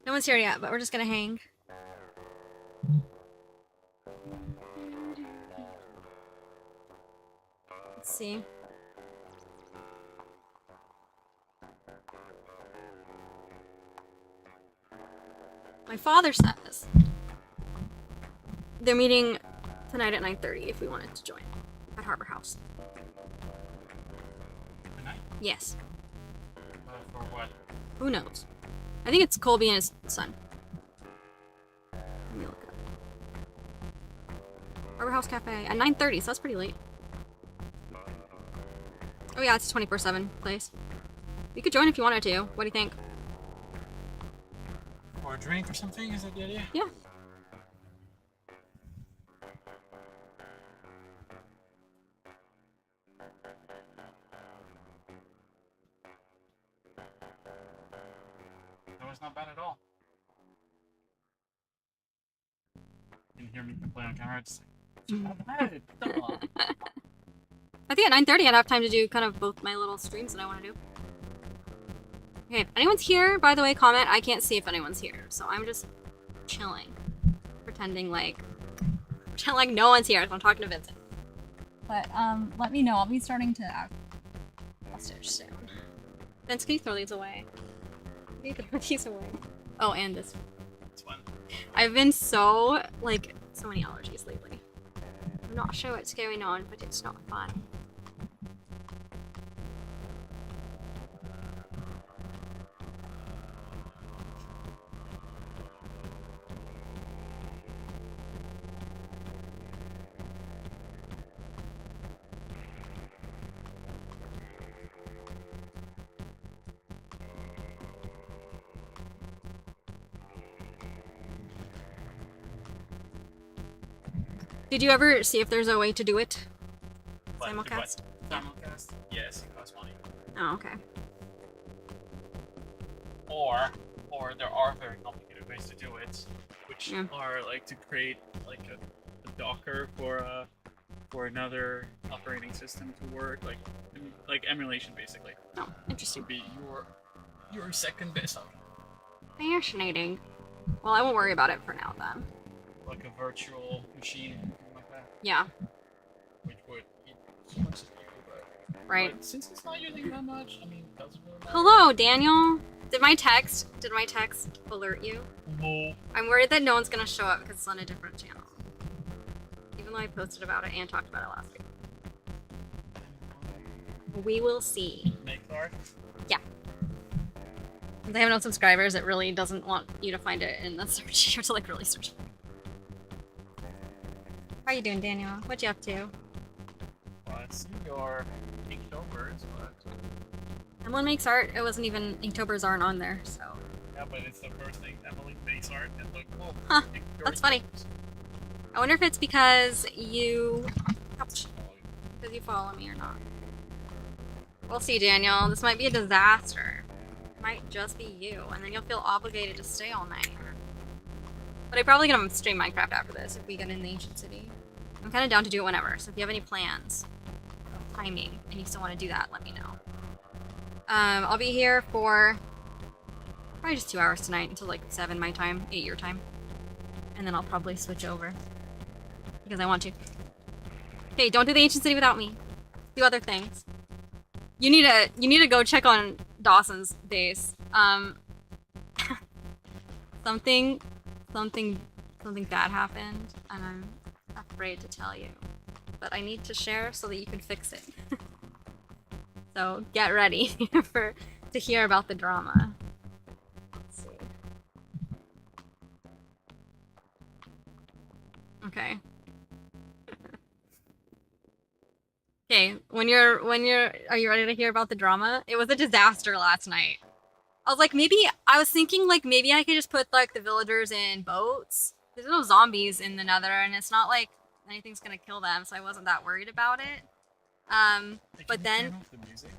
No one's here yet, but we're just gonna hang. Let's see. My father says they're meeting tonight at 9:30 if we wanted to join at Harbor House. Tonight? Yes. For what? Who knows? I think it's Colby and his son. Let me look it up. Harbor House Cafe at 9:30, so that's pretty late. Oh yeah, it's a 24/7 place. You could join if you wanted to. What do you think? For a drink or something? Is that the idea? Yeah. That was not bad at all. You can hear me complain on camera. It's not bad. Come on. I think at 9:30 I'd have time to do kind of both my little streams that I want to do. Okay, if anyone's here, by the way, comment. I can't see if anyone's here, so I'm just chilling. Pretend like no one's here, so I'm talking to Vincent. But, let me know. I'll be starting to act hostage soon. Vince, can you throw these away? Can you throw these away? Oh, and this. It's fun. I've been so many allergies lately. I'm not sure what's going on, but it's not fun. Did you ever see if there's a way to do it? Simulcast? Simulcast? Yes, it costs money. Oh, okay. Or there are very complicated ways to do it, which are like to create like a Docker for another operating system to work, like emulation basically. Oh, interesting. To be your second best option. Fascinating. Well, I won't worry about it for now then. Like a virtual machine, something like that. Yeah. Which would eat so much CPU, right. But since it's not using that much, I mean, it doesn't really matter. Hello, Daniel. Did my text alert you? No. I'm worried that no one's gonna show up because it's on a different channel. Even though I posted about it and talked about it last week. We will see. Make art? Yeah. If they have no subscribers, it really doesn't want you to find it in the search. You have to like really search. How you doing, Daniel? What you up to? Well, I see your Inktober's, but... Emily makes art. It wasn't even... Inktober's aren't on there, so... Yeah, but it's the first thing Emily makes art and look cool. Huh, that's funny. I wonder if it's because you... Ouch. Because you follow me or not. We'll see, Daniel. This might be a disaster. It might just be you, and then you'll feel obligated to stay all night. But I'm probably gonna stream Minecraft after this if we get in the ancient city. I'm kind of down to do it whenever, so if you have any plans, timing, and you still want to do that, let me know. I'll be here for probably just 2 hours tonight until like 7 my time, 8 your time. And then I'll probably switch over. Because I want to. Okay, don't do the ancient city without me. Do other things. You need to go check on Dawson's base. Something bad happened, and I'm afraid to tell you. But I need to share so that you can fix it. So get ready to hear about the drama. Let's see. Okay. Okay, are you ready to hear about the drama? It was a disaster last night. I was thinking like maybe I could just put like the villagers in boats. There's no zombies in the Nether, and it's not like anything's gonna kill them, so I wasn't that worried about it. But then, turn off the music?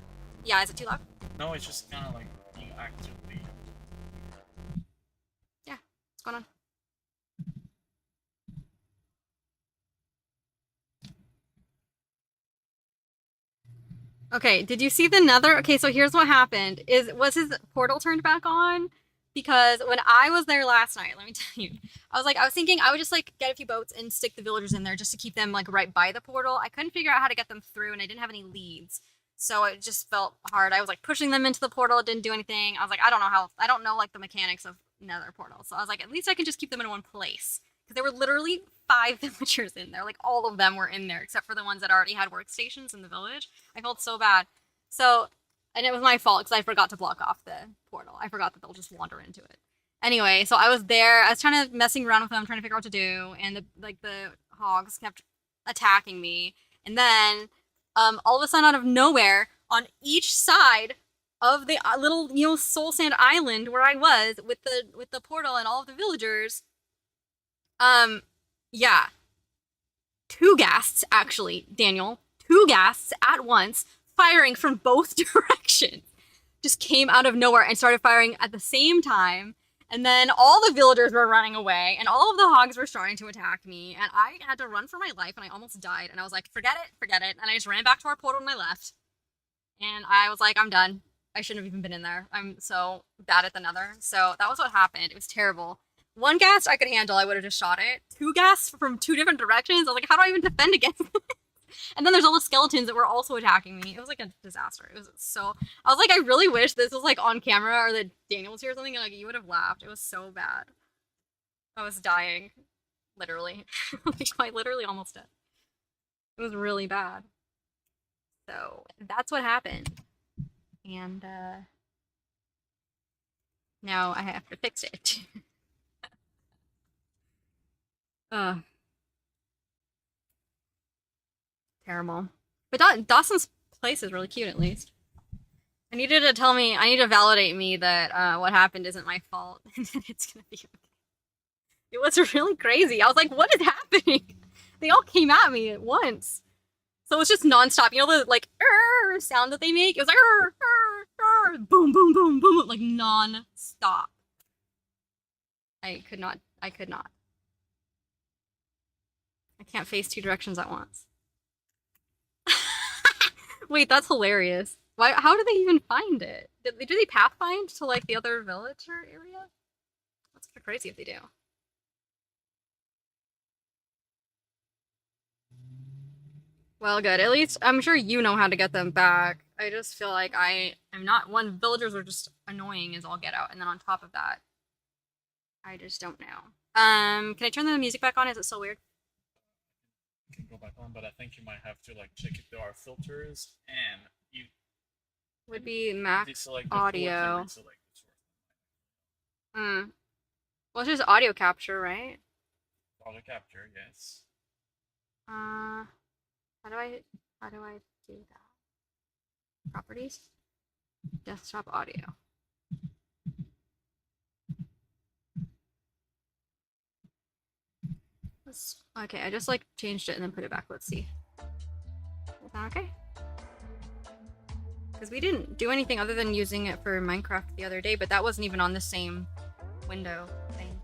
Yeah, is it too loud? No, it's just kind of like being actively. Yeah, what's going on? Okay, did you see the Nether? Okay, so here's what happened. Was his portal turned back on? because when I was there last night, let me tell you, I was thinking I would just like get a few boats and stick the villagers in there just to keep them like right by the portal. I couldn't figure out how to get them through, and I didn't have any leads, so it just felt hard. I was like pushing them into the portal, it didn't do anything. I was like, I don't know like the mechanics of Nether portal, so I was like, at least I can just keep them in one place because there were literally 5 villagers in there. Like all of them were in there except for the ones that already had workstations in the village. I felt so bad. So. And it was my fault because I forgot to block off the portal. I forgot that they'll just wander into it. Anyway, so I was there. I was trying to messing around with them, trying to figure out what to do, and the hogs kept attacking me. And then, all of a sudden, out of nowhere, on each side of the little Soul Sand Island where I was with the portal and all of the villagers, yeah, 2 ghasts actually, Daniel, 2 ghasts at once. Firing from both directions just came out of nowhere and started firing at the same time, and then all the villagers were running away and all of the hogs were starting to attack me, and I had to run for my life and I almost died, and I was like, forget it, and I just ran back to our portal and I left, and I was like, I'm done. I shouldn't have even been in there. I'm so bad at the Nether. So that was what happened. It was terrible. 1 ghast I could handle, I would have just shot it. 2 ghasts from 2 different directions, I was like, how do I even defend against this? And then there's all the skeletons that were also attacking me. It was like a disaster. It was so... I was like, I really wish this was like on camera or that Daniel was here or something, and like you would have laughed. It was so bad. I was dying. Literally. Like, quite literally almost dead. It was really bad. So, that's what happened. And, now I have to fix it. Terrible. But Dawson's place is really cute, at least. I need to validate me that what happened isn't my fault, and that it's gonna be okay. It was really crazy. I was like, what is happening? They all came at me at once. So it was just nonstop. You know the, like, sound that they make? It was like, boom, boom, boom, boom, like non-stop. I could not. I can't face 2 directions at once. Wait, that's hilarious. Why? How did they even find it? Do they pathfind to like the other villager area? That's kind of crazy if they do. Well, good. At least I'm sure you know how to get them back. I just feel like I'm not one. Villagers are just annoying as all get out, and then on top of that, I just don't know. Can I turn the music back on? Is it so weird? Can go back on, but I think you might have to like check if there are filters, and you would be max audio. Well, it's just audio capture, right? Audio capture, yes. How do I do that? Properties? Desktop audio. Okay, I just like changed it and then put it back. Let's see. Is that okay? Because we didn't do anything other than using it for Minecraft the other day, but that wasn't even on the same window thing.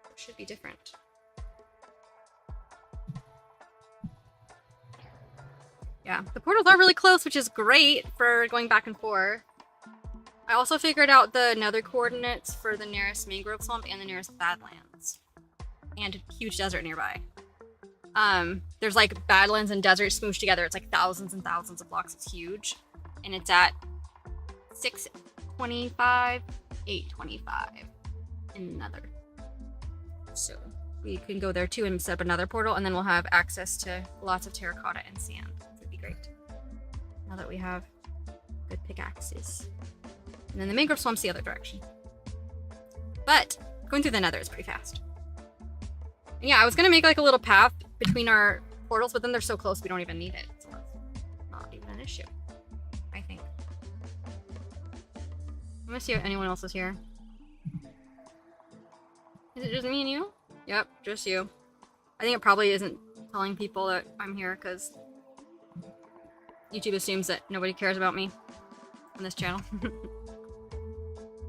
It should be different. Yeah, the portals are really close, which is great for going back and forth. I also figured out the nether coordinates for the nearest mangrove swamp and the nearest badlands. And a huge desert nearby. There's like badlands and desert smooshed together. It's like thousands and thousands of blocks. It's huge. And it's at 625, 825 in Nether. So we can go there too and set up another portal, and then we'll have access to lots of terracotta and sand. It would be great. Now that we have good pickaxes. And then the mangrove swamp's the other direction. But going through the Nether is pretty fast. And yeah, I was gonna make like a little path between our portals, but then they're so close we don't even need it. So that's not even an issue, I think. I'm gonna see if anyone else is here. Is it just me and you? Yep, just you. I think it probably isn't telling people that I'm here because YouTube assumes that nobody cares about me on this channel. I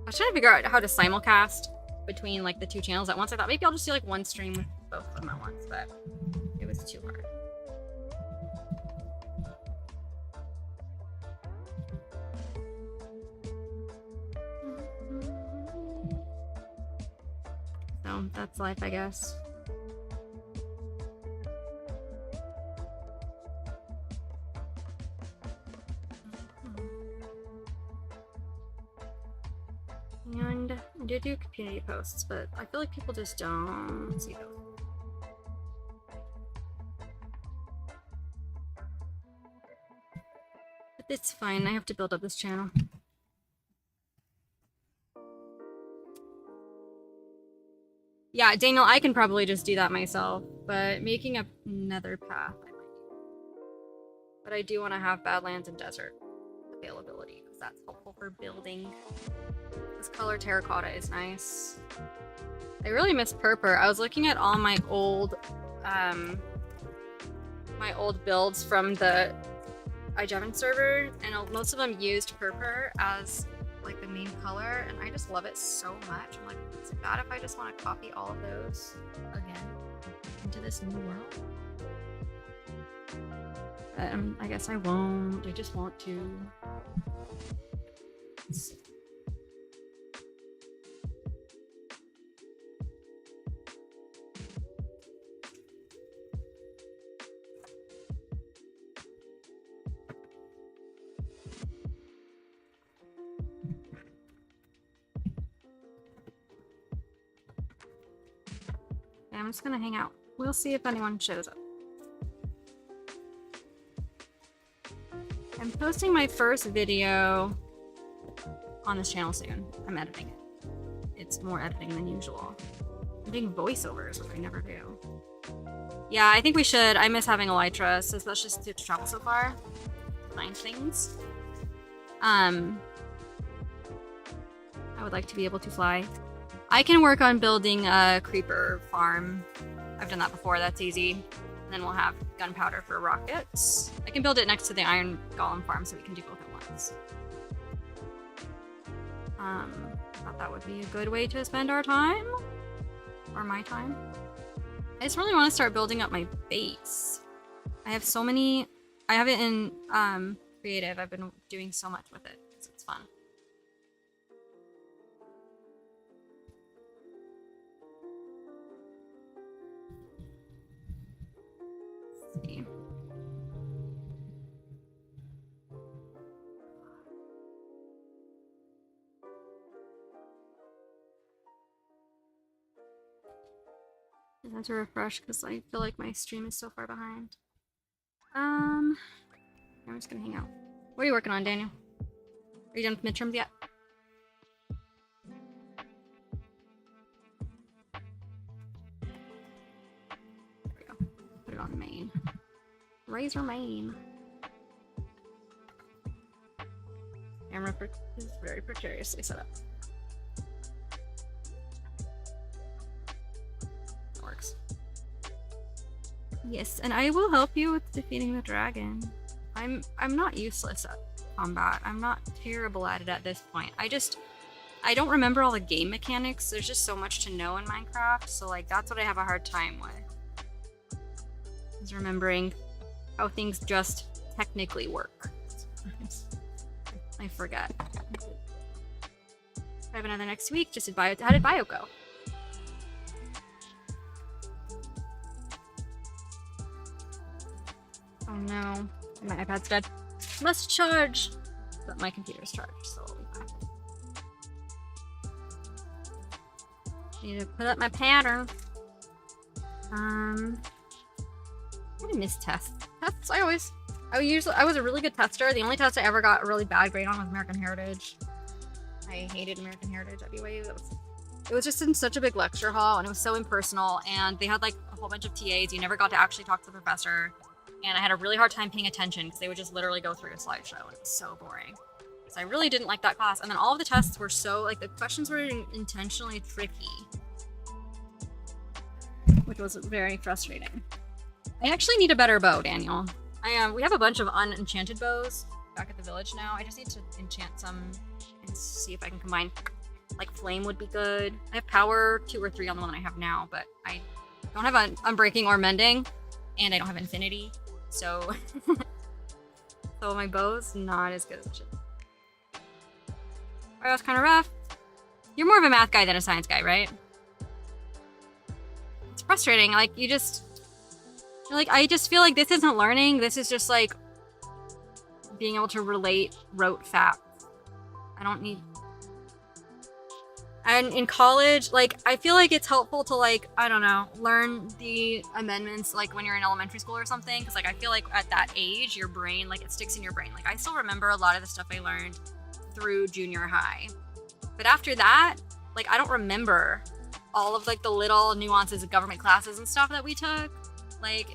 was trying to figure out how to simulcast between like the 2 channels at once. I thought maybe I'll just do like one stream with both of them at once, but it was too hard. know, that's life, I guess. And I do community posts, but I feel like people just don't see those. But it's fine, I have to build up this channel. Yeah, Daniel, I can probably just do that myself, but making another path, I might. But I do want to have Badlands and Desert availability, because that's helpful for building. This color terracotta is nice. I really miss Purpur. I was looking at all my old builds from the iJevon server, and most of them used Purpur as like the main color, and I just love it so much. I'm like, is it bad if I just want to copy all of those again into this new world? I guess I won't. I just want to. I'm just gonna hang out. We'll see if anyone shows up. I'm posting my first video on this channel soon. I'm editing it. It's more editing than usual. I'm doing voiceovers, which I never do. Yeah, I think we should. I miss having Elytra, especially since we have to travel so far. Find things. I would like to be able to fly. I can work on building a creeper farm. I've done that before, that's easy. And then we'll have gunpowder for rockets. I can build it next to the iron golem farm so we can do both at once. I thought that would be a good way to spend our time. Or my time. I just really want to start building up my base. I have so many... I have it in creative. I've been doing so much with it because it's fun. See. I have to refresh because I feel like my stream is so far behind. I'm just gonna hang out. What are you working on, Daniel? Are you done with midterms yet? There we go. Put it on main. Razor main. Camera is very precariously set up. That works. Yes, and I will help you with defeating the dragon. I'm not useless at combat. I'm not terrible at it at this point. I don't remember all the game mechanics. There's just so much to know in Minecraft, so like that's what I have a hard time with. Is remembering how things just technically work. I forget. I have another next week. Just how did bio go? Oh no, my iPad's dead. Must charge! But my computer's charged, so it'll be fine. Need to put up my pattern. I'm gonna miss tests. Tests, I was a really good tester. The only test I ever got a really bad grade on was American Heritage. I hated American Heritage at BYU. It was just in such a big lecture hall, and it was so impersonal, and they had like a whole bunch of TAs. You never got to actually talk to the professor. And I had a really hard time paying attention because they would just literally go through a slideshow, and it was so boring. So I really didn't like that class. And then all of the tests were so, like, the questions were intentionally tricky, which was very frustrating. I actually need a better bow, Daniel. We have a bunch of unenchanted bows back at the village now. I just need to enchant some and see if I can combine. Like, flame would be good. I have power 2 or 3 on the one I have now, but I don't have unbreaking or mending, and I don't have infinity. So, so my bow's not as good as it should. Alright, that was kind of rough. You're more of a math guy than a science guy, right? frustrating. Like, I just feel like this isn't learning. This is just, like, being able to relate rote facts. I don't need... And in college, like, I feel like it's helpful to, like, I don't know, learn the amendments, like, when you're in elementary school or something. Because, like, I feel like at that age, your brain, like, it sticks in your brain. Like, I still remember a lot of the stuff I learned through junior high. But after that, like, I don't remember all of, like, the little nuances of government classes and stuff that we took. Like,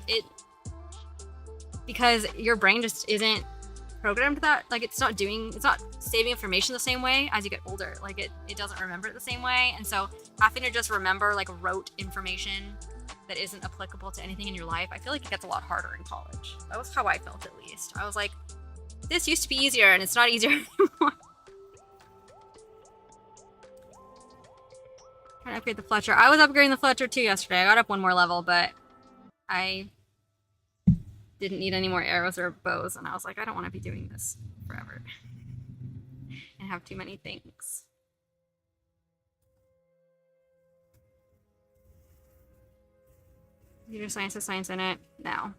because your brain just isn't programmed that, like, it's not saving information the same way as you get older. Like, it doesn't remember it the same way. And so having to just remember, like, rote information that isn't applicable to anything in your life, I feel like it gets a lot harder in college. That was how I felt, at least. I was like, this used to be easier, and it's not easier anymore. Trying to upgrade the Fletcher. I was upgrading the Fletcher too yesterday. I got up one more level, but I didn't need any more arrows or bows, and I was like, I don't want to be doing this forever and have too many things. Computer science has science in it? No.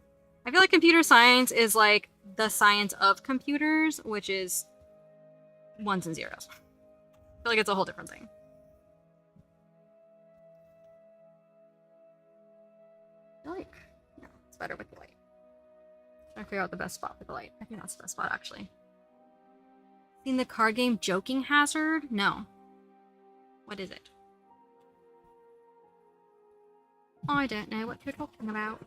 I feel like computer science is like the science of computers, which is ones and zeros. I feel like it's a whole different thing. I feel like, no, it's better with the light. Trying to figure out the best spot for the light. I think that's the best spot, actually. Seen the card game Joking Hazard? No. What is it? I don't know what you're talking about.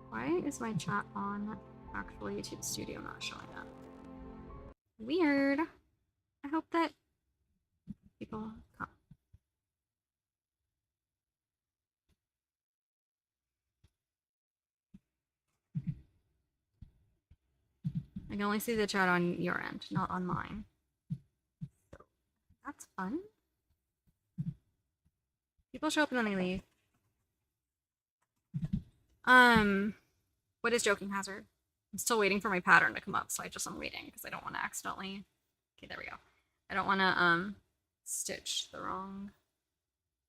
Why is my chat on actual YouTube Studio not showing up? Weird. I hope that people come. I can only see the chat on your end, not on mine. So that's fun. People show up and then they leave. What is Joking Hazard? I'm still waiting for my pattern to come up, so I'm waiting because I don't want to accidentally. Okay, there we go. I don't want to stitch the wrong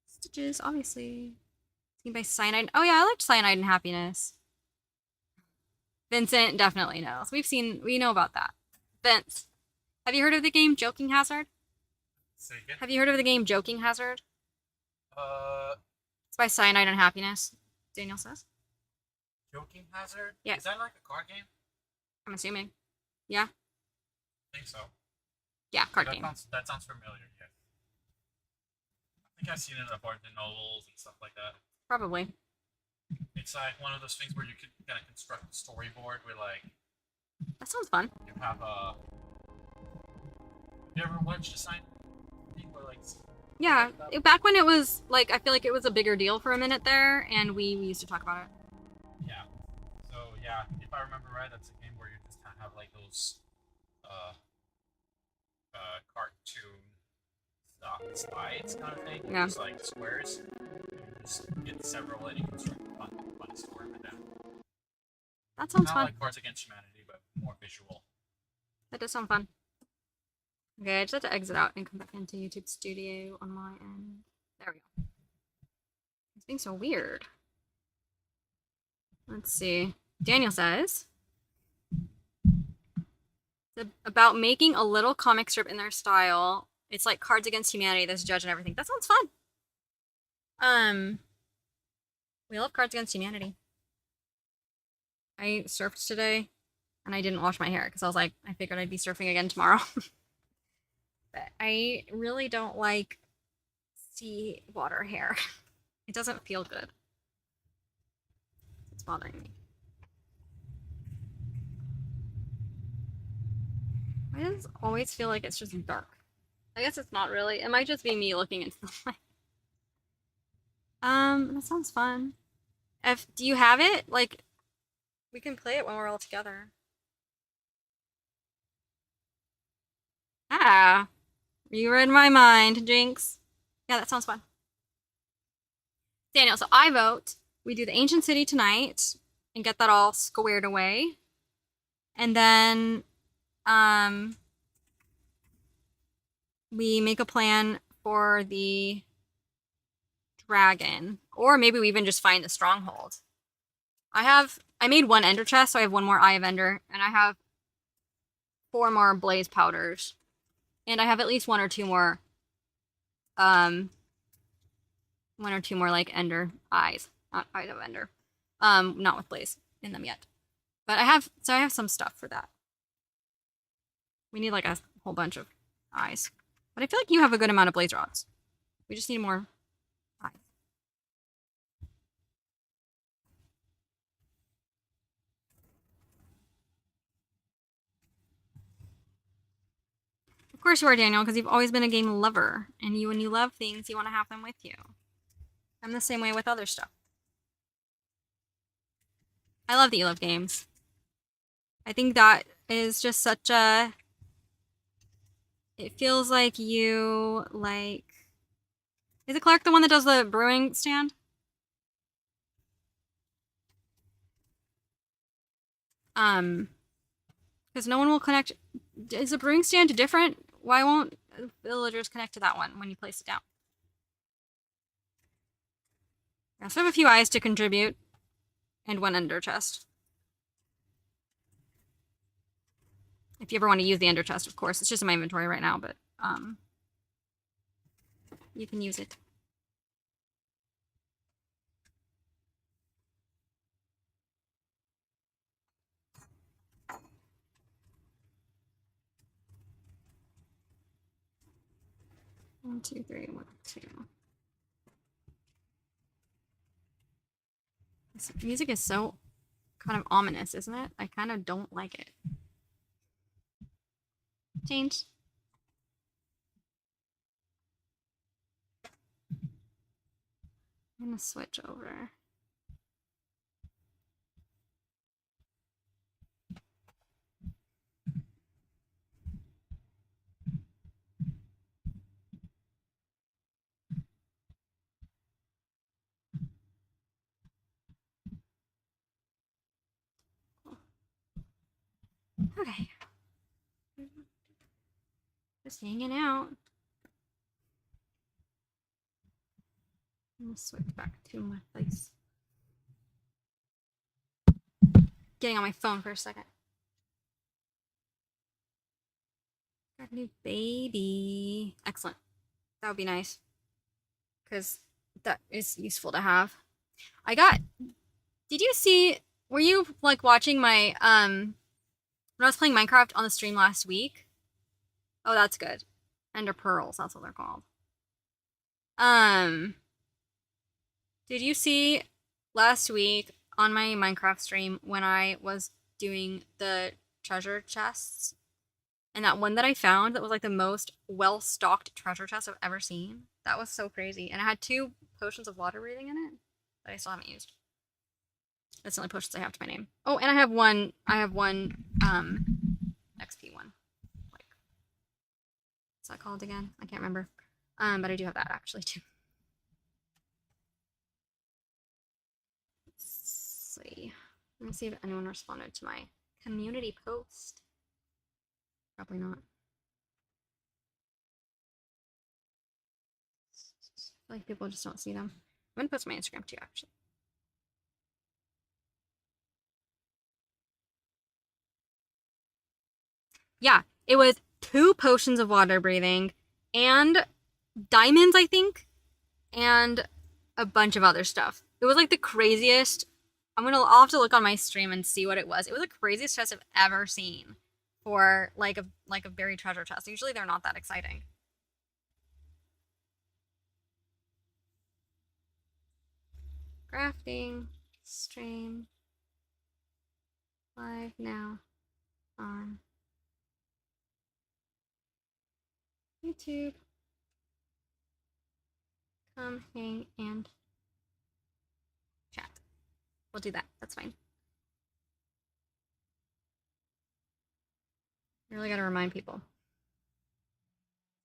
stitches, obviously. Seen by Cyanide. Oh yeah, I liked Cyanide and Happiness. Vincent definitely knows. We know about that. Vince, have you heard of the game Joking Hazard? Say again? Have you heard of the game Joking Hazard? It's by Cyanide and Happiness, Daniel says. Joking Hazard? Yeah. Is that like a card game? I'm assuming. Yeah? I think so. Yeah, card game. That sounds familiar, yeah. I think I've seen it at Barnes and Nobles and stuff like that. Probably. It's like one of those things where you can kind of construct a storyboard with like... That sounds fun. You have a... Have you ever watched a sign thing where like... Yeah, back when it was, like, I feel like it was a bigger deal for a minute there, and we used to talk about it. Yeah. So, yeah, if I remember right, that's a game where you just kind of have, like, those, cartoon slides kind of thing. Yeah. Just, like, squares. You just get several and you construct a fun story with them. That sounds Not fun. like Cards Against Humanity, but more visual. That does sound fun. Okay, I just have to exit out and come back into YouTube Studio on my end. There we go. It's being so weird. Let's see. Daniel says it's about making a little comic strip in their style. It's like Cards Against Humanity. There's a judge and everything. That sounds fun. We love Cards Against Humanity. I surfed today, and I didn't wash my hair because I was like, I figured I'd be surfing again tomorrow. But I really don't like sea water hair. It doesn't feel good. It's bothering me. Why does it always feel like it's just dark? I guess it's not really. It might just be me looking into the light. That sounds fun. Do you have it? Like, we can play it when we're all together. Ah. You read my mind, Jinx. Yeah, that sounds fun. Daniel, so I vote we do the Ancient City tonight and get that all squared away. And then we make a plan for the dragon, or maybe we even just find the stronghold. I made one ender chest, so I have one more Eye of Ender, and I have 4 more blaze powders, and I have at least one or two more like ender eyes, not eyes of ender, not with blaze in them yet, but I have some stuff for that. We need like a whole bunch of eyes, but I feel like you have a good amount of blaze rods. We just need more eyes. Of course you are, Daniel, because you've always been a game lover, and when you love things, you want to have them with you. I'm the same way with other stuff. I love that you love games. I think that is just such a... It feels like you, like... Is it Clark the one that does the brewing stand? Because no one will connect... Is the brewing stand different? Why won't villagers connect to that one when you place it down? I also have a few eyes to contribute. And one ender chest. If you ever want to use the ender chest, of course. It's just in my inventory right now, but you can use it. One, two, three, 1, 2. This music is so kind of ominous, isn't it? I kind of don't like it. Change. I'm gonna switch over. Okay. Just hanging out. I'm gonna switch back to my place. Getting on my phone for a second. Got a new baby. Excellent. That would be nice. Because that is useful to have. Did you see, were you like watching my, when I was playing Minecraft on the stream last week? Oh, that's good. Ender pearls, that's what they're called. Did you see last week on my Minecraft stream when I was doing the treasure chests? And that one that I found that was like the most well-stocked treasure chest I've ever seen? That was so crazy. And it had 2 potions of water breathing in it that I still haven't used. That's the only potions I have to my name. Oh, and I have one XP one. Like, what's that called again? I can't remember. But I do have that actually too. Let's see. Let me see if anyone responded to my community post. Probably not. I feel like people just don't see them. I'm gonna post my Instagram too, actually. Yeah, it was 2 potions of water breathing and diamonds, I think, and a bunch of other stuff. It was like the craziest. I'll have to look on my stream and see what it was. It was the craziest chest I've ever seen for like a buried treasure chest. Usually they're not that exciting. Crafting stream live now on YouTube. Come hang and chat. We'll do that. That's fine. I really gotta remind people.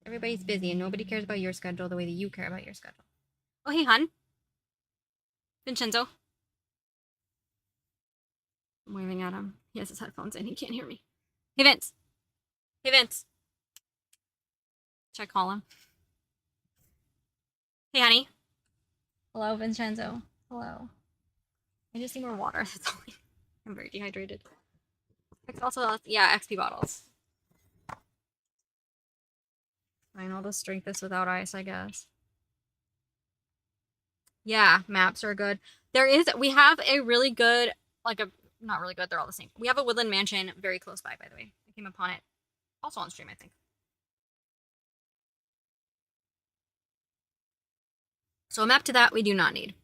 Everybody's busy and nobody cares about your schedule the way that you care about your schedule. Oh, hey, hun. Vincenzo. I'm waving at him. He has his headphones in. He can't hear me. Hey, Vince. Hey, Vince. Should I call him? Hey, honey. Hello, Vincenzo. Hello. I just need more water. That's all. I'm very dehydrated. Also, yeah, XP bottles. Fine, I'll just drink this without ice, I guess. Yeah, maps are good. We have a really good, not really good, they're all the same. We have a woodland mansion very close by the way. I came upon it also on stream, I think. So a map to that we do not need.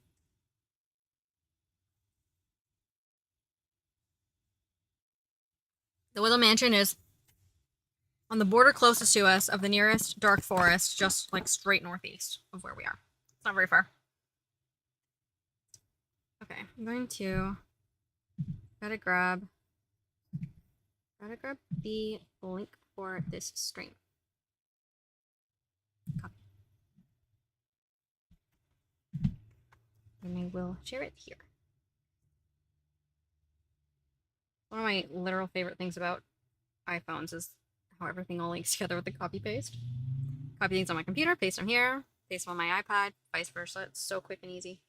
The woodland mansion is on the border closest to us of the nearest dark forest, just like straight northeast of where we are. It's not very far. Okay, I'm going to gotta grab the link for this stream. Copy. And I will share it here. One of my literal favorite things about iPhones is how everything all links together with the copy paste. Copy things on my computer, paste them here, paste them on my iPad, vice versa. It's so quick and easy.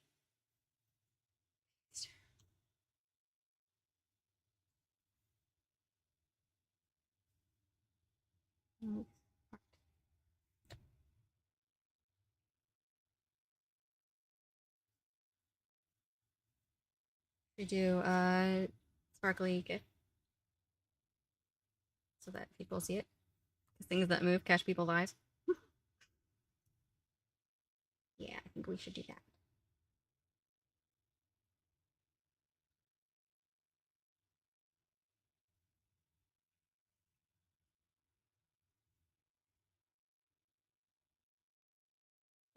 We do a sparkly GIF so that people see it. Because things that move catch people's eyes. Yeah, I think we should do that.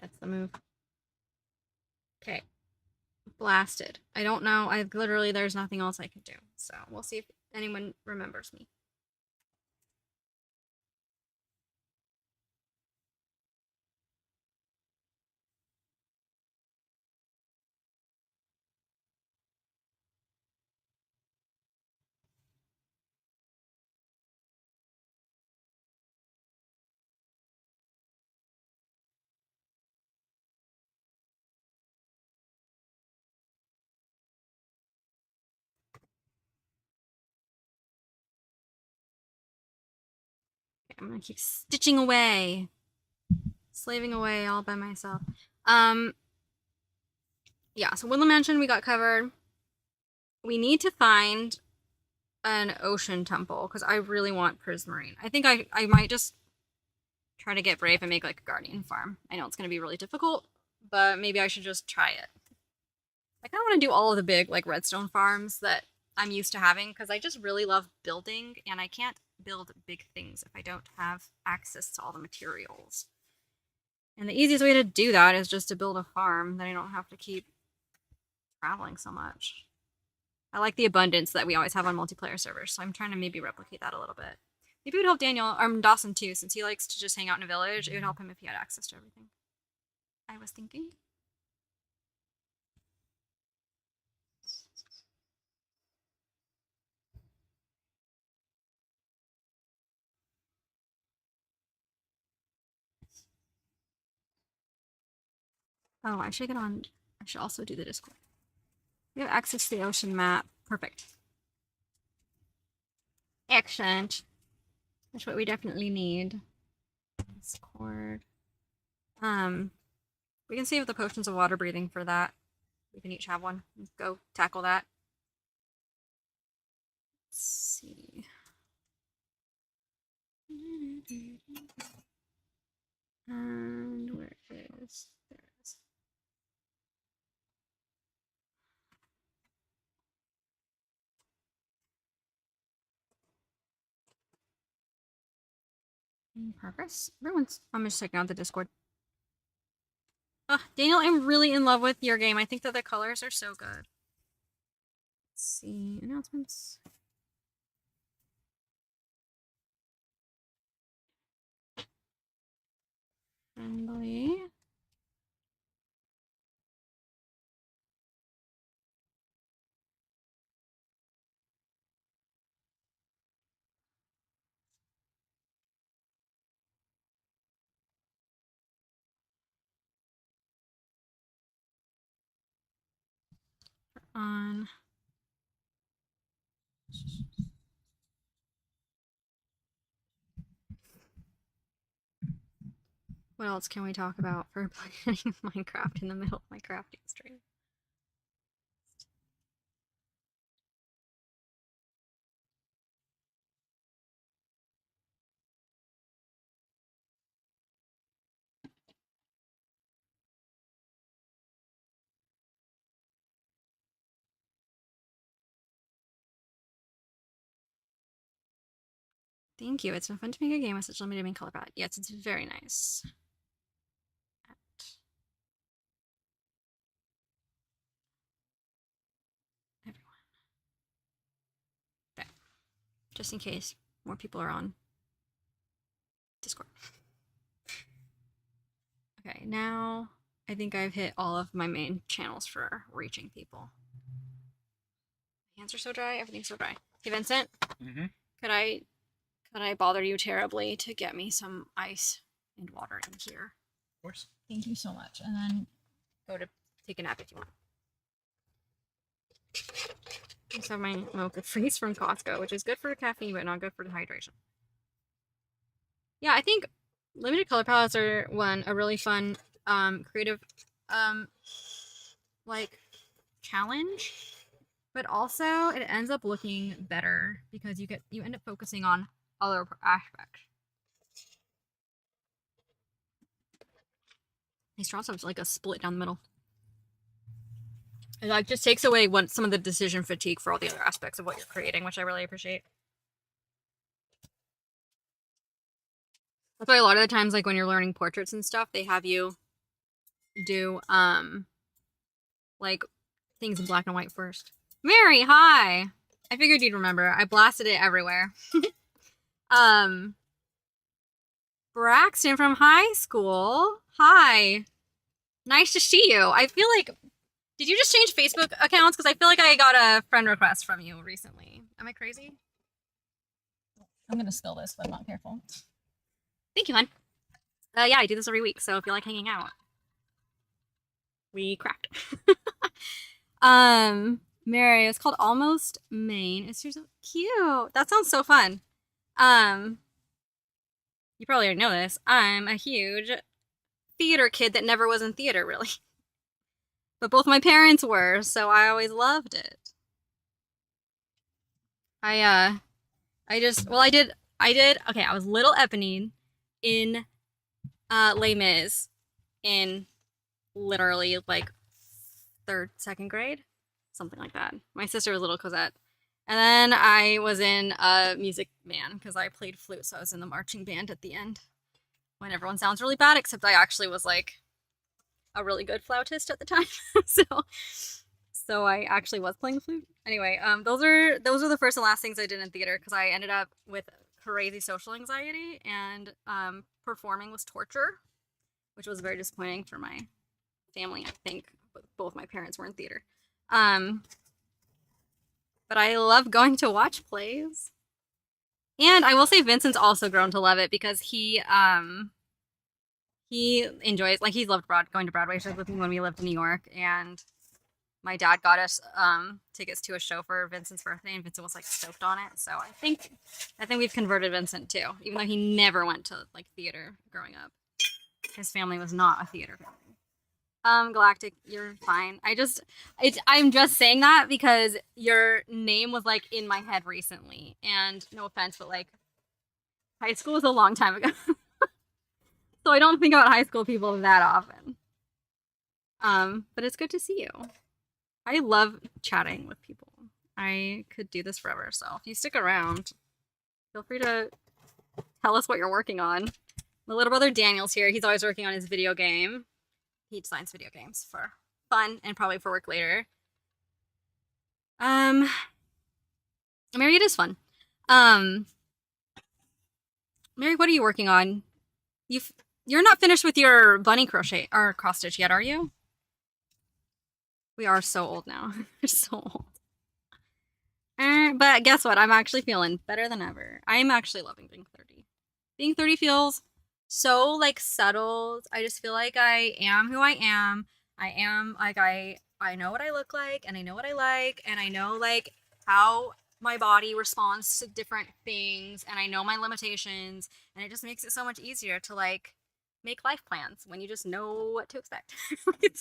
That's the move. Okay. Blasted. I don't know. There's nothing else I can do. So we'll see if anyone remembers me. Okay, I'm gonna keep stitching away. Slaving away all by myself. Yeah, so Woodland Mansion we got covered. We need to find an ocean temple because I really want Prismarine. I think I might just try to get brave and make like a guardian farm. I know it's gonna be really difficult, but maybe I should just try it. I kind of want to do all of the big like redstone farms that I'm used to having because I just really love building and I can't build big things if I don't have access to all the materials. And the easiest way to do that is just to build a farm that I don't have to keep traveling so much. I like the abundance that we always have on multiplayer servers, so I'm trying to maybe replicate that a little bit. Maybe it would help Daniel, or Dawson too, since he likes to just hang out in a village. It would help him if he had access to everything. I was thinking. Oh, I should get on. I should also do the Discord. We have access to the ocean map. Perfect. Excellent. That's what we definitely need. Discord. We can save the potions of water breathing for that. We can each have one. Let's go tackle that. Let's see. And where is there it is. In progress. I'm just checking out the Discord. Daniel, I'm really in love with your game. I think that the colors are so good. Let's see. Announcements. Friendly. on. What else can we talk about for playing Minecraft in the middle of my crafting stream? Thank you. It's been fun to make a game with such limited main color palette. Yes, it's very nice. Everyone. Okay. Just in case more people are on Discord. Okay, now I think I've hit all of my main channels for reaching people. My hands are so dry. Everything's so dry. Hey, Vincent. Mm-hmm. Could I bother you terribly to get me some ice and water in here? Of course. Thank you so much. And then go to take a nap if you want. I just have my Mocha Freeze from Costco, which is good for caffeine, but not good for dehydration. Yeah, I think limited color palettes are a really fun, creative, like challenge, but also it ends up looking better because you end up focusing on other aspects. These straws have like a split down the middle. It like just takes away some of the decision fatigue for all the other aspects of what you're creating, which I really appreciate. That's why a lot of the times, like when you're learning portraits and stuff, they have you do like things in black and white first. Mary, hi! I figured you'd remember. I blasted it everywhere. Braxton from high school. Hi. Nice to see you. I feel like, did you just change Facebook accounts? Because I feel like I got a friend request from you recently. Am I crazy? I'm gonna spill this if I'm not careful. Thank you, hon. Yeah, I do this every week, so if you like hanging out, we craft. Mary, it's called Almost Maine. It's so cute. That sounds so fun. You probably already know this. I'm a huge theater kid that never was in theater, really. But both my parents were, so I always loved it. I did, okay, I was Little Eponine in Les Mis in literally like second grade, something like that. My sister was Little Cosette. And then I was in a music band because I played flute, so I was in the marching band at the end when everyone sounds really bad, except I actually was like a really good flautist at the time. so I actually was playing the flute. Anyway, those are the first and last things I did in theater because I ended up with crazy social anxiety and performing was torture, which was very disappointing for my family. I think both my parents were in theater. But I love going to watch plays. And I will say Vincent's also grown to love it because he enjoys, like, he loved going to Broadway shows with me when we lived in New York, and my dad got us tickets to a show for Vincent's birthday, and Vincent was like stoked on it. So I think we've converted Vincent too, even though he never went to like theater growing up. His family was not a theater family. Galactic, you're fine. I'm just saying that because your name was like in my head recently, and no offense, but like high school was a long time ago. So I don't think about high school people that often. But it's good to see you. I love chatting with people. I could do this forever, so if you stick around, feel free to tell us what you're working on. My little brother Daniel's here. He's always working on his video game. He designs video games for fun and probably for work later. Mary, it is fun. Mary, what are you working on? You're not finished with your bunny crochet or cross stitch yet, are you? We are so old now. We're so old. But guess what? I'm actually feeling better than ever. I'm actually loving being 30. Being 30 feels so like settled. I just feel like I am who I am. I am like I I know what I look like, and I know what I like, and I know like how my body responds to different things, and I know my limitations, and it just makes it so much easier to like make life plans when you just know what to expect. It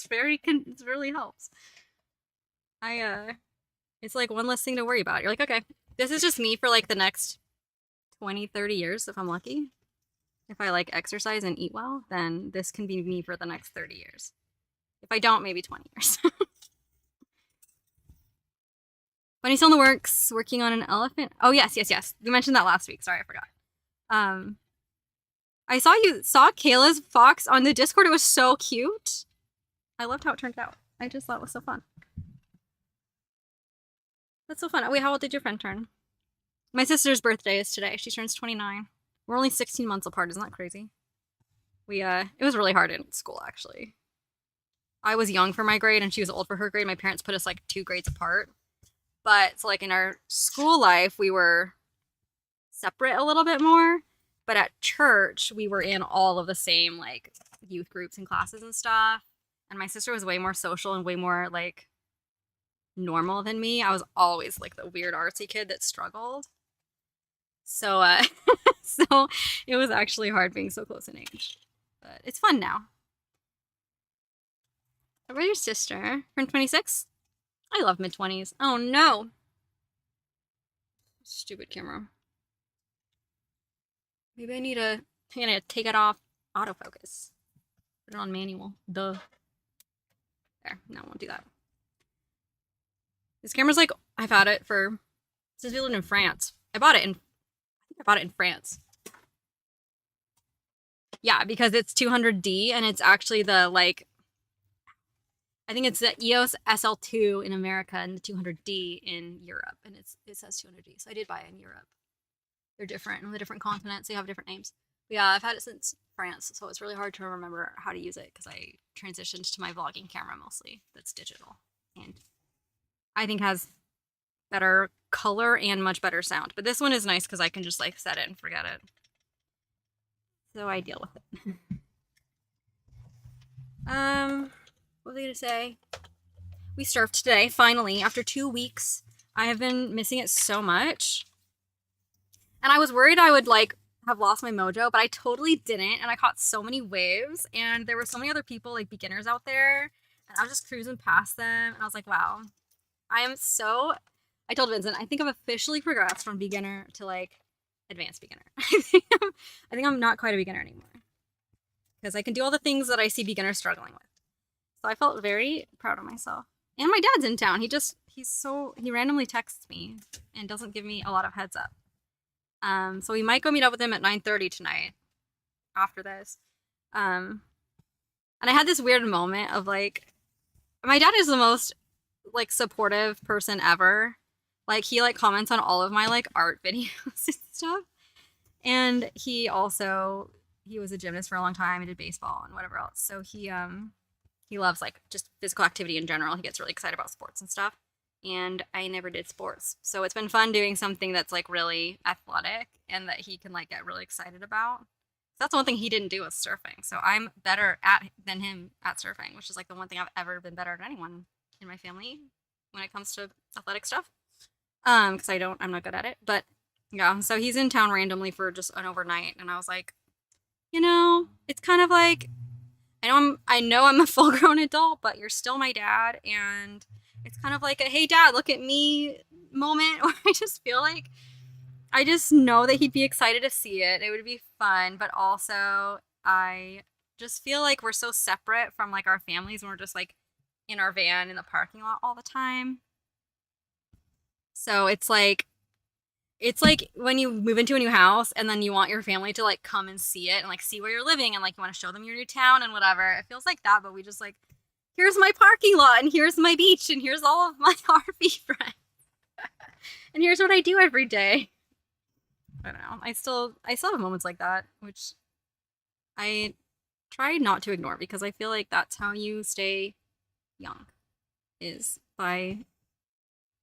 really helps. It's like one less thing to worry about. You're like, okay, this is just me for like the next 20, 30 years if I'm lucky. If I like exercise and eat well, then this can be me for the next 30 years. If I don't, maybe 20 years. Bunny's still in the works, working on an elephant. Oh, yes. You mentioned that last week. Sorry, I forgot. I saw you saw Kayla's fox on the Discord. It was so cute. I loved how it turned out. I just thought it was so fun. That's so fun. Wait, how old did your friend turn? My sister's birthday is today. She turns 29. We're only 16 months apart. Isn't that crazy? It was really hard in school, actually. I was young for my grade and she was old for her grade. My parents put us like 2 grades apart. But so like in our school life, we were separate a little bit more. But at church, we were in all of the same like youth groups and classes and stuff. And my sister was way more social and way more like normal than me. I was always like the weird artsy kid that struggled. So so it was actually hard being so close in age. But it's fun now. How about your sister? Turned 26? I love mid-20s. Oh no. Stupid camera. Maybe I'm gonna take it off autofocus. Put it on manual. Duh. There, no, I won't do that. This camera's like, I've had it since we lived in France. I think I bought it in France. Yeah, because it's 200D and it's actually the like, I think it's the EOS SL2 in America and the 200D in Europe, and it says 200D. So I did buy it in Europe. They're different on the different continents. They have different names. But yeah, I've had it since France, so it's really hard to remember how to use it because I transitioned to my vlogging camera mostly. That's digital, and I think has better color and much better sound. But this one is nice because I can just like set it and forget it. So I deal with it. What was I gonna say? We surfed today, finally, after 2 weeks. I have been missing it so much. And I was worried I would like have lost my mojo, but I totally didn't. And I caught so many waves, and there were so many other people, like beginners out there. And I was just cruising past them, and I was like, wow. I told Vincent, I think I've officially progressed from beginner to like advanced beginner. I think I'm not quite a beginner anymore. Because I can do all the things that I see beginners struggling with. So I felt very proud of myself. And my dad's in town. He randomly texts me and doesn't give me a lot of heads up. So we might go meet up with him at 9:30 tonight after this. And I had this weird moment of like, my dad is the most like supportive person ever. Like he like comments on all of my like art videos and stuff. And he was a gymnast for a long time and did baseball and whatever else. So he loves like just physical activity in general. He gets really excited about sports and stuff. And I never did sports. So it's been fun doing something that's like really athletic and that he can like get really excited about. That's the one thing he didn't do was surfing. So I'm better than him at surfing, which is like the one thing I've ever been better than anyone in my family when it comes to athletic stuff. Because I'm not good at it. But yeah, so he's in town randomly for just an overnight, and I was like, it's kind of like I know I'm a full-grown adult, but you're still my dad, and it's kind of like a hey dad, look at me moment where I just feel like I just know that he'd be excited to see it. It would be fun, but also I just feel like we're so separate from like our families when we're just like in our van in the parking lot all the time. So it's like when you move into a new house and then you want your family to like come and see it and like see where you're living and like you want to show them your new town and whatever. It feels like that, but we just like, here's my parking lot and here's my beach and here's all of my RV friends. And here's what I do every day. I don't know. I still have moments like that, which I try not to ignore because I feel like that's how you stay young, is by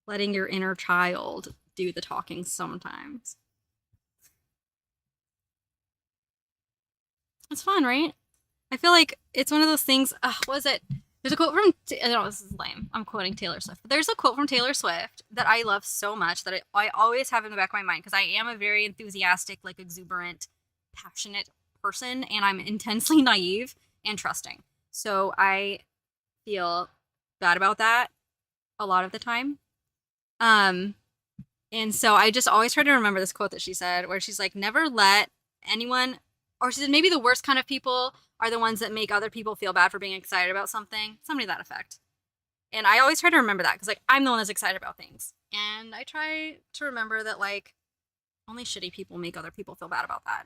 letting your inner child do the talking sometimes. It's fun, right? I feel like it's one of those things, was it There's a quote from, no, this is lame. I'm quoting Taylor Swift. But there's a quote from Taylor Swift that I love so much that I always have in the back of my mind because I am a very enthusiastic, like exuberant, passionate person, and I'm intensely naive and trusting. So I feel bad about that a lot of the time. And so I just always try to remember this quote that she said, where she's like, never let anyone, or she said, maybe the worst kind of people are the ones that make other people feel bad for being excited about something. Something to that effect. And I always try to remember that because, like, I'm the one that's excited about things. And I try to remember that, like, only shitty people make other people feel bad about that.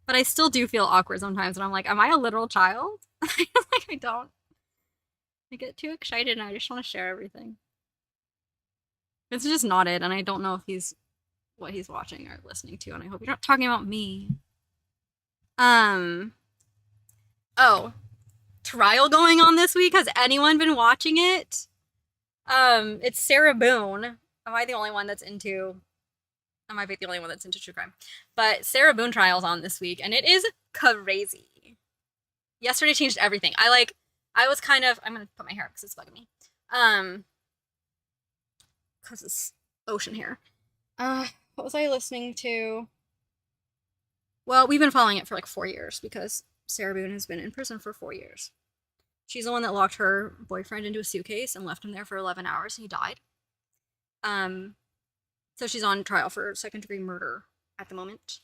But I still do feel awkward sometimes. And I'm like, am I a literal child? Like, I don't. I get too excited and I just want to share everything. It's just nodded, and I don't know if he's what he's watching or listening to, and I hope you're not talking about me. Oh, trial going on this week. Has anyone been watching it? It's Sarah Boone. Am I the only one that's into? I might be the only one that's into true crime. But Sarah Boone trial's on this week, and it is crazy. Yesterday changed everything. I was kind of, I'm gonna put my hair up because it's bugging me. Because it's ocean hair. What was I listening to? Well, we've been following it for like 4 years because Sarah Boone has been in prison for 4 years. She's the one that locked her boyfriend into a suitcase and left him there for 11 hours and he died. So she's on trial for second-degree murder at the moment.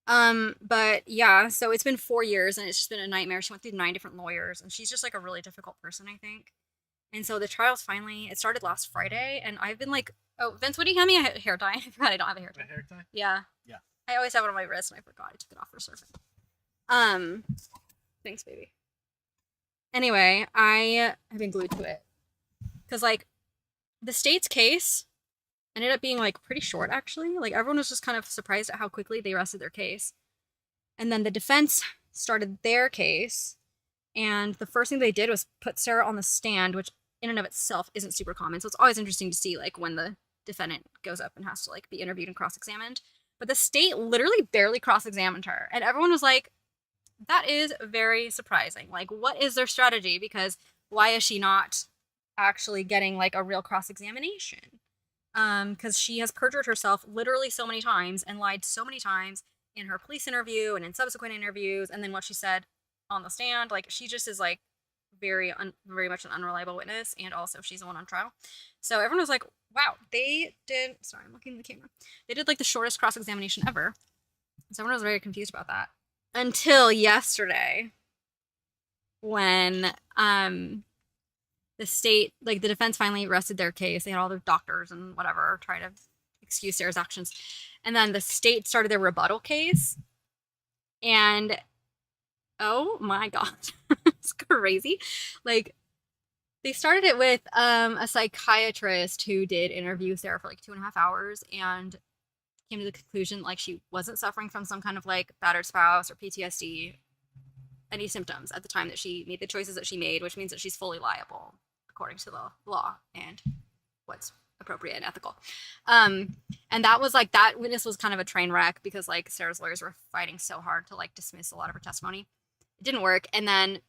But yeah, so it's been 4 years and it's just been a nightmare. She went through 9 different lawyers and she's just like a really difficult person, I think. And so the trial's finally, it started last Friday and I've been like, oh, Vince, would you hand me a hair tie? I forgot I don't have a hair tie. A hair tie? Yeah. Yeah. I always have it on my wrist and I forgot I took it off for surfing. Thanks, baby. Anyway, I have been glued to it. Because, like, the state's case ended up being, like, pretty short, actually. Like, everyone was just kind of surprised at how quickly they rested their case. And then the defense started their case. And the first thing they did was put Sarah on the stand, which in and of itself isn't super common. So it's always interesting to see, like, when the defendant goes up and has to, like, be interviewed and cross-examined. But the state literally barely cross-examined her. And everyone was like, that is very surprising. Like, what is their strategy? Because why is she not actually getting, like, a real cross-examination? Because she has perjured herself literally so many times and lied so many times in her police interview and in subsequent interviews. And then what she said on the stand, like, she just is, like, very much an unreliable witness. And also, she's the one on trial. So everyone was like, wow, they did, sorry, I'm looking at the camera. They did, like, the shortest cross-examination ever. So everyone was very confused about that. Until yesterday, when the state, like, the defense finally rested their case. They had all their doctors and whatever try to excuse Sarah's actions. And then the state started their rebuttal case. And oh my God, it's crazy. Like, they started it with a psychiatrist who did interview Sarah for like 2.5 hours and came to the conclusion like she wasn't suffering from some kind of like battered spouse or PTSD, any symptoms at the time that she made the choices that she made, which means that she's fully liable according to the law and what's appropriate and ethical. And that was like, that witness was kind of a train wreck because like Sarah's lawyers were fighting so hard to like dismiss a lot of her testimony. It didn't work. And then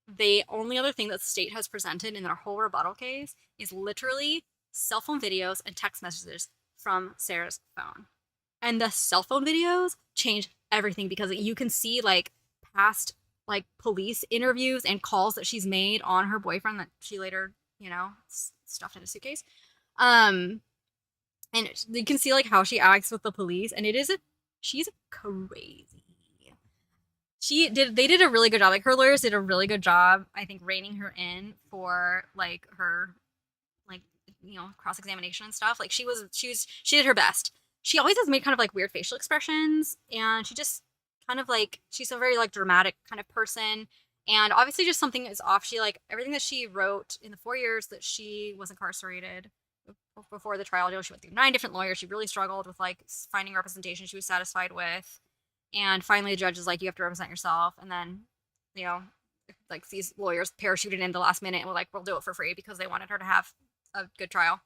the only other thing that the state has presented in their whole rebuttal case is literally cell phone videos and text messages from Sarah's phone. And the cell phone videos change everything because you can see like past like police interviews and calls that she's made on her boyfriend that she later, you know, stuffed in a suitcase. And you can see like how she acts with the police, and she's crazy. They did a really good job. Like, her lawyers did a really good job, I think, reining her in for like her, like, you know, cross-examination and stuff. Like, she did her best. She always has made kind of like weird facial expressions, and she just kind of like, she's a very like dramatic kind of person. And obviously just something is off. She like, everything that she wrote in the 4 years that she was incarcerated before the trial deal, she went through 9 different lawyers. She really struggled with like finding representation she was satisfied with. And finally the judge is like, you have to represent yourself. And then, you know, like these lawyers parachuted in the last minute and were like, we'll do it for free because they wanted her to have a good trial.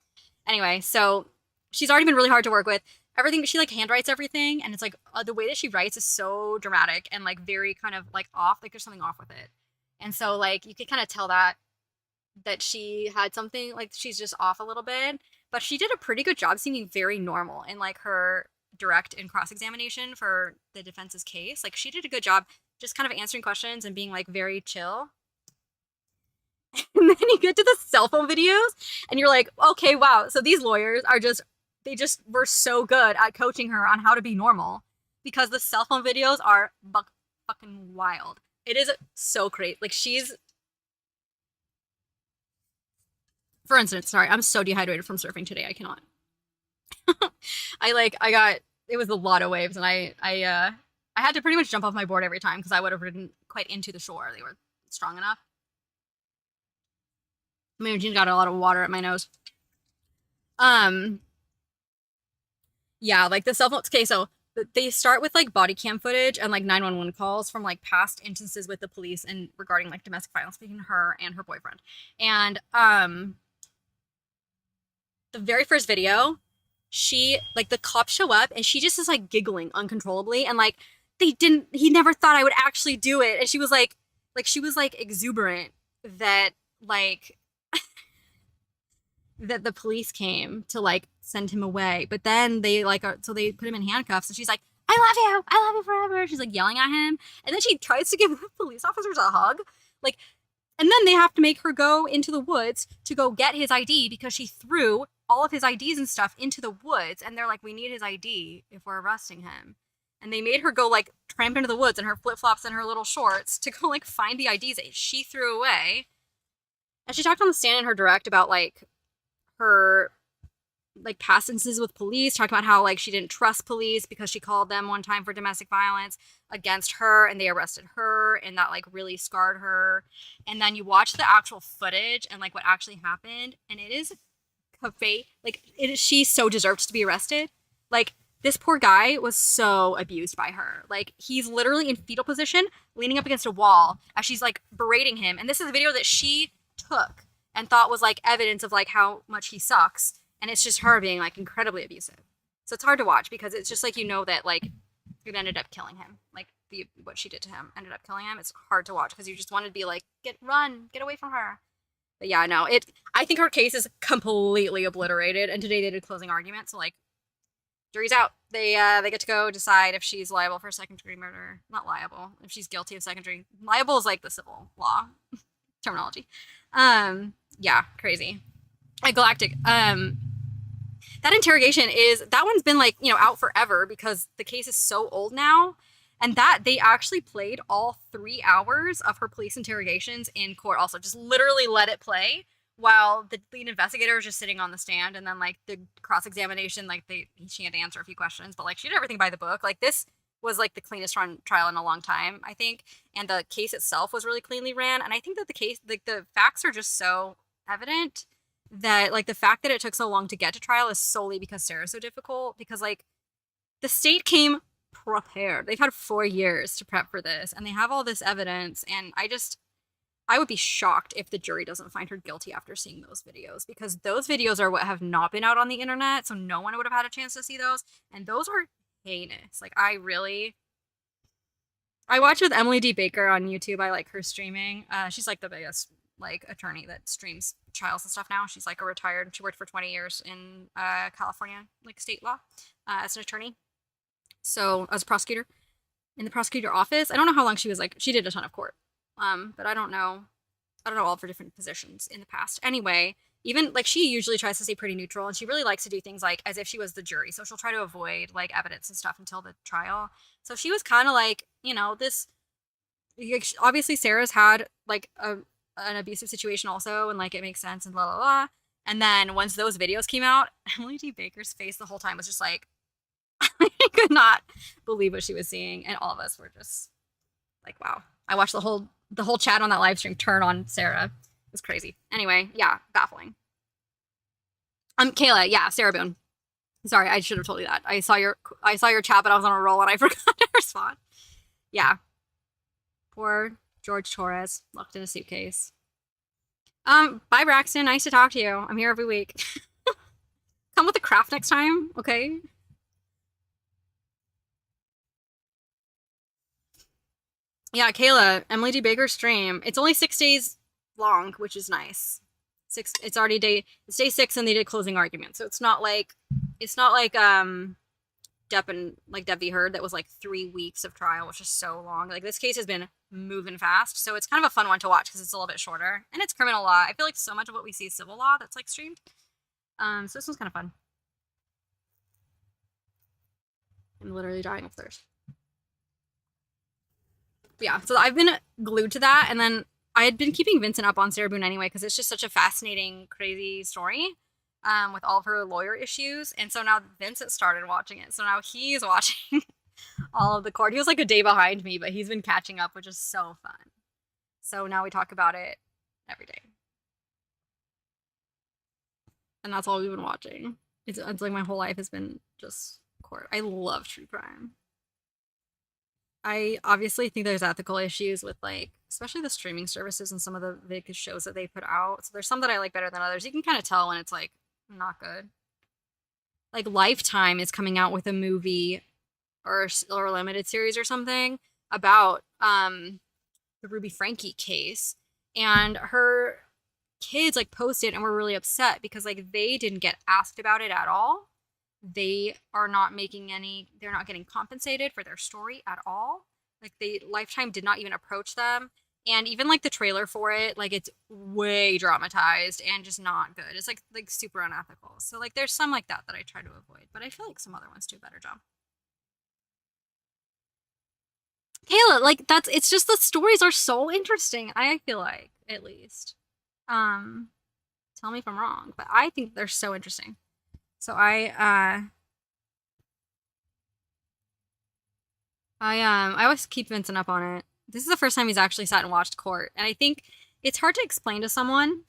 Anyway, so she's already been really hard to work with. Everything, she like handwrites everything, and it's like the way that she writes is so dramatic and like very kind of like off, like there's something off with it. And so like you could kind of tell that she had something, like she's just off a little bit, but she did a pretty good job seeming very normal in like her direct and cross examination for the defense's case. Like she did a good job just kind of answering questions and being like very chill. And then you get to the cell phone videos and you're like, okay, wow. So these lawyers are they just were so good at coaching her on how to be normal, because the cell phone videos are fucking wild. It is so great. Like for instance, sorry, I'm so dehydrated from surfing today. I cannot. It was a lot of waves, and I had to pretty much jump off my board every time because I would have ridden quite into the shore. They were strong enough. I mean, Jean got a lot of water at my nose. Yeah, like the cell phones. Okay, so they start with like body cam footage and like 911 calls from like past instances with the police and regarding like domestic violence between her and her boyfriend. And the very first video, the cops show up and she just is like giggling uncontrollably, and like he never thought I would actually do it. And she was like exuberant that like that the police came to like send him away. But then they so they put him in handcuffs, and she's like, I love you forever. She's like yelling at him. And then she tries to give the police officers a hug. Like, and then they have to make her go into the woods to go get his ID because she threw all of his IDs and stuff into the woods. And they're like, we need his ID if we're arresting him. And they made her go like tramp into the woods in her flip-flops and her little shorts to go like find the IDs that she threw away. And she talked on the stand in her direct about like her like past instances with police, talked about how like she didn't trust police because she called them one time for domestic violence against her and they arrested her, and that like really scarred her. And then you watch the actual footage and like what actually happened, and it is she so deserved to be arrested. Like this poor guy was so abused by her. Like he's literally in fetal position leaning up against a wall as she's like berating him, and this is a video that she took and thought was like evidence of like how much he sucks, and it's just her being like incredibly abusive. So it's hard to watch because it's just like, you know, that like it ended up killing him. Like what she did to him ended up killing him. It's hard to watch because you just want to be like, get away from her. But yeah, no, I think her case is completely obliterated, and today they did closing argument, so like jury's out. They get to go decide if she's liable for second-degree murder. Not liable, if she's guilty of second-degree. Liable is like the civil law terminology. Yeah, crazy. Galactic. That interrogation that one's been like, you know, out forever because the case is so old now, and that they actually played all 3 hours of her police interrogations in court. Also, just literally let it play while the lead investigator was just sitting on the stand, and then like the cross-examination, like she had to answer a few questions, but like she did everything by the book. Like this was like the cleanest run trial in a long time, I think. And the case itself was really cleanly ran. And I think that the case, like the facts are just so evident that like the fact that it took so long to get to trial is solely because Sarah's so difficult, because like the state came prepared. They've had 4 years to prep for this, and they have all this evidence. And I would be shocked if the jury doesn't find her guilty after seeing those videos, because those videos are what have not been out on the internet. So no one would have had a chance to see those. And those are heinous. Like I watch with Emily D. Baker on YouTube. I like her streaming. She's like the biggest like attorney that streams trials and stuff now. She's like she worked for 20 years in California, like state law, as an attorney. So as a prosecutor in the prosecutor office. I don't know how long she did a ton of court. But I don't know all of her different positions in the past. Anyway, even like she usually tries to stay pretty neutral, and she really likes to do things like as if she was the jury. So she'll try to avoid like evidence and stuff until the trial. So she was kind of like, you know, this obviously Sarah's had like an abusive situation also, and like it makes sense and blah blah blah. And then once those videos came out, Emily D. Baker's face the whole time was just like I could not believe what she was seeing, and all of us were just like, wow. I watched the whole chat on that live stream turn on Sarah. It was crazy. Anyway, yeah, baffling. Kayla, yeah, Sarah Boone. Sorry, I should have told you that. I saw your chat, but I was on a roll and I forgot to respond. Yeah. Poor George Torres, locked in a suitcase. Bye Braxton, nice to talk to you. I'm here every week. Come with the craft next time, okay? Yeah, Kayla, Emily D. Baker's stream. It's only 6 days long, which is nice. It's already it's day 6 and they did closing argument. So it's not like Depp and like Debbie Heard that was like 3 weeks of trial, which is so long. Like this case has been moving fast. So it's kind of a fun one to watch because it's a little bit shorter. And it's criminal law. I feel like so much of what we see is civil law that's like streamed. So this one's kind of fun. I'm literally dying of thirst. But yeah, so I've been glued to that, and then I had been keeping Vincent up on Sarah Boone anyway because it's just such a fascinating, crazy story with all of her lawyer issues. And so now Vincent started watching it. So now he's watching all of the court. He was like a day behind me, but he's been catching up, which is so fun. So now we talk about it every day. And that's all we've been watching. It's like my whole life has been just court. I love true crime. I obviously think there's ethical issues with like, especially the streaming services and some of the big shows that they put out. So there's some that I like better than others. You can kind of tell when it's like not good. Like Lifetime is coming out with a movie or a limited series or something about the Ruby Franke case, and her kids like posted and were really upset because like they didn't get asked about it at all. They are not making they're not getting compensated for their story at all. Like Lifetime did not even approach them. And even like the trailer for it, like it's way dramatized and just not good. It's like super unethical. So like there's some like that I try to avoid, but I feel like some other ones do a better job. Kayla, like it's just the stories are so interesting. I feel like, at least. Tell me if I'm wrong, but I think they're so interesting. So I always keep Vincent up on it. This is the first time he's actually sat and watched court, and I think it's hard to explain to someone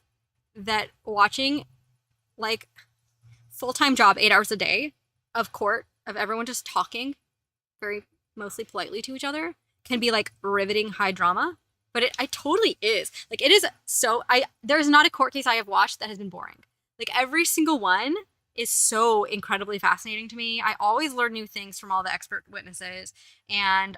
that watching like full-time job 8 hours a day of court, of everyone just talking very mostly politely to each other, can be like riveting high drama. But it totally is. Like it is so there's not a court case I have watched that has been boring. Like every single one is so incredibly fascinating to me. I always learn new things from all the expert witnesses, and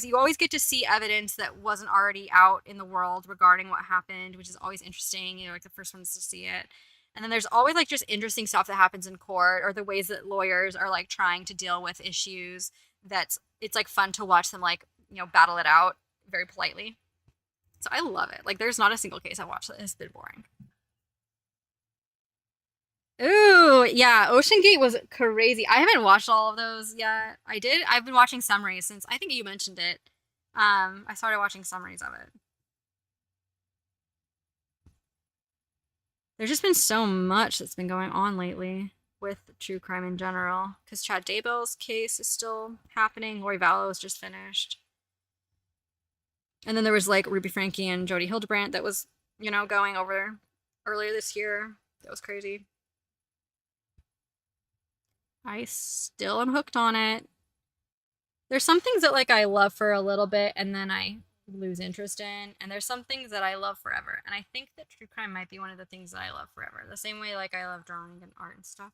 you always get to see evidence that wasn't already out in the world regarding what happened, which is always interesting. You know, like the first ones to see it. And then there's always like just interesting stuff that happens in court, or the ways that lawyers are like trying to deal with issues. It's like fun to watch them like, you know, battle it out very politely. So I love it. Like there's not a single case I've watched that has been boring. Ooh, yeah, Ocean Gate was crazy. I haven't watched all of those yet. I've been watching summaries since I think you mentioned it. I started watching summaries of it. There's just been so much that's been going on lately with true crime in general. Because Chad Daybell's case is still happening. Lori Vallow was just finished. And then there was like Ruby Franke and Jodi Hildebrandt that was, you know, going over earlier this year. That was crazy. I still am hooked on it. There's some things that like I love for a little bit and then I lose interest in, and there's some things that I love forever. And I think that true crime might be one of the things that I love forever. The same way like I love drawing and art and stuff.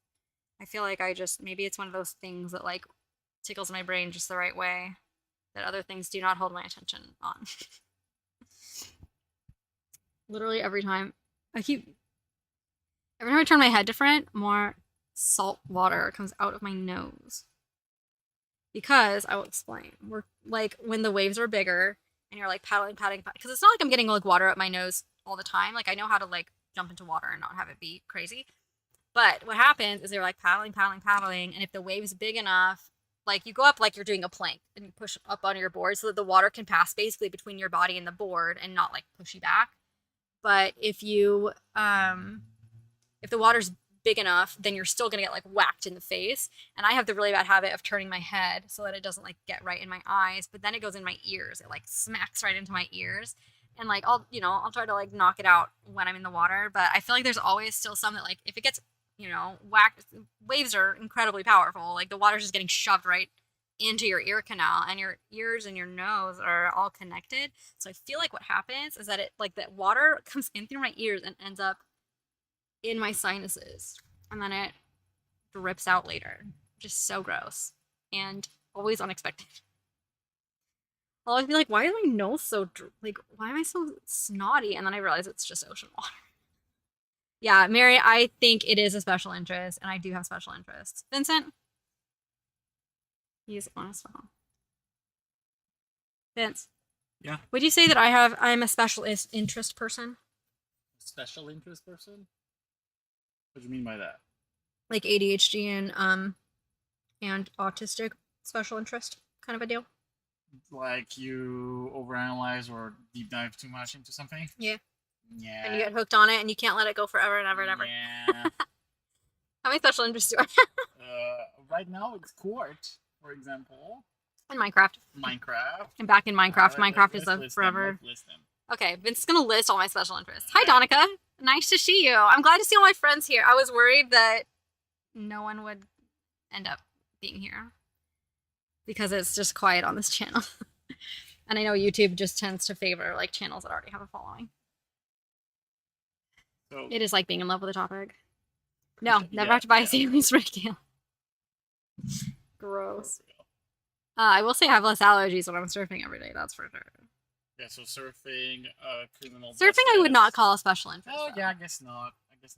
I feel like maybe it's one of those things that like tickles my brain just the right way that other things do not hold my attention on. Literally every time I turn my head different, more salt water comes out of my nose. Because I will explain. We're like when the waves are bigger and you're like paddling, because it's not like I'm getting like water up my nose all the time. Like I know how to like jump into water and not have it be crazy. But what happens is they're like paddling, and if the wave's big enough, like you go up like you're doing a plank and you push up on your board so that the water can pass basically between your body and the board and not like push you back. But if the water's big enough, then you're still gonna get like whacked in the face. And I have the really bad habit of turning my head so that it doesn't like get right in my eyes, but then it goes in my ears. It like smacks right into my ears. And like I'll try to like knock it out when I'm in the water, but I feel like there's always still some that like if it gets, you know, whacked, waves are incredibly powerful. Like the water's just getting shoved right into your ear canal, and your ears and your nose are all connected. So I feel like what happens is that it like that water comes in through my ears and ends up in my sinuses, and then it drips out later. Just so gross and always unexpected. I'll always be like, why is my nose so like? Why am I so snotty? And then I realize it's just ocean water. Yeah, Mary, I think it is a special interest, and I do have special interests. Vincent, he's on his phone. Vince. Yeah. Would you say that I'm a special interest person? Special interest person? What do you mean by that? Like ADHD and autistic special interest kind of a deal? Like you overanalyze or deep dive too much into something? Yeah. Yeah. And you get hooked on it and you can't let it go forever and ever and ever. Yeah. How many special interests do I have? Right now it's Court, for example. In Minecraft. Minecraft. I'm back in Minecraft. Minecraft is a forever. List them. Okay, Vince is gonna list all my special interests. Hi, Donica. Nice to see you. I'm glad to see all my friends here. I was worried that no one would end up being here because it's just quiet on this channel. And I know YouTube just tends to favor like channels that already have a following. So, It is like being in love with a topic. No, never Yeah, have to buy a yeah. Sammy's Rick. Gross. I will say I have less allergies when I'm surfing every day. That's for sure. Yeah, so surfing, criminal Surfing, I would justice. not call a special interest. Oh, yeah, I guess not. Because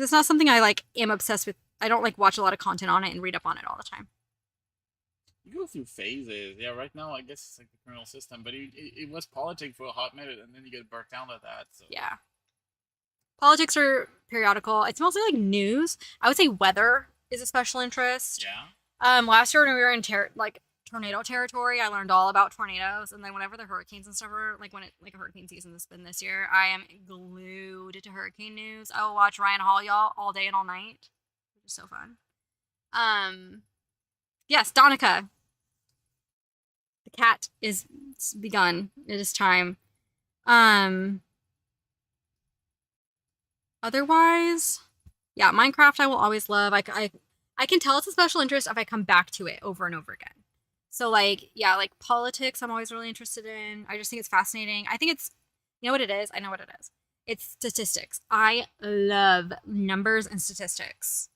it's not something I like am obsessed with. I don't like watch a lot of content on it and read up on it all the time. You go through phases. Yeah, right now I guess it's like the criminal system, but it was politics for a hot minute, and then you get burnt down at that. So. Yeah. Politics are periodical. It's mostly like news. I would say weather is a special interest. Yeah. Last year when we were in tornado territory, I learned all about tornadoes. And then whenever the hurricanes and stuff are like when it like a hurricane season has been this year, I am glued to hurricane news. I will watch Ryan Hall y'all all day and all night, which is so fun. Yes, Donica. The cat is begun. It is time. Otherwise, yeah, Minecraft I will always love. I can tell it's a special interest if I come back to it over and over again. So like, yeah, like politics I'm always really interested in. I just think it's fascinating. I think it's, you know what it is? I know what it is. It's statistics. I love numbers and statistics.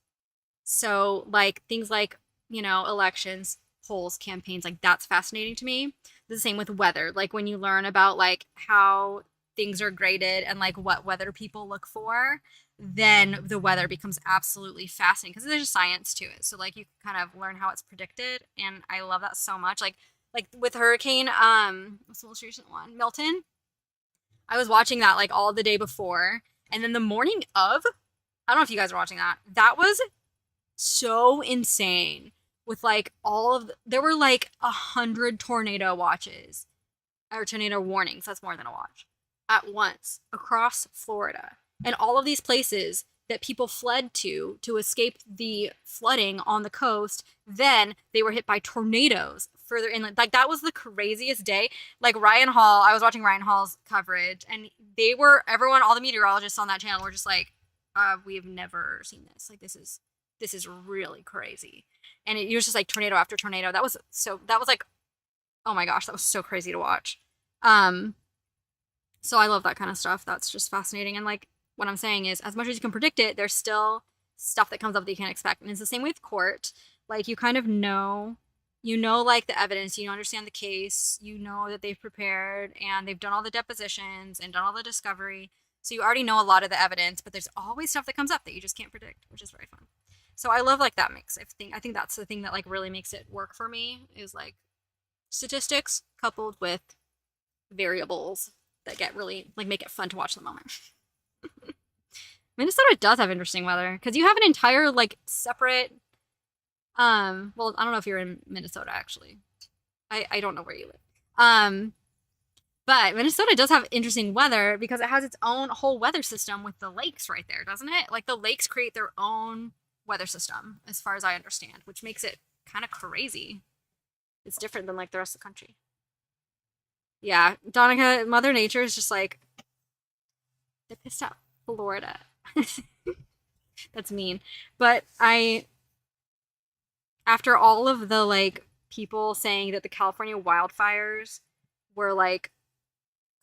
So like things like, you know, elections, polls, campaigns, like that's fascinating to me. The same with weather. Like when you learn about like how things are graded and like what weather people look for, then the weather becomes absolutely fascinating because there's science to it. So like you kind of learn how it's predicted, and I love that so much. Like with hurricane, what's the most recent one? Milton. I was watching that like all the day before, and then the morning of, I don't know if you guys are watching that. That was so insane. With like there were like 100 tornado watches or tornado warnings. That's more than a watch at once across Florida. And all of these places that people fled to escape the flooding on the coast, then they were hit by tornadoes further inland. Like that was the craziest day. Like Ryan Hall, I was watching Ryan Hall's coverage, and all the meteorologists on that channel were just like, we've never seen this. Like this is really crazy. And it was just like tornado after tornado. That was like, oh my gosh, that was so crazy to watch. So I love that kind of stuff. That's just fascinating. And like what I'm saying is, as much as you can predict it, there's still stuff that comes up that you can't expect. And it's the same with court. Like you kind of know, like the evidence, you understand the case, you know that they've prepared and they've done all the depositions and done all the discovery. So you already know a lot of the evidence, but there's always stuff that comes up that you just can't predict, which is very fun. So I love like that mix. I think that's the thing that like really makes it work for me is like statistics coupled with variables that get really like make it fun to watch the moment. Minnesota does have interesting weather because you have an entire like separate well, I don't know if you're in Minnesota actually. I don't know where you live. But Minnesota does have interesting weather because it has its own whole weather system with the lakes right there, doesn't it? Like the lakes create their own weather system as far as I understand, which makes it kind of crazy. It's different than like the rest of the country. Yeah, Donica, Mother Nature is just like, they pissed off Florida. That's mean. But after all of the like people saying that the California wildfires were like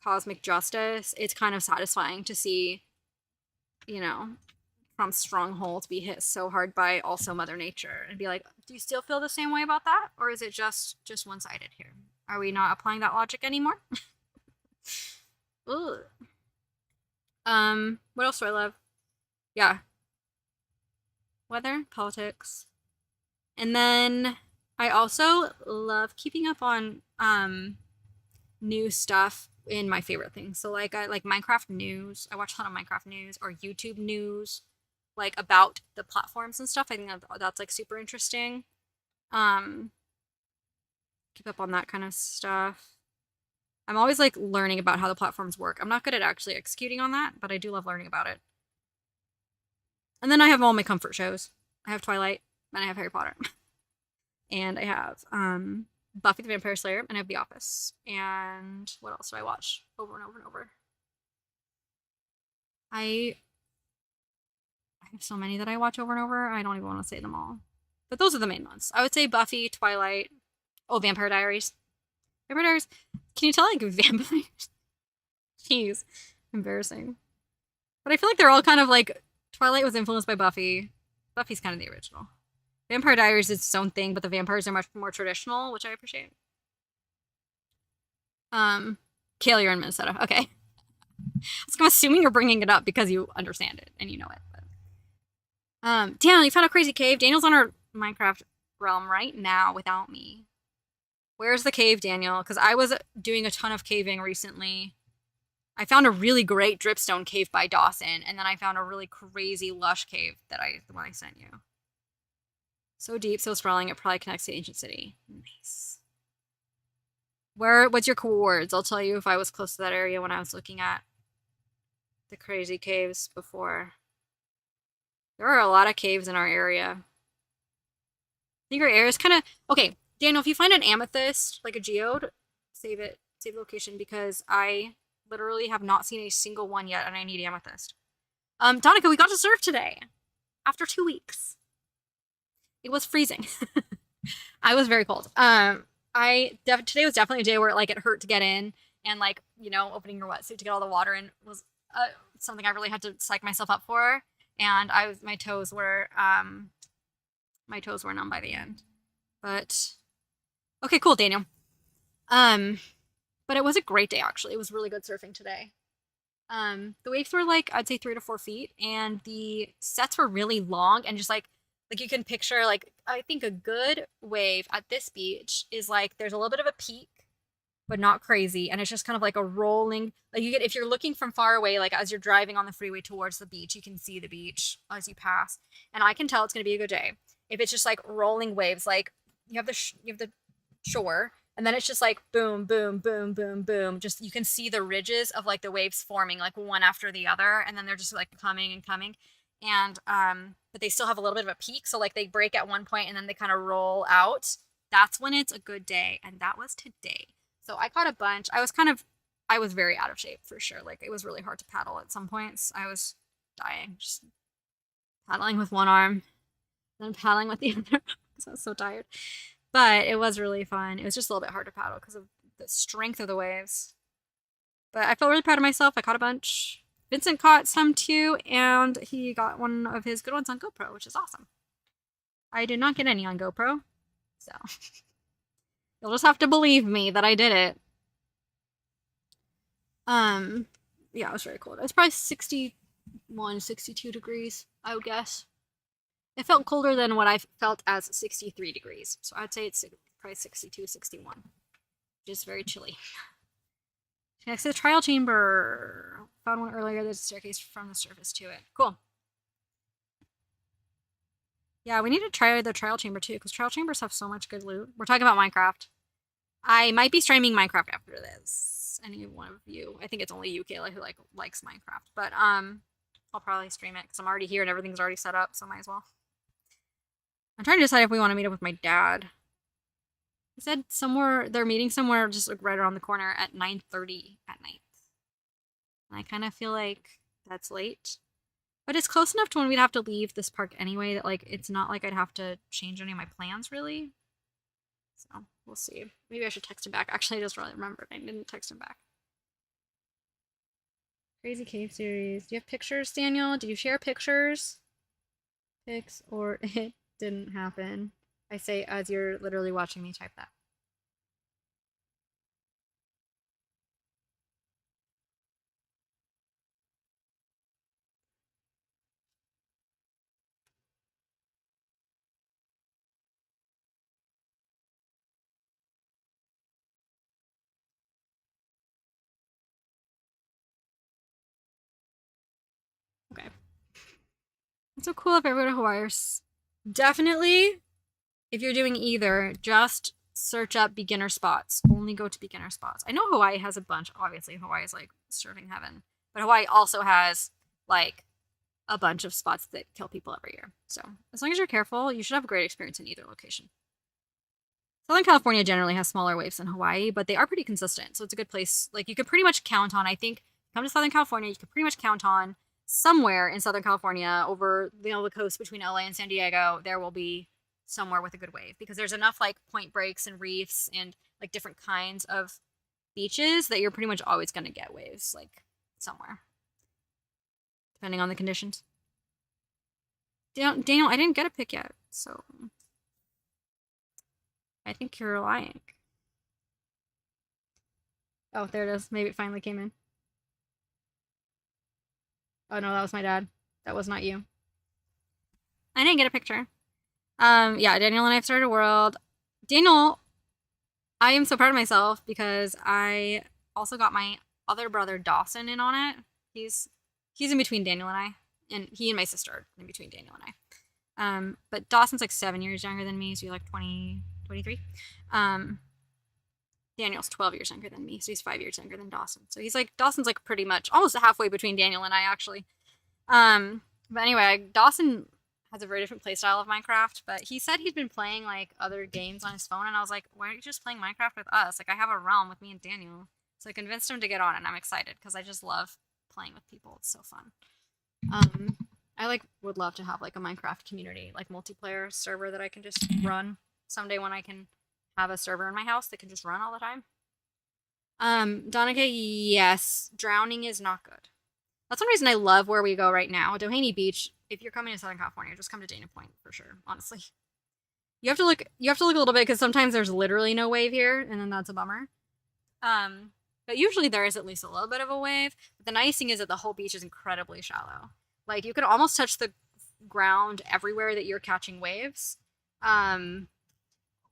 cosmic justice, it's kind of satisfying to see, you know, from Stronghold to be hit so hard by also Mother Nature and be like, do you still feel the same way about that? Or is it just one-sided here? Are we not applying that logic anymore? Ugh. What else do I love? Yeah. Weather, politics. And then I also love keeping up on new stuff in my favorite things. So like I like Minecraft news. I watch a lot of Minecraft news or YouTube news, like about the platforms and stuff. I think that's like super interesting. Keep up on that kind of stuff. I'm always like learning about how the platforms work. I'm not good at actually executing on that, but I do love learning about it. And then I have all my comfort shows. I have Twilight, and I have Harry Potter. And I have Buffy the Vampire Slayer, and I have The Office. And what else do I watch over and over and over? I have so many that I watch over and over. I don't even want to say them all. But those are the main ones. I would say Buffy, Twilight, Vampire Diaries. Vampire Diaries. Can you tell like vampires? Jeez. Embarrassing. But I feel like they're all kind of like Twilight was influenced by Buffy. Buffy's kind of the original. Vampire Diaries is its own thing, but the vampires are much more traditional, which I appreciate. Kale, you're in Minnesota. Okay. I'm assuming you're bringing it up because you understand it and you know it. But... Daniel, you found a crazy cave. Daniel's on our Minecraft realm right now without me. Where's the cave, Daniel? Because I was doing a ton of caving recently. I found a really great dripstone cave by Dawson, and then I found a really crazy lush cave the one I sent you. So deep, so sprawling, it probably connects to Ancient City. Nice. What's your coords? I'll tell you if I was close to that area when I was looking at the crazy caves before. There are a lot of caves in our area. I think our area is kind of... Okay, Daniel, if you find an amethyst, like a geode, save it. Save the location, because I literally have not seen a single one yet, and I need amethyst. Donica, we got to surf today. After 2 weeks. It was freezing. I was very cold. Today was definitely a day where like it hurt to get in, and like, you know, opening your wetsuit to get all the water in was something I really had to psych myself up for. And my toes were numb by the end. But okay, cool, Daniel. But it was a great day actually. It was really good surfing today. The waves were like, I'd say 3 to 4 feet, and the sets were really long, and just like you can picture, like, I think a good wave at this beach is like there's a little bit of a peak, but not crazy, and it's just kind of like a rolling, like you get, if you're looking from far away, like as you're driving on the freeway towards the beach, you can see the beach as you pass, and I can tell it's gonna be a good day. If it's just like rolling waves, like you have the shore, and then it's just like boom, boom, boom, boom, boom. Just you can see the ridges of like the waves forming like one after the other, and then they're just like coming and coming. And but they still have a little bit of a peak, so like they break at one point and then they kind of roll out. That's when it's a good day, and that was today. So I caught a bunch. I was very out of shape for sure. Like it was really hard to paddle at some points. I was dying, just paddling with one arm, then paddling with the other because I was so tired. But it was really fun. It was just a little bit hard to paddle because of the strength of the waves. But I felt really proud of myself. I caught a bunch. Vincent caught some too, and he got one of his good ones on GoPro, which is awesome. I did not get any on GoPro, so you'll just have to believe me that I did it. Yeah, it was very cold. It was probably 61, 62 degrees, I would guess. It felt colder than what I felt as 63 degrees, so I'd say it's probably 62, 61, which is very chilly. Next to the trial chamber. Found one earlier. There's a staircase from the surface to it. Cool. Yeah, we need to try the trial chamber too, because trial chambers have so much good loot. We're talking about Minecraft. I might be streaming Minecraft after this. Any one of you. I think it's only you, Kayla, who likes Minecraft. But I'll probably stream it because I'm already here and everything's already set up, so might as well. I'm trying to decide if we want to meet up with my dad. He said they're meeting somewhere just like right around the corner at 9:30 at night. And I kind of feel like that's late. But it's close enough to when we'd have to leave this park anyway that like it's not like I'd have to change any of my plans really. So we'll see. Maybe I should text him back. Actually, I just really remembered. I didn't text him back. Crazy Cave series. Do you have pictures, Daniel? Do you share pictures? Fix or it didn't happen. I say as you're literally watching me type that. Okay. It's so cool if I go to Hawaii. Definitely, if you're doing either, just search up beginner spots. Only go to beginner spots. I know Hawaii has a bunch. Obviously, Hawaii is like surfing heaven, but Hawaii also has like a bunch of spots that kill people every year. So as long as you're careful, you should have a great experience in either location. Southern California generally has smaller waves than Hawaii, but they are pretty consistent. So it's a good place. Like you could pretty much count on, I think, come to Southern California, you could pretty much count on somewhere in Southern California over the coast between LA and San Diego, there will be somewhere with a good wave because there's enough like point breaks and reefs and like different kinds of beaches that you're pretty much always going to get waves like somewhere, depending on the conditions. Daniel, I didn't get a pick yet, so I think you're lying. Oh, there it is. Maybe it finally came in. Oh no, that was my dad. That was not you. I didn't get a picture. Yeah, Daniel and I have started a world. Daniel, I am so proud of myself because I also got my other brother Dawson in on it. He's in between Daniel and I, and he and my sister are in between Daniel and I. But Dawson's like 7 years younger than me, so you're like 20, 23. Daniel's 12 years younger than me, so he's 5 years younger than Dawson. So Dawson's like pretty much almost halfway between Daniel and I actually. But anyway, Dawson has a very different playstyle of Minecraft, but he said he'd been playing like other games on his phone, and I was like, why aren't you just playing Minecraft with us? Like I have a realm with me and Daniel. So I convinced him to get on, and I'm excited because I just love playing with people. It's so fun. I like would love to have like a Minecraft community, like multiplayer server that I can just run someday when I can have a server in my house that can just run all the time. Donica, yes, drowning is not good. That's one reason I love where we go right now. Doheny Beach, if you're coming to Southern California, just come to Dana Point for sure, honestly. You have to look a little bit because sometimes there's literally no wave here, and then that's a bummer. But usually there is at least a little bit of a wave. But the nice thing is that the whole beach is incredibly shallow. Like you could almost touch the ground everywhere that you're catching waves.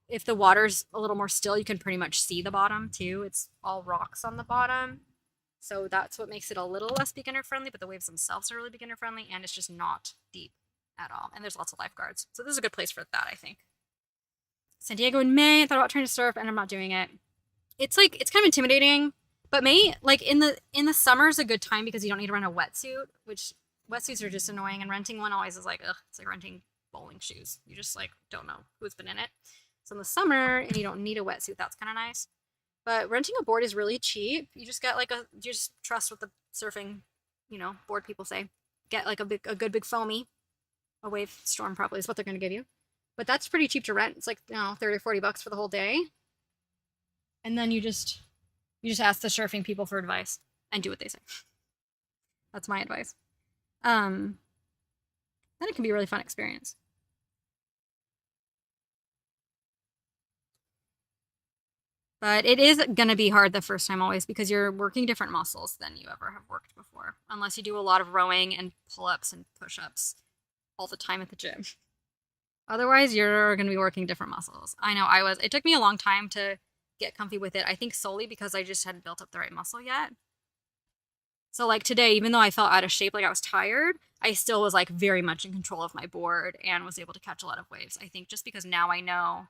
If the water's a little more still, you can pretty much see the bottom too. It's all rocks on the bottom. So that's what makes it a little less beginner friendly, but the waves themselves are really beginner friendly and it's just not deep at all. And there's lots of lifeguards. So this is a good place for that, I think. San Diego in May, I thought about trying to surf and I'm not doing it. It's kind of intimidating, but May, like in the summer is a good time because you don't need to rent a wetsuit, which wetsuits are just annoying, and renting one always is like, ugh, it's like renting bowling shoes. You just like don't know who's been in it. So in the summer, and you don't need a wetsuit, that's kind of nice. But renting a board is really cheap. You just get you just trust what the surfing, board people say. Get like a good big foamy. A wave storm probably is what they're going to give you. But that's pretty cheap to rent. It's like, 30 or 40 bucks for the whole day. And then you just ask the surfing people for advice and do what they say. That's my advice. Then it can be a really fun experience. But it is going to be hard the first time always because you're working different muscles than you ever have worked before. Unless you do a lot of rowing and pull-ups and push-ups all the time at the gym. Otherwise, you're going to be working different muscles. I know it took me a long time to get comfy with it. I think solely because I just hadn't built up the right muscle yet. So like today, even though I felt out of shape, like I was tired, I still was like very much in control of my board and was able to catch a lot of waves. I think just because now I know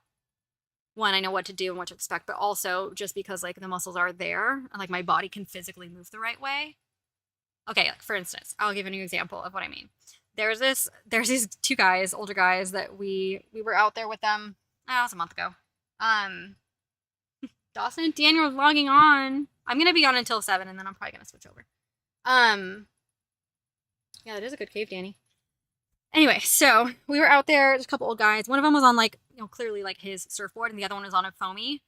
what to do and what to expect, but also just because like the muscles are there and like my body can physically move the right way. Okay, like for instance, I'll give you an example of what I mean. There's these two guys, older guys that we were out there with them. It was a month ago. Dawson and Daniel was logging on. I'm gonna be on until 7 and then I'm probably gonna switch over. Yeah, that is a good cave, Danny. Anyway, so we were out there, there's a couple old guys. One of them was on like, clearly like his surfboard and the other one was on a foamy.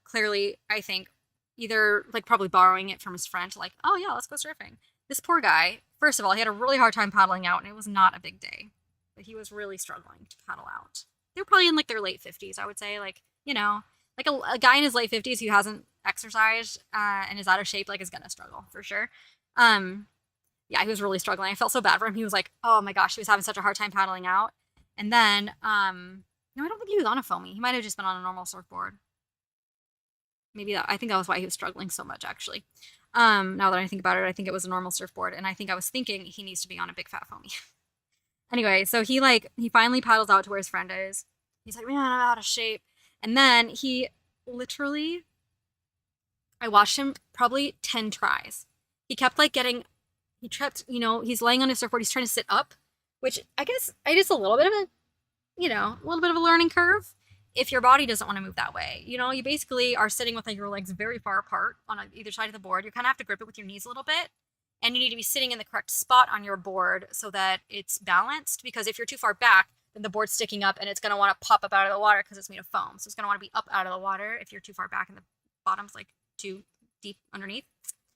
Clearly, I think either like probably borrowing it from his friend, like, oh yeah, let's go surfing. This poor guy, first of all, he had a really hard time paddling out and it was not a big day. but he was really struggling to paddle out. They were probably in like their late 50s, I would say. Like, you know, like a guy in his late 50s who hasn't exercised and is out of shape, like, is gonna struggle for sure. Yeah, he was really struggling. I felt so bad for him. He was like, oh my gosh, he was having such a hard time paddling out. And then, no, I don't think he was on a foamy. He might have just been on a normal surfboard. Maybe I think that was why he was struggling so much, actually. Now that I think about it, I think it was a normal surfboard, and I think I was thinking he needs to be on a big fat foamy. Anyway, so he finally paddles out to where his friend is. He's like, man, I'm out of shape. And then he literally, I watched him probably 10 tries. He kept he tripped, he's laying on his surfboard, he's trying to sit up, which I guess it is a little bit of a learning curve if your body doesn't want to move that way. You basically are sitting with like your legs very far apart on either side of the board. You kind of have to grip it with your knees a little bit. And you need to be sitting in the correct spot on your board so that it's balanced. Because if you're too far back, then the board's sticking up and it's going to want to pop up out of the water because it's made of foam. So it's going to want to be up out of the water if you're too far back and the bottom's like too deep underneath.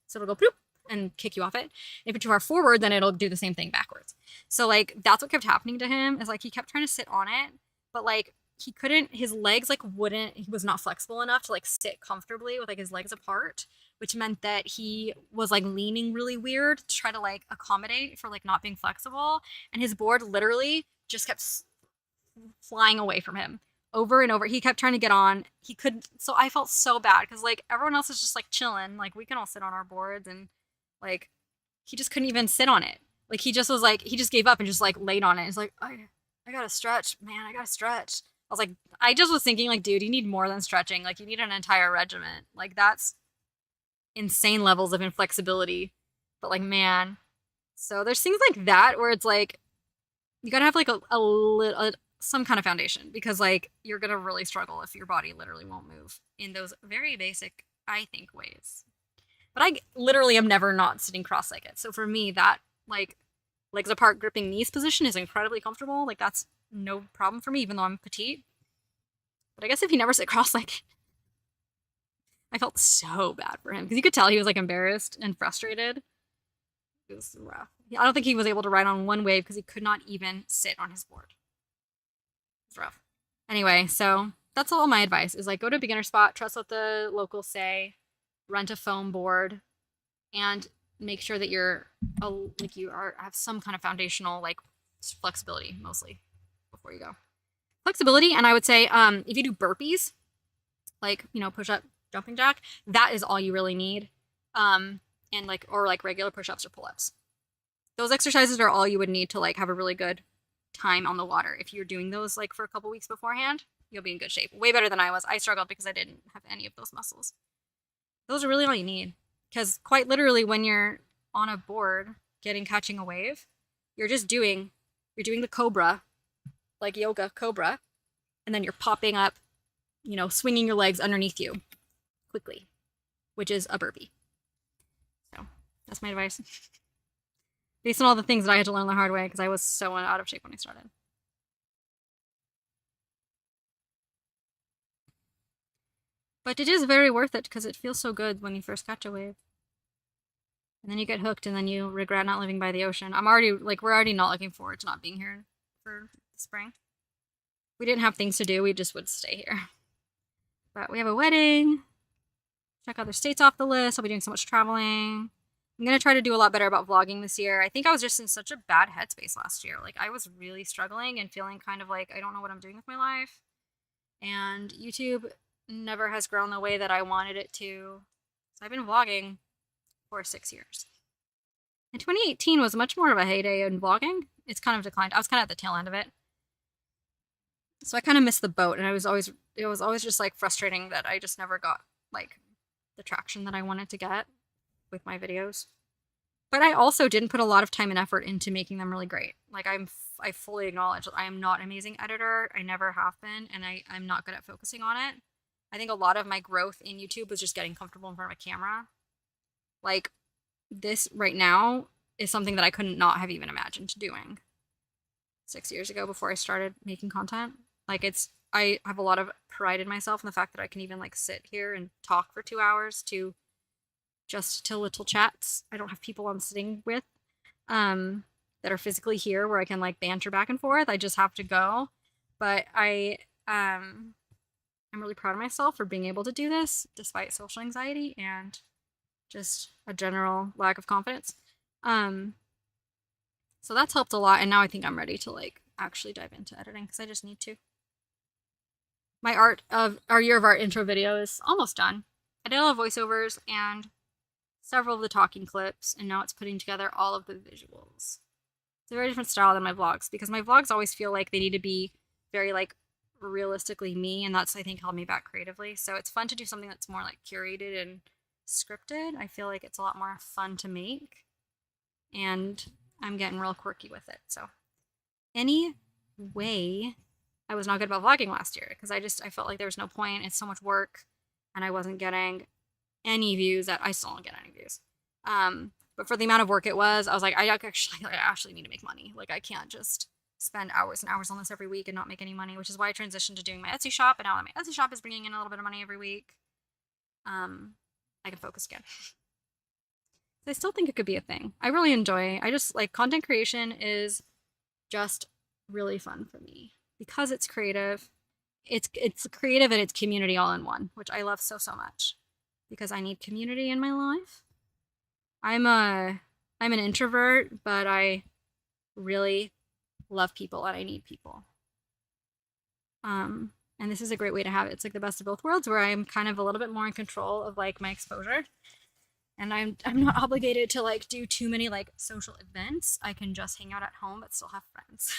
So it'll go bloop and kick you off it. If you're too far forward, then it'll do the same thing backwards. So like that's what kept happening to him, is like he kept trying to sit on it, but like he couldn't, his legs like wouldn't, he was not flexible enough to like sit comfortably with like his legs apart, which meant that he was like leaning really weird to try to like accommodate for like not being flexible. And his board literally just kept flying away from him over and over. He kept trying to get on. He couldn't. So I felt so bad because like everyone else is just like chilling. Like we can all sit on our boards, and like he just couldn't even sit on it. Like he just was like, he just gave up and just like laid on it. He's like, I gotta stretch, man. I gotta stretch. I was like, I just was thinking like, dude, you need more than stretching. Like you need an entire regiment. Like that's insane levels of inflexibility. But like, man, so there's things like that where it's like you gotta have like some kind of foundation, because like you're gonna really struggle if your body literally won't move in those very basic, I think, ways. But I literally am never not sitting cross-legged. So for me, that like legs apart gripping knees position is incredibly comfortable. Like that's no problem for me, even though I'm petite. But I guess if he never sit cross-legged, I felt so bad for him because you could tell he was like embarrassed and frustrated. It was rough. I don't think he was able to ride on one wave because he could not even sit on his board. It's rough. Anyway, so that's all my advice is like go to a beginner spot, trust what the locals say, rent a foam board, and make sure that have some kind of foundational like flexibility mostly before you go. Flexibility, and I would say if you do burpees, like push up, jumping jack, that is all you really need. And like regular push-ups or pull-ups. Those exercises are all you would need to like have a really good time on the water. If you're doing those like for a couple weeks beforehand, you'll be in good shape. Way better than I was. I struggled because I didn't have any of those muscles. Those are really all you need. Because quite literally when you're on a board catching a wave, you're doing the cobra, like yoga cobra, and then you're popping up, swinging your legs underneath you quickly, which is a burpee. So that's my advice. Based on all the things that I had to learn the hard way because I was so out of shape when I started. But it is very worth it because it feels so good when you first catch a wave. And then you get hooked and then you regret not living by the ocean. We're already not looking forward to not being here for the spring. We didn't have things to do. We just would stay here. But we have a wedding. Check other states off the list. I'll be doing so much traveling. I'm going to try to do a lot better about vlogging this year. I think I was just in such a bad headspace last year. Like, I was really struggling and feeling kind of like I don't know what I'm doing with my life. And YouTube never has grown the way that I wanted it to. So I've been vlogging for 6 years. And 2018 was much more of a heyday in vlogging. It's kind of declined. I was kind of at the tail end of it. So I kind of missed the boat, and it was always just like frustrating that I just never got like the traction that I wanted to get with my videos. But I also didn't put a lot of time and effort into making them really great. Like I fully acknowledge that I am not an amazing editor. I never have been, and I'm not good at focusing on it. I think a lot of my growth in YouTube was just getting comfortable in front of a camera. Like this right now is something that I could not have even imagined doing 6 years ago before I started making content. Like I have a lot of pride in myself in the fact that I can even like sit here and talk for 2 hours to little chats. I don't have people I'm sitting with that that are physically here where I can like banter back and forth. I just have to go. But I'm really proud of myself for being able to do this despite social anxiety and just a general lack of confidence. So that's helped a lot, and now I think I'm ready to like actually dive into editing because I just need to. My our year of art intro video is almost done. I did all the voiceovers and several of the talking clips, and now it's putting together all of the visuals. It's a very different style than my vlogs because my vlogs always feel like they need to be very like realistically me, and that's I think held me back creatively. So it's fun to do something that's more like curated and scripted. I feel like it's a lot more fun to make, and I'm getting real quirky with it. So anyway, I was not good about vlogging last year because I felt like there was no point. It's so much work, and I wasn't getting any views. That I still don't get any views. But for the amount of work it was, I was like, I actually need to make money. Like I can't just spend hours and hours on this every week and not make any money, which is why I transitioned to doing my Etsy shop. And now my Etsy shop is bringing in a little bit of money every week. I can focus again. I still think it could be a thing. I really enjoy. I just like content creation is just really fun for me because it's creative. It's creative and it's community all in one, which I love so much because I need community in my life. I'm an introvert, but I really love people and I need people. And this is a great way to have it. It's like the best of both worlds where I'm kind of a little bit more in control of like my exposure. And I'm not obligated to like do too many like social events. I can just hang out at home but still have friends.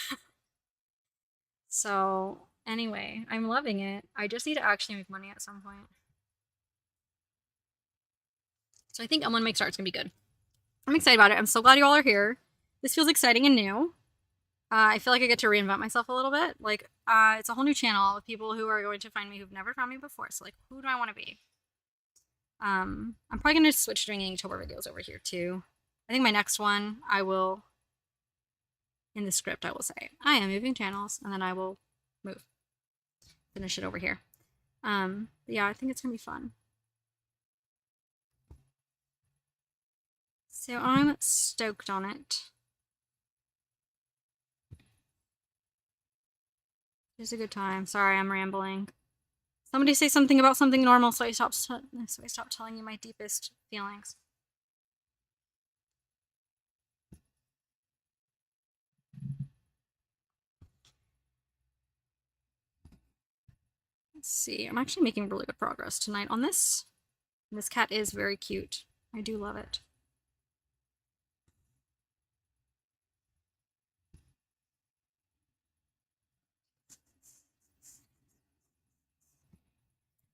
So anyway, I'm loving it. I just need to actually make money at some point. So I think Elmwood Makes Art is gonna be good. I'm excited about it. I'm so glad you all are here. This feels exciting and new. I feel like I get to reinvent myself a little bit. Like, it's a whole new channel of people who are going to find me who've never found me before. So like, who do I want to be? I'm probably gonna switch to doing Inktober videos over here too. I think my next one, I will, in the script, I will say, I am moving channels, and then I will finish it over here. Yeah, I think it's gonna be fun. So I'm stoked on it. It's a good time. Sorry, I'm rambling. Somebody say something about something normal so I stop telling you my deepest feelings. Let's see. I'm actually making really good progress tonight on this. This cat is very cute. I do love it.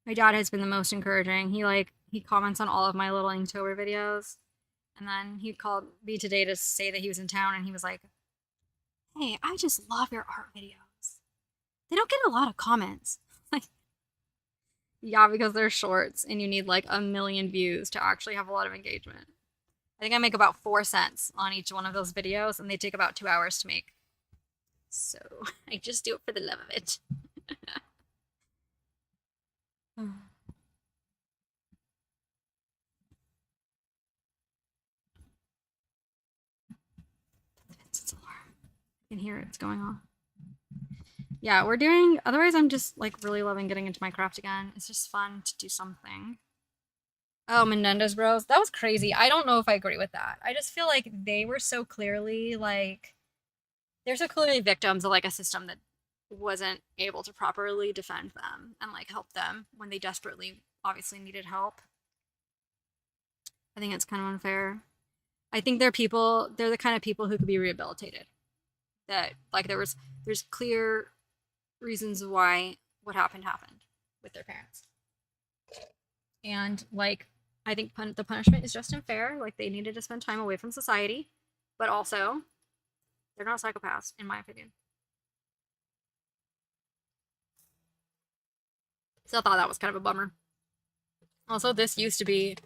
My dad has been the most encouraging. He comments on all of my little Inktober videos. And then he called me today to say that he was in town and he was like, "Hey, I just love your art videos. They don't get a lot of comments." Like, yeah, because they're shorts and you need like 1 million views to actually have a lot of engagement. I think I make about 4 cents on each one of those videos and they take about 2 hours to make. So I just do it for the love of it. It's alarm. I can hear it's going off. Yeah, we're doing, otherwise I'm just like really loving getting into my craft again. It's just fun to do something. Oh, Menendez Bros. That was crazy. I don't know if I agree with that. I just feel like they were so clearly like, they're so clearly victims of like a system that wasn't able to properly defend them and like help them when they desperately obviously needed help. I think it's kind of unfair. I think they're the kind of people who could be rehabilitated. That like there's clear reasons why what happened with their parents. And like I think the punishment is just and fair. Like they needed to spend time away from society, but also they're not psychopaths in my opinion. So I thought that was kind of a bummer. Also, this used to be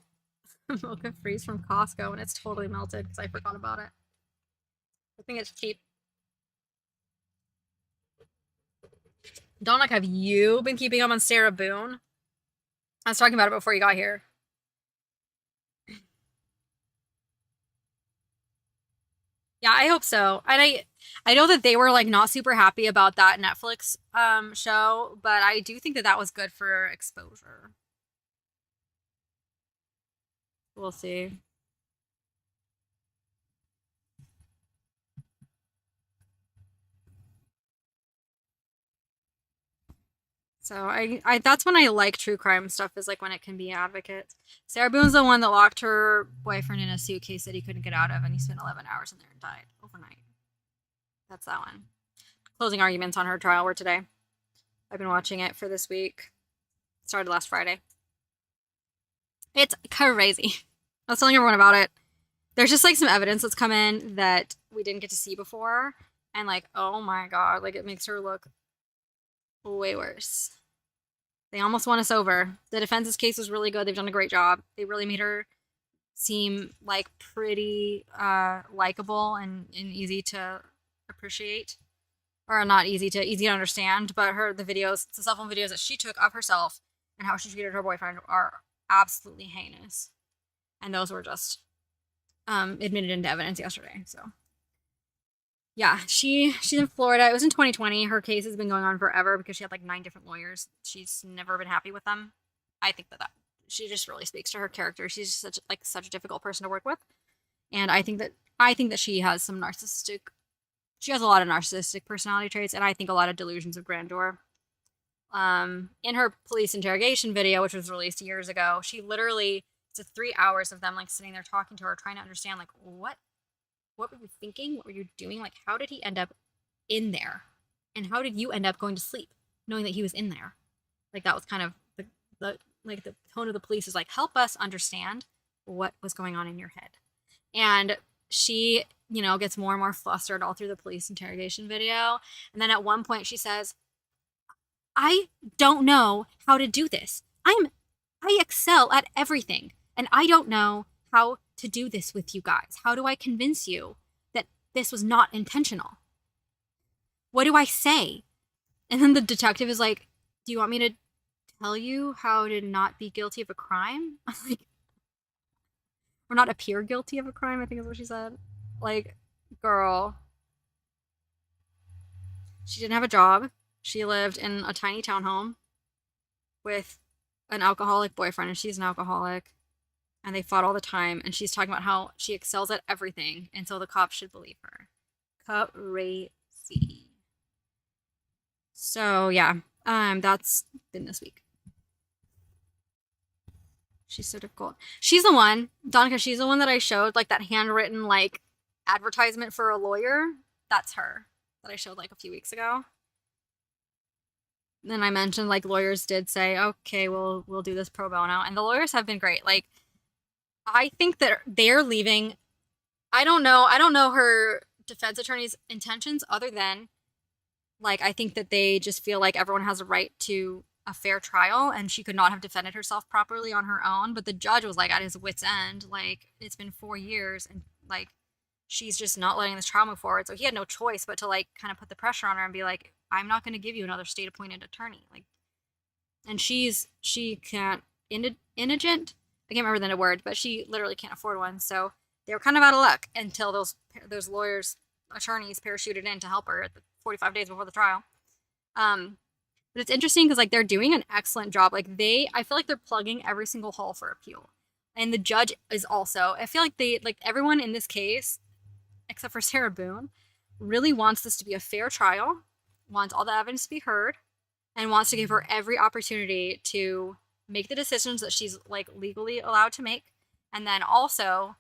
Mocha Freeze from Costco, and it's totally melted because I forgot about it. I think it's cheap. Dominic, have you been keeping up on Sarah Boone? I was talking about it before you got here. Yeah, Yeah, I hope so. And I know that they were like not super happy about that Netflix show, but I do think that that was good for exposure. We'll see. So I that's when I like true crime stuff is like when it can be advocates. Sarah Boone's the one that locked her boyfriend in a suitcase that he couldn't get out of, and he spent 11 hours in there and died overnight. That's that one. Closing arguments on her trial were today. I've been watching it for this week. Started last Friday. It's crazy. I was telling everyone about it. There's just like some evidence that's come in that we didn't get to see before, and like, oh my god, like it makes her look way worse. They almost won us over. The defense's case was really good. They've done a great job. They really made her seem like pretty likable and easy to appreciate. Or not easy to understand, but the videos, the cell phone videos that she took of herself and how she treated her boyfriend are absolutely heinous. And those were just admitted into evidence yesterday. So yeah, she's in Florida. It was in 2020. Her case has been going on forever because she had like 9 different lawyers. She's never been happy with them. I think that she just really speaks to her character. She's such a difficult person to work with, and I think that she has some narcissistic. She has a lot of narcissistic personality traits, and I think a lot of delusions of grandeur. In her police interrogation video, which was released years ago, she literally it's 3 hours of them like sitting there talking to her, trying to understand like what were you thinking? What were you doing? Like, how did he end up in there? And how did you end up going to sleep knowing that he was in there? Like, that was kind of the tone of the police is like, help us understand what was going on in your head. And she, gets more and more flustered all through the police interrogation video. And then at one point she says, I don't know how to do this. I excel at everything. And I don't know how to do this with you guys. How do I convince you that this was not intentional? What do I say? And then the detective is like, do you want me to tell you how to not be guilty of a crime? I'm like, or not appear guilty of a crime, I think is what she said. Like, girl. She didn't have a job. She lived in a tiny townhome with an alcoholic boyfriend, and she's an alcoholic. And they fought all the time, and she's talking about how she excels at everything, and so the cops should believe her. Crazy. So yeah, that's been this week. She's so difficult. She's the one, Donica, she's the one that I showed, like that handwritten like advertisement for a lawyer. That's her that I showed like a few weeks ago. Then I mentioned like lawyers did say, okay, we'll do this pro bono, and the lawyers have been great. Like, I think that they're leaving. I don't know her defense attorney's intentions other than like I think that they just feel like everyone has a right to a fair trial, and she could not have defended herself properly on her own, but the judge was like at his wit's end. Like, it's been 4 years and like she's just not letting this trial move forward. So he had no choice but to like kind of put the pressure on her and be like, I'm not going to give you another state appointed attorney. Like, and she can't indigent. I can't remember the word, but she literally can't afford one. So they were kind of out of luck until those lawyers, attorneys parachuted in to help her at the 45 days before the trial. But it's interesting because like they're doing an excellent job. Like I feel like they're plugging every single hole for appeal. And the judge is also, I feel like everyone in this case, except for Sarah Boone, really wants this to be a fair trial, wants all the evidence to be heard, and wants to give her every opportunity to make the decisions that she's like legally allowed to make, and then also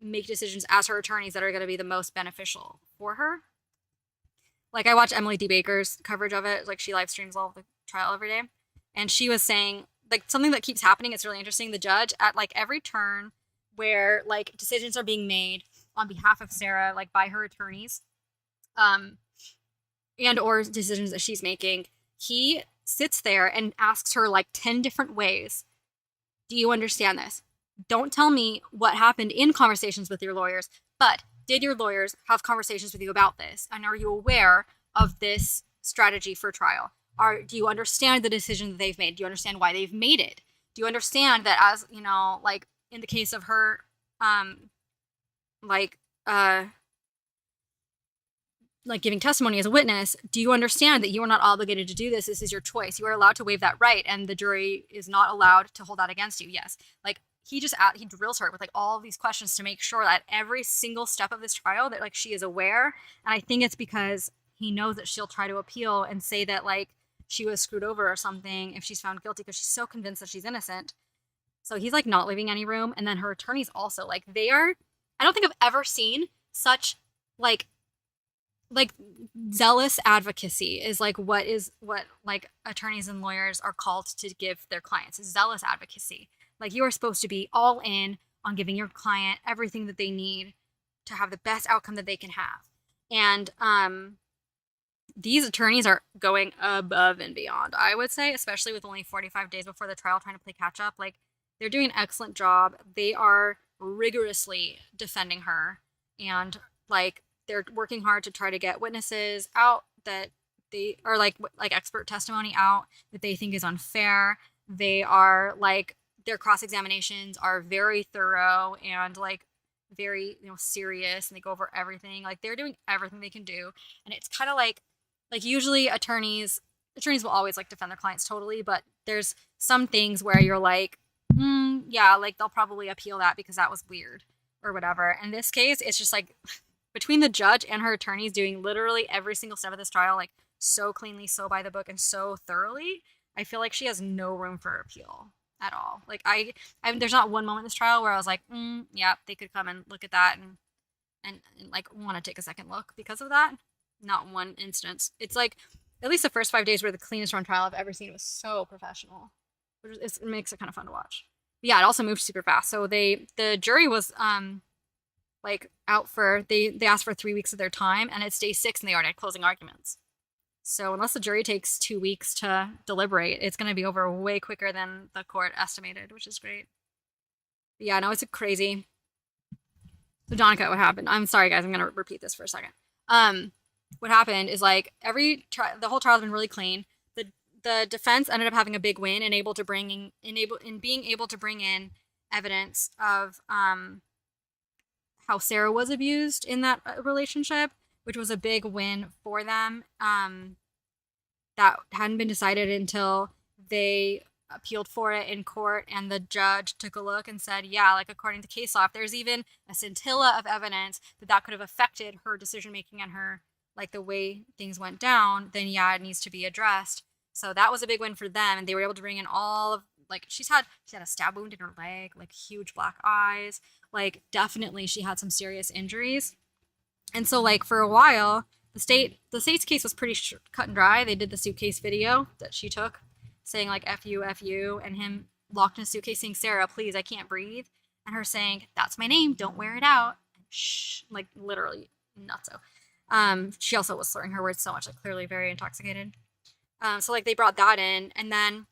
make decisions as her attorneys that are going to be the most beneficial for her. Like, I watch Emily D. Baker's coverage of it. Like, she live streams all of the trial every day, and she was saying like something that keeps happening. It's really interesting. The judge at like every turn where like decisions are being made on behalf of Sarah, like by her attorneys, and or decisions that she's making, he sits there and asks her like 10 different ways. Do you understand this? Don't tell me what happened in conversations with your lawyers, but did your lawyers have conversations with you about this? And are you aware of this strategy for trial? Do you understand the decision that they've made? Do you understand why they've made it? Do you understand that, as like in the case of her, like giving testimony as a witness, do you understand that you are not obligated to do this? This is your choice. You are allowed to waive that right, and the jury is not allowed to hold that against you. Yes. Like he drills her with like all of these questions to make sure that every single step of this trial that like she is aware. And I think it's because he knows that she'll try to appeal and say that like she was screwed over or something if she's found guilty, because she's so convinced that she's innocent. So he's like not leaving any room. And then her attorneys also, like, they are, I don't think I've ever seen such like zealous advocacy is like what like attorneys and lawyers are called to give their clients, is zealous advocacy. Like, you are supposed to be all in on giving your client everything that they need to have the best outcome that they can have. And these attorneys are going above and beyond, I would say, especially with only 45 days before the trial, trying to play catch up. Like, they're doing an excellent job. They are rigorously defending her, and like they're working hard to try to get witnesses out that they are like expert testimony out that they think is unfair. They are like, their cross-examinations are very thorough and like very, you know, serious, and they go over everything. Like, they're doing everything they can do. And it's kind of like usually attorneys will always like defend their clients totally, but there's some things where you're like, yeah, like they'll probably appeal that because that was weird or whatever. In this case, it's just like between the judge and her attorneys doing literally every single step of this trial, like so cleanly, so by the book, and so thoroughly, I feel like she has no room for appeal at all. Like, I there's not one moment in this trial where I was like, yeah, they could come and look at that and like want to take a second look because of that. Not one instance. It's like at least the first 5 days were the cleanest run trial I've ever seen. It was so professional, which is, it makes it kind of fun to watch. But yeah, it also moved super fast. So the jury was like out for, they asked for 3 weeks of their time, and it's day 6 and they already had closing arguments. So unless the jury takes 2 weeks to deliberate, it's going to be over way quicker than the court estimated, which is great. But yeah, no, it's crazy. So Donica, what happened? I'm sorry, guys. I'm going to repeat this for a second. What happened is like the whole trial has been really clean. The defense ended up having a big win and being able to bring in evidence of how Sarah was abused in that relationship, which was a big win for them. That hadn't been decided until they appealed for it in court, and the judge took a look and said, yeah, like according to case law, if there's even a scintilla of evidence that could have affected her decision making and her, like, the way things went down, then yeah, it needs to be addressed. So that was a big win for them, and they were able to bring in all of, like, she had a stab wound in her leg, like huge black eyes, like definitely she had some serious injuries. And so like for a while, the state's case was pretty cut and dry. They did the suitcase video that she took saying like F you, and him locked in a suitcase saying, Sarah, please, I can't breathe. And her saying, that's my name, don't wear it out. Shh, like literally nutso. She also was slurring her words so much, like clearly very intoxicated. So like they brought that in, and then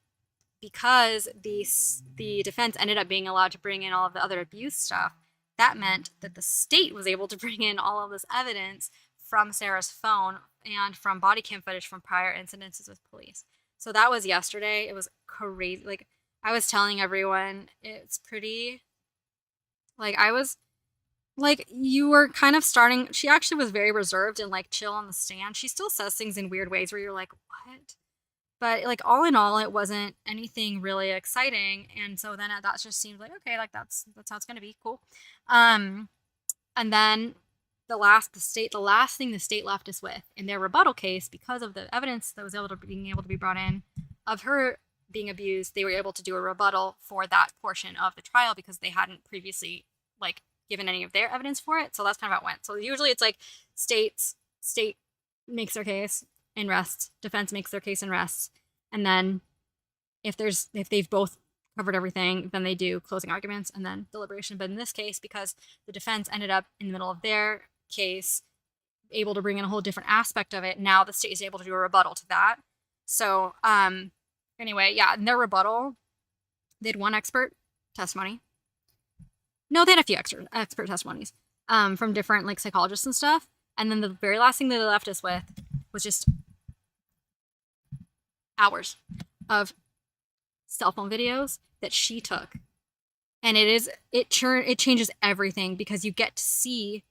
because the defense ended up being allowed to bring in all of the other abuse stuff, that meant that the state was able to bring in all of this evidence from Sarah's phone and from body cam footage from prior incidences with police. So that was yesterday. It was crazy. Like, I was telling everyone, it's pretty, like, I was, like, you were kind of starting, she actually was very reserved and, like, chill on the stand. She still says things in weird ways where you're like, what? But, like, all in all, it wasn't anything really exciting. And so then that just seemed like, okay, like, that's how it's going to be. Cool. And then the last thing the state left us with in their rebuttal case, because of the evidence that was being able to be brought in of her being abused, they were able to do a rebuttal for that portion of the trial because they hadn't previously, like, given any of their evidence for it. So that's kind of how it went. So usually it's like state makes their case and rests, defense makes their case and rests, and then if they've both covered everything, then they do closing arguments and then deliberation. But in this case, because the defense ended up in the middle of their case able to bring in a whole different aspect of it, now the state is able to do a rebuttal to that. So anyway, yeah, in their rebuttal, they had one expert testimony. No, they had a few expert testimonies from different, like, psychologists and stuff. And then the very last thing that they left us with was just hours of cell phone videos that she took. And it changes everything because you get to see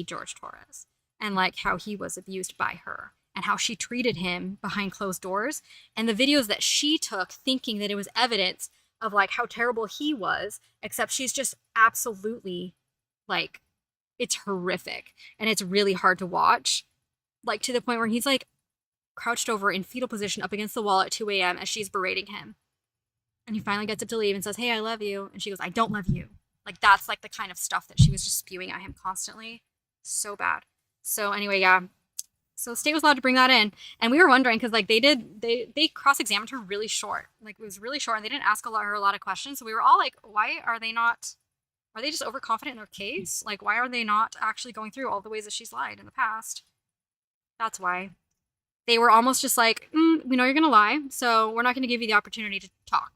George Torres. and like how he was abused by her and how she treated him behind closed doors, and the videos that she took thinking that it was evidence of like how terrible he was, except she's just absolutely like, it's horrific and it's really hard to watch, like to the point where he's like crouched over in fetal position up against the wall at 2 a.m. as she's berating him. And he finally gets up to leave and says, "Hey, I love you." And she goes, "I don't love you." Like, that's like the kind of stuff that she was just spewing at him constantly. So bad. So anyway, yeah. So the state was allowed to bring that in. And we were wondering, because like they cross-examined her really short. Like, it was really short and they didn't ask her a lot of questions. So we were all like, why are they just overconfident in their case? Like, why are they not actually going through all the ways that she's lied in the past? That's why. They were almost just like, we know you're going to lie, so we're not going to give you the opportunity to talk.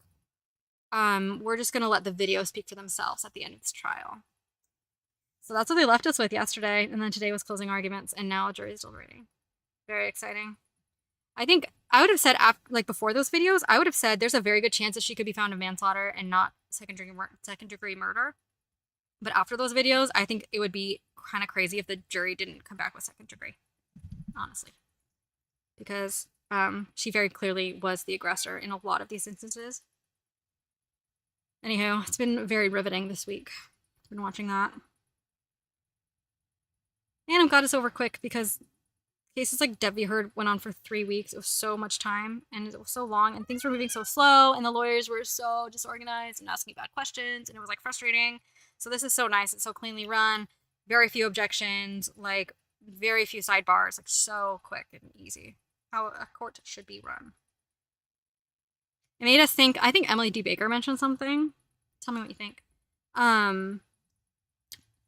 We're just going to let the video speak for themselves at the end of this trial. So that's what they left us with yesterday, and then today was closing arguments, and now jury's deliberating. Very exciting. I think I would have said, before those videos, I would have said there's a very good chance that she could be found of manslaughter and not second-degree murder. But after those videos, I think it would be kind of crazy if the jury didn't come back with second degree, honestly. Because she very clearly was the aggressor in a lot of these instances. Anywho, it's been very riveting this week. I've been watching that. And I'm glad it's over quick, because cases like Deb v. Heard went on for 3 weeks. It was so much time, and it was so long, and things were moving so slow, and the lawyers were so disorganized and asking bad questions, and it was like frustrating. So this is so nice. It's so cleanly run. Very few objections, like very few sidebars, like so quick and easy. How a court should be run. It made us think, I think Emily D. Baker mentioned something. Tell me what you think.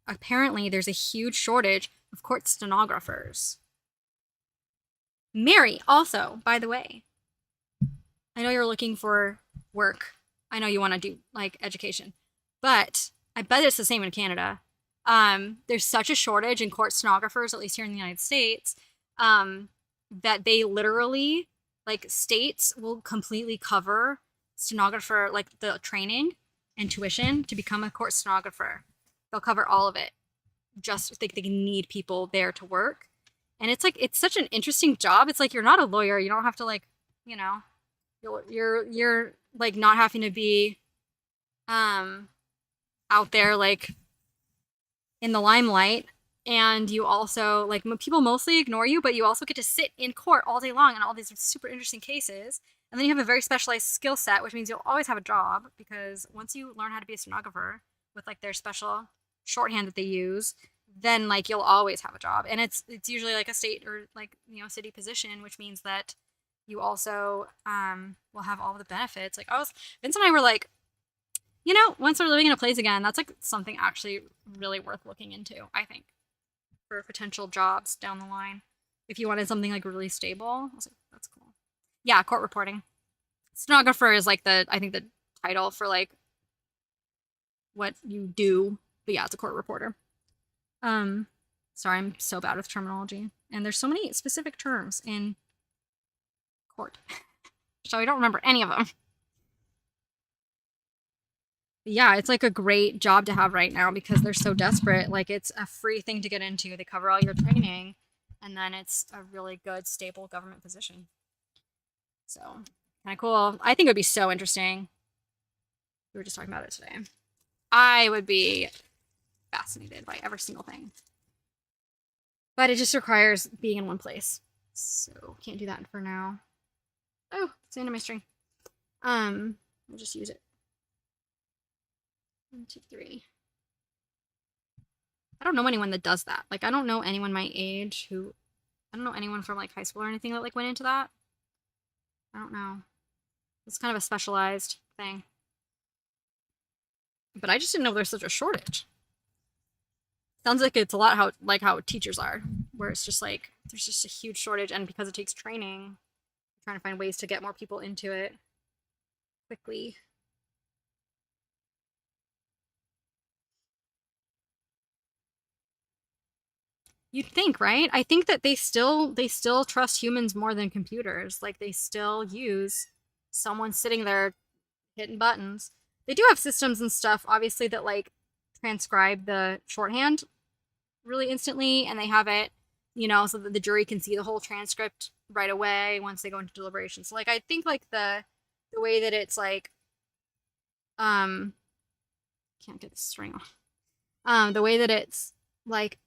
Apparently there's a huge shortage of court stenographers. Mary, also, by the way. I know you're looking for work. I know you want to do, like, education. But I bet it's the same in Canada. There's such a shortage in court stenographers, at least here in the United States, that they literally, like, states will completely cover stenographer, like, the training and tuition to become a court stenographer. They'll cover all of it. Just they need people there to work. And it's like, it's such an interesting job. It's like, you're not a lawyer. You don't have to, like, you know, you're like not having to be out there like in the limelight, and you also, like, people mostly ignore you, but you also get to sit in court all day long on all these super interesting cases. And then you have a very specialized skill set, which means you'll always have a job, because once you learn how to be a stenographer with like their special shorthand that they use, then like you'll always have a job. And it's usually like a state or like, you know, city position, which means that you also will have all of the benefits. Like, Vince and I were like, you know, once we're living in a place again, that's like something actually really worth looking into, I think, for potential jobs down the line. If you wanted something like really stable, I was like, that's cool. Yeah, court reporting. Stenographer is like I think the title for like what you do. But yeah, it's a court reporter. Sorry, I'm so bad with terminology. And there's so many specific terms in court. So I don't remember any of them. But yeah, it's like a great job to have right now because they're so desperate. Like, it's a free thing to get into. They cover all your training, and then it's a really good, stable government position. So, kind of cool. I think it would be so interesting. We were just talking about it today. I would be fascinated by every single thing. But it just requires being in one place. So, can't do that for now. Oh, it's the end of my string. We'll just use it. 1, 2, 3. I don't know anyone that does that. Like, I don't know anyone my age who... I don't know anyone from, like, high school or anything that, like, went into that. I don't know. It's kind of a specialized thing. But I just didn't know there's such a shortage. Sounds like it's a lot how teachers are, where it's just like, there's just a huge shortage, and because it takes training, I'm trying to find ways to get more people into it quickly. You'd think, right? I think that they still trust humans more than computers. Like, they still use someone sitting there hitting buttons. They do have systems and stuff, obviously, that like transcribe the shorthand really instantly, and they have it you know, so that the jury can see the whole transcript right away once they go into deliberation. So like I think like the way that it's like can't get the string off. The way that it's like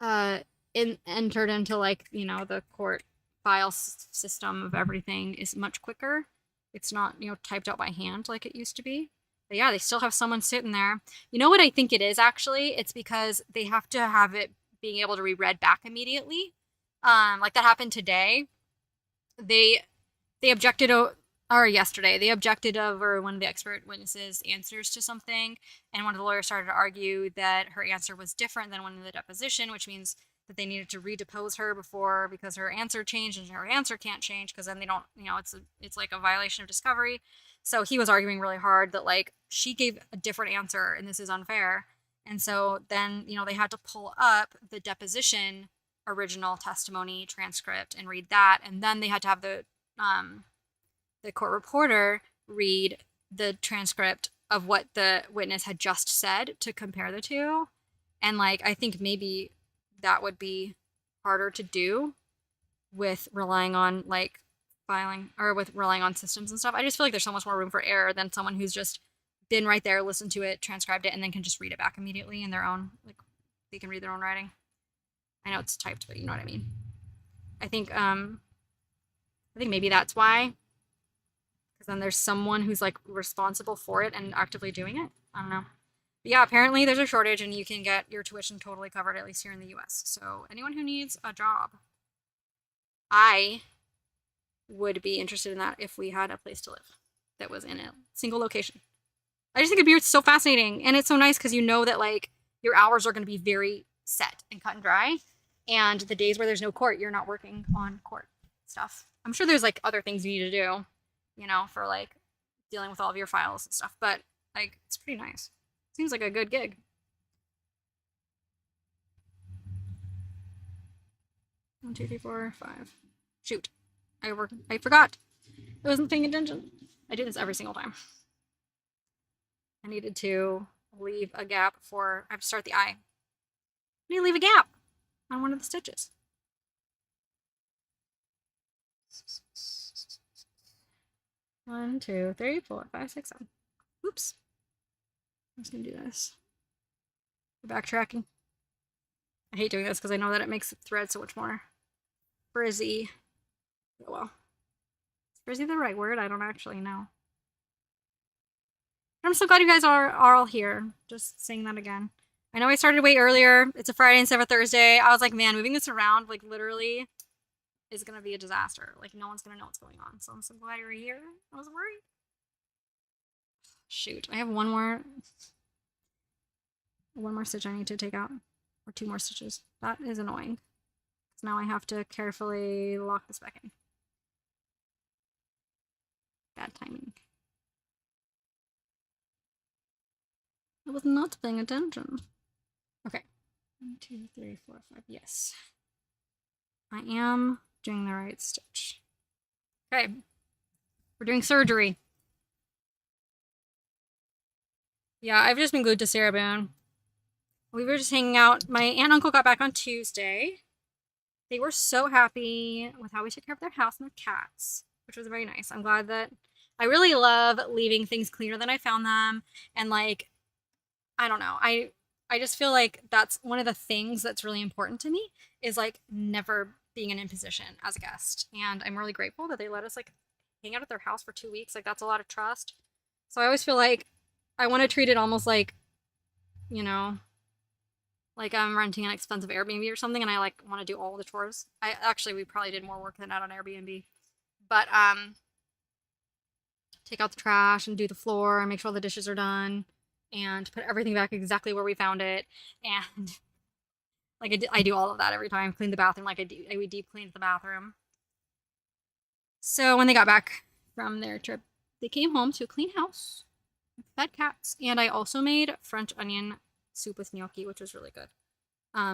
entered into like, you know, the court file system of everything is much quicker. It's not, you know, typed out by hand like it used to be. But yeah, they still have someone sitting there. You know what I think it is actually? It's because they have to have it being able to be read back immediately. Like that happened today. They objected or yesterday. They objected over one of the expert witnesses' answers to something, and one of the lawyers started to argue that her answer was different than one in the deposition, which means that they needed to redepose her before because her answer changed, and her answer can't change because then they don't, you know, it's like a violation of discovery. So he was arguing really hard that like she gave a different answer and this is unfair. And so then, you know, they had to pull up the deposition original testimony transcript and read that, and then they had to have the court reporter read the transcript of what the witness had just said to compare the two. And like I think maybe that would be harder to do with relying on like filing or with relying on systems and stuff. I just feel like there's so much more room for error than someone who's just been right there, listened to it, transcribed it, and then can just read it back immediately in their own, like they can read their own writing. I know it's typed, but you know what I mean. I think maybe that's why. Because then there's someone who's like responsible for it and actively doing it. I don't know. But yeah, apparently there's a shortage and you can get your tuition totally covered, at least here in the US. So anyone who needs a job, I would be interested in that if we had a place to live that was in a single location. I just think it'd be so fascinating. And it's so nice because you know that like your hours are going to be very set and cut and dry. And the days where there's no court, you're not working on court stuff. I'm sure there's like other things you need to do, you know, for like dealing with all of your files and stuff. But like, it's pretty nice. Seems like a good gig. One, two, three, four, five. Shoot. I forgot. I wasn't paying attention. I do this every single time. I needed to leave a gap for, I have to start the eye. I need to leave a gap on one of the stitches. One, two, three, four, five, six, seven. Oops. I'm just gonna do this. Backtracking. I hate doing this because I know that it makes the thread so much more frizzy. Oh well. Is frizzy the right word? I don't actually know. I'm so glad you guys are all here. Just saying that again. I know I started way earlier. It's a Friday instead of a Thursday. I was like, man, moving this around, like, literally is going to be a disaster. Like, no one's going to know what's going on. So I'm so glad you're here. I was worried. Shoot. I have one more stitch I need to take out. Or two more stitches. That is annoying. So now I have to carefully lock this back in. Bad timing. I was not paying attention. Okay. 1, 2, 3, 4, 5. Yes. I am doing the right stitch. Okay. We're doing surgery. Yeah, I've just been glued to Sarah Boone. We were just hanging out. My aunt and uncle got back on Tuesday. They were so happy with how we took care of their house and their cats, which was very nice. I'm glad that I really love leaving things cleaner than I found them. And like, I don't know. I just feel like that's one of the things that's really important to me is like never being in imposition as a guest. And I'm really grateful that they let us like hang out at their house for 2 weeks. Like that's a lot of trust. So I always feel like I want to treat it almost like, you know, like I'm renting an expensive Airbnb or something and I like want to do all the chores. We probably did more work than that on Airbnb. But take out the trash and do the floor and make sure all the dishes are done. And put everything back exactly where we found it. And like I do all of that every time. Clean the bathroom like we deep cleaned the bathroom. So when they got back from their trip, they came home to a clean house, fed cats, and I also made French onion soup with gnocchi, which was really good.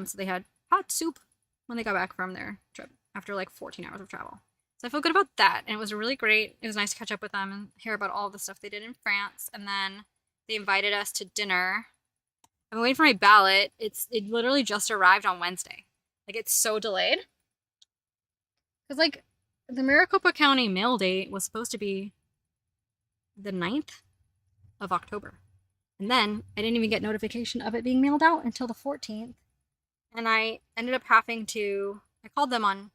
So they had hot soup when they got back from their trip after like 14 hours of travel. So I feel good about that. And it was really great. It was nice to catch up with them and hear about all the stuff they did in France. And then they invited us to dinner. I've been waiting for my ballot. It literally just arrived on Wednesday. Like, it's so delayed. Because, like, the Maricopa County mail date was supposed to be the 9th of October. And then I didn't even get notification of it being mailed out until the 14th. And I ended up having to, I called them on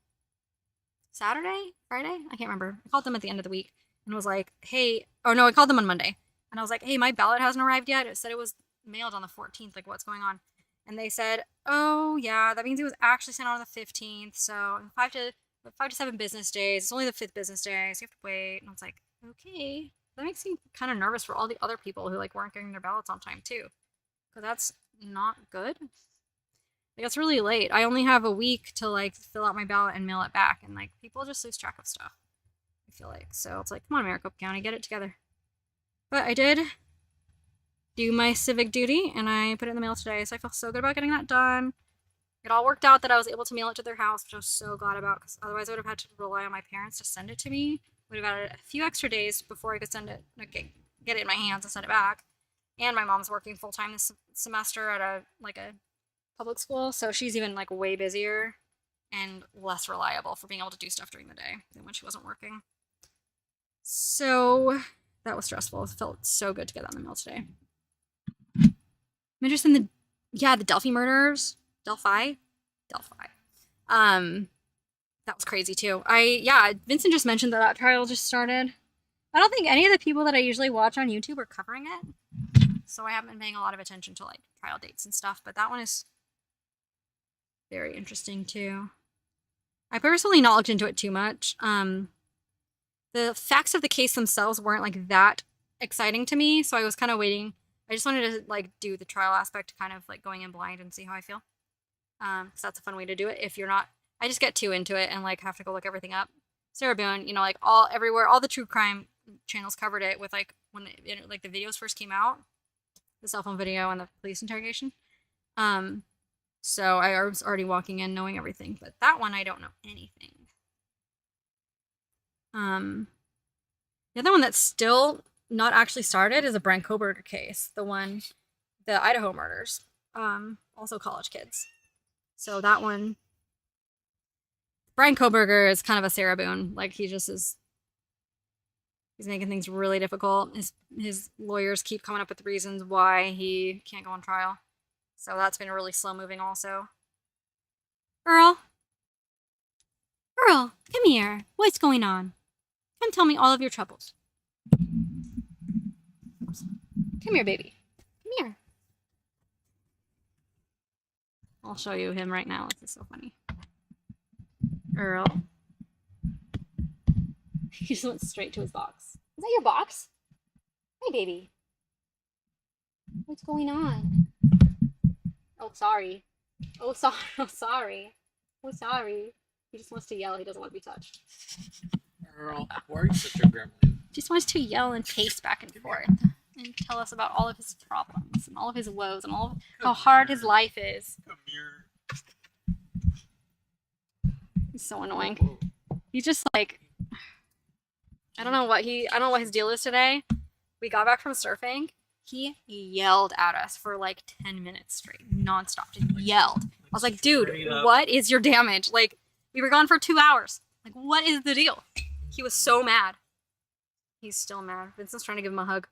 Saturday, Friday? I can't remember. I called them at the end of the week and was like, hey, oh no, I called them on Monday. And I was like, hey, my ballot hasn't arrived yet. It said it was mailed on the 14th. Like, what's going on? And they said, oh, yeah, that means it was actually sent on the 15th. So 5 to 7 business days. It's only the 5th business day, so you have to wait. And I was like, okay. That makes me kind of nervous for all the other people who, like, weren't getting their ballots on time, too. Because that's not good. Like, it's really late. I only have a week to, like, fill out my ballot and mail it back. And, like, people just lose track of stuff, I feel like. So it's like, come on, Maricopa County, get it together. But I did do my civic duty, and I put it in the mail today. So I feel so good about getting that done. It all worked out that I was able to mail it to their house, which I was so glad about. Because otherwise I would have had to rely on my parents to send it to me. Would have added a few extra days before I could send it, get it in my hands and send it back. And my mom's working full-time this semester at a public school, so she's even, like, way busier and less reliable for being able to do stuff during the day than when she wasn't working. So that was stressful. It felt so good to get that in the mail today. I'm interested in the Delphi murders. Delphi. That was crazy too. Vincent just mentioned that trial just started. I don't think any of the people that I usually watch on YouTube are covering it. So I haven't been paying a lot of attention to, like, trial dates and stuff, but that one is very interesting too. I personally not looked into it too much. The facts of the case themselves weren't, like, that exciting to me, so I was kind of waiting. I just wanted to, like, do the trial aspect, kind of, like, going in blind and see how I feel. Because that's a fun way to do it. If you're not, I just get too into it and, like, have to go look everything up. Sarah Boone, you know, like, all the true crime channels covered it with, like, when the videos first came out, the cell phone video and the police interrogation. So I was already walking in knowing everything, but that one I don't know anything. The other one that's still not actually started is a Brent Kohberger case, the Idaho murders, also college kids. So that one, Brent Kohberger is kind of a Sarah Boone. Like, he just is, he's making things really difficult. His lawyers keep coming up with reasons why he can't go on trial. So that's been really slow moving also. Earl, come here. What's going on? Come tell me all of your troubles. Come here, baby. Come here. I'll show you him right now. This is so funny. Earl. He just went straight to his box. Is that your box? Hey, baby. What's going on? Oh, sorry. Oh, sorry. He just wants to yell. He doesn't want to be touched. Earl, why are you such a gremlin? Just wants to yell and pace back and forth and tell us about all of his problems and all of his woes and all of how hard his life is. Come here. He's so annoying. He's just like, I don't know what his deal is today. We got back from surfing. He yelled at us for like 10 minutes straight, nonstop. Just yelled. I was like, dude, what is your damage? Like, we were gone for 2 hours. Like, what is the deal? He was so mad. He's still mad. Vincent's trying to give him a hug.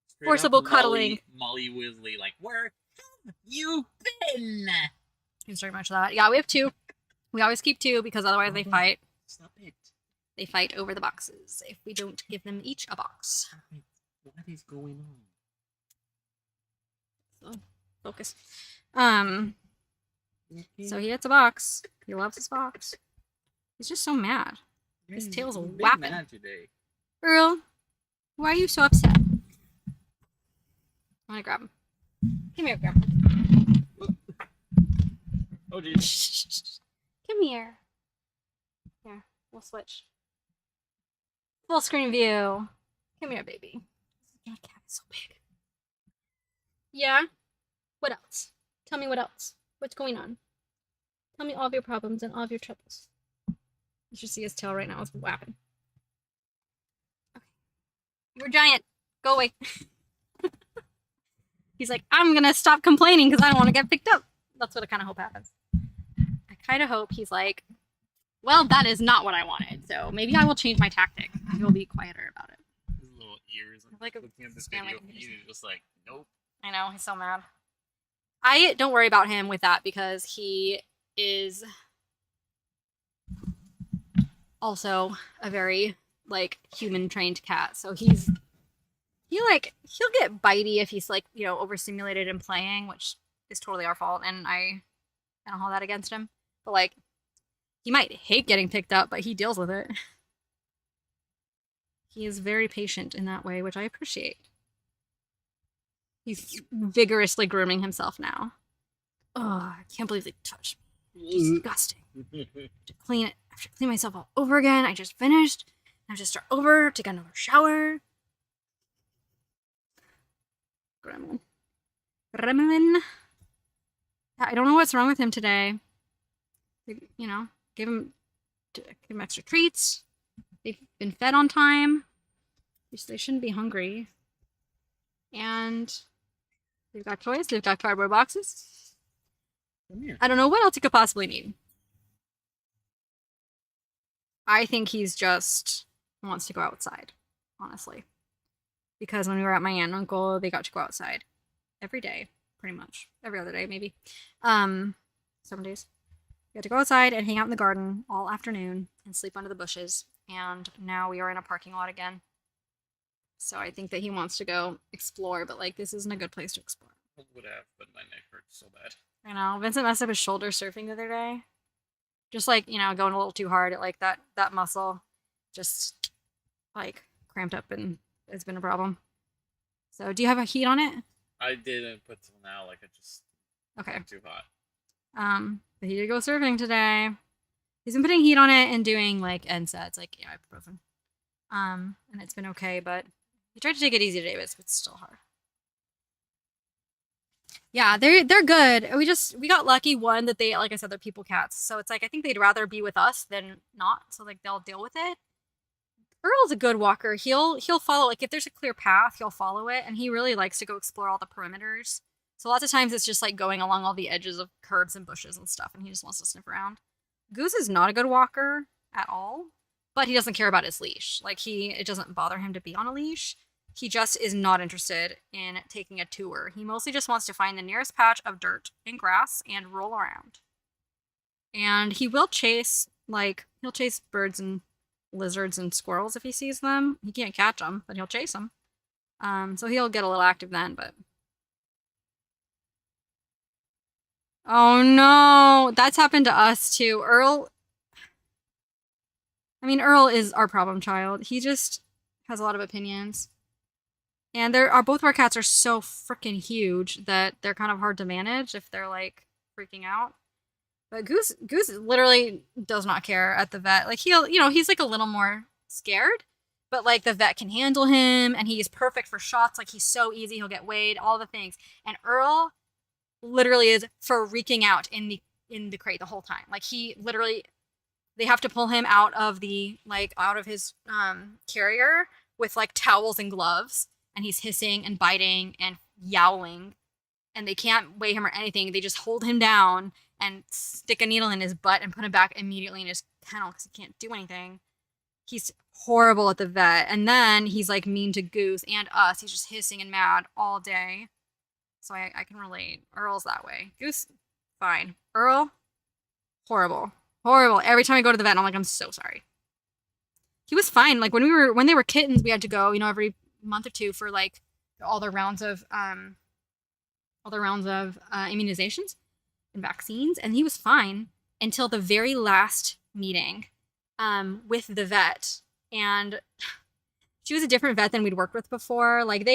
Straight Forcible up cuddling. Molly Weasley, like, where have you been? He's very much that. Yeah, we have 2. We always keep 2 because otherwise they fight. Stop it. They fight over the boxes if we don't give them each a box. Stop it. What is going on? So, focus. So he gets a box. He loves his box. He's just so mad. His tail's whapping. Mad today. Earl, why are you so upset? I'm gonna grab him. Come here, grab him. Oh, jeez. Come here. Here, we'll switch. Full screen view. Come here, baby. Your cat is so big. Yeah? What else? Tell me what else. What's going on? Tell me all of your problems and all of your troubles. You should see his tail right now. It's whapping. Okay. You're giant. Go away. He's like, I'm gonna stop complaining because I don't want to get picked up. That's what I kind of hope happens. I kind of hope he's like, well, that is not what I wanted. So maybe I will change my tactic. He'll be quieter about it. His little ears. I'm Like a looking at this family video feed, and just like, nope. I know, he's so mad. I don't worry about him with that because he is also a very like human trained cat. So he'll get bitey if he's like, you know, overstimulated and playing, which is totally our fault, and I don't hold that against him. But like he might hate getting picked up, but he deals with it. He is very patient in that way, which I appreciate. He's vigorously grooming himself now. Oh, I can't believe they touched me. Disgusting. I have to clean myself all over again. I just finished. I have to start over, take another shower. Gremlin. I don't know what's wrong with him today. You know, give him extra treats. They've been fed on time. They shouldn't be hungry. And they've got toys. They've got cardboard boxes. Come here. I don't know what else he could possibly need. I think he's just wants to go outside, honestly. Because when we were at my aunt and uncle, they got to go outside every day, pretty much. Every other day, maybe. 7 days. We had to go outside and hang out in the garden all afternoon and sleep under the bushes. And now we are in a parking lot again. So I think that he wants to go explore, but like this isn't a good place to explore. I would have, but my neck hurts so bad. I know. Vincent messed up his shoulder surfing the other day. Just like, you know, going a little too hard at like that muscle. Just like cramped up and it's been a problem. So do you have a heat on it? I didn't put till now, like I just Okay. too hot. But he did go surfing today. He's been putting heat on it and doing like NSAIDs, like ibuprofen. And it's been okay, but he tried to take it easy today, but it's still hard. Yeah, they're good. We got lucky one that they, like I said, they're people cats. So it's like I think they'd rather be with us than not. So like they'll deal with it. Earl's a good walker. He'll follow, like if there's a clear path, he'll follow it, and he really likes to go explore all the perimeters. So lots of times it's just like going along all the edges of curbs and bushes and stuff, and he just wants to sniff around. Goose is not a good walker at all, but he doesn't care about his leash. Like it doesn't bother him to be on a leash. He just is not interested in taking a tour. He mostly just wants to find the nearest patch of dirt and grass and roll around. And he will chase, he'll chase birds and lizards and squirrels if he sees them. He can't catch them, but he'll chase them. So he'll get a little active then, but... Oh no! That's happened to us too. Earl is our problem child. He just has a lot of opinions. And both of our cats are so freaking huge that they're kind of hard to manage if they're like freaking out. But Goose literally does not care at the vet. Like he's like a little more scared, but like the vet can handle him and he's perfect for shots. Like he's so easy. He'll get weighed, all the things. And Earl literally is freaking out in the crate the whole time. Like they have to pull him out of his carrier with like towels and gloves. And he's hissing and biting and yowling. And they can't weigh him or anything. They just hold him down and stick a needle in his butt and put him back immediately in his kennel because he can't do anything. He's horrible at the vet. And then he's like mean to Goose and us. He's just hissing and mad all day. So I can relate. Earl's that way. Goose, fine. Earl, horrible. Horrible. Every time I go to the vet, I'm like, I'm so sorry. He was fine. Like when they were kittens, we had to go, every month or two for like all the rounds of immunizations and vaccines, and he was fine until the very last meeting with the vet. And she was a different vet than we'd worked with before. Like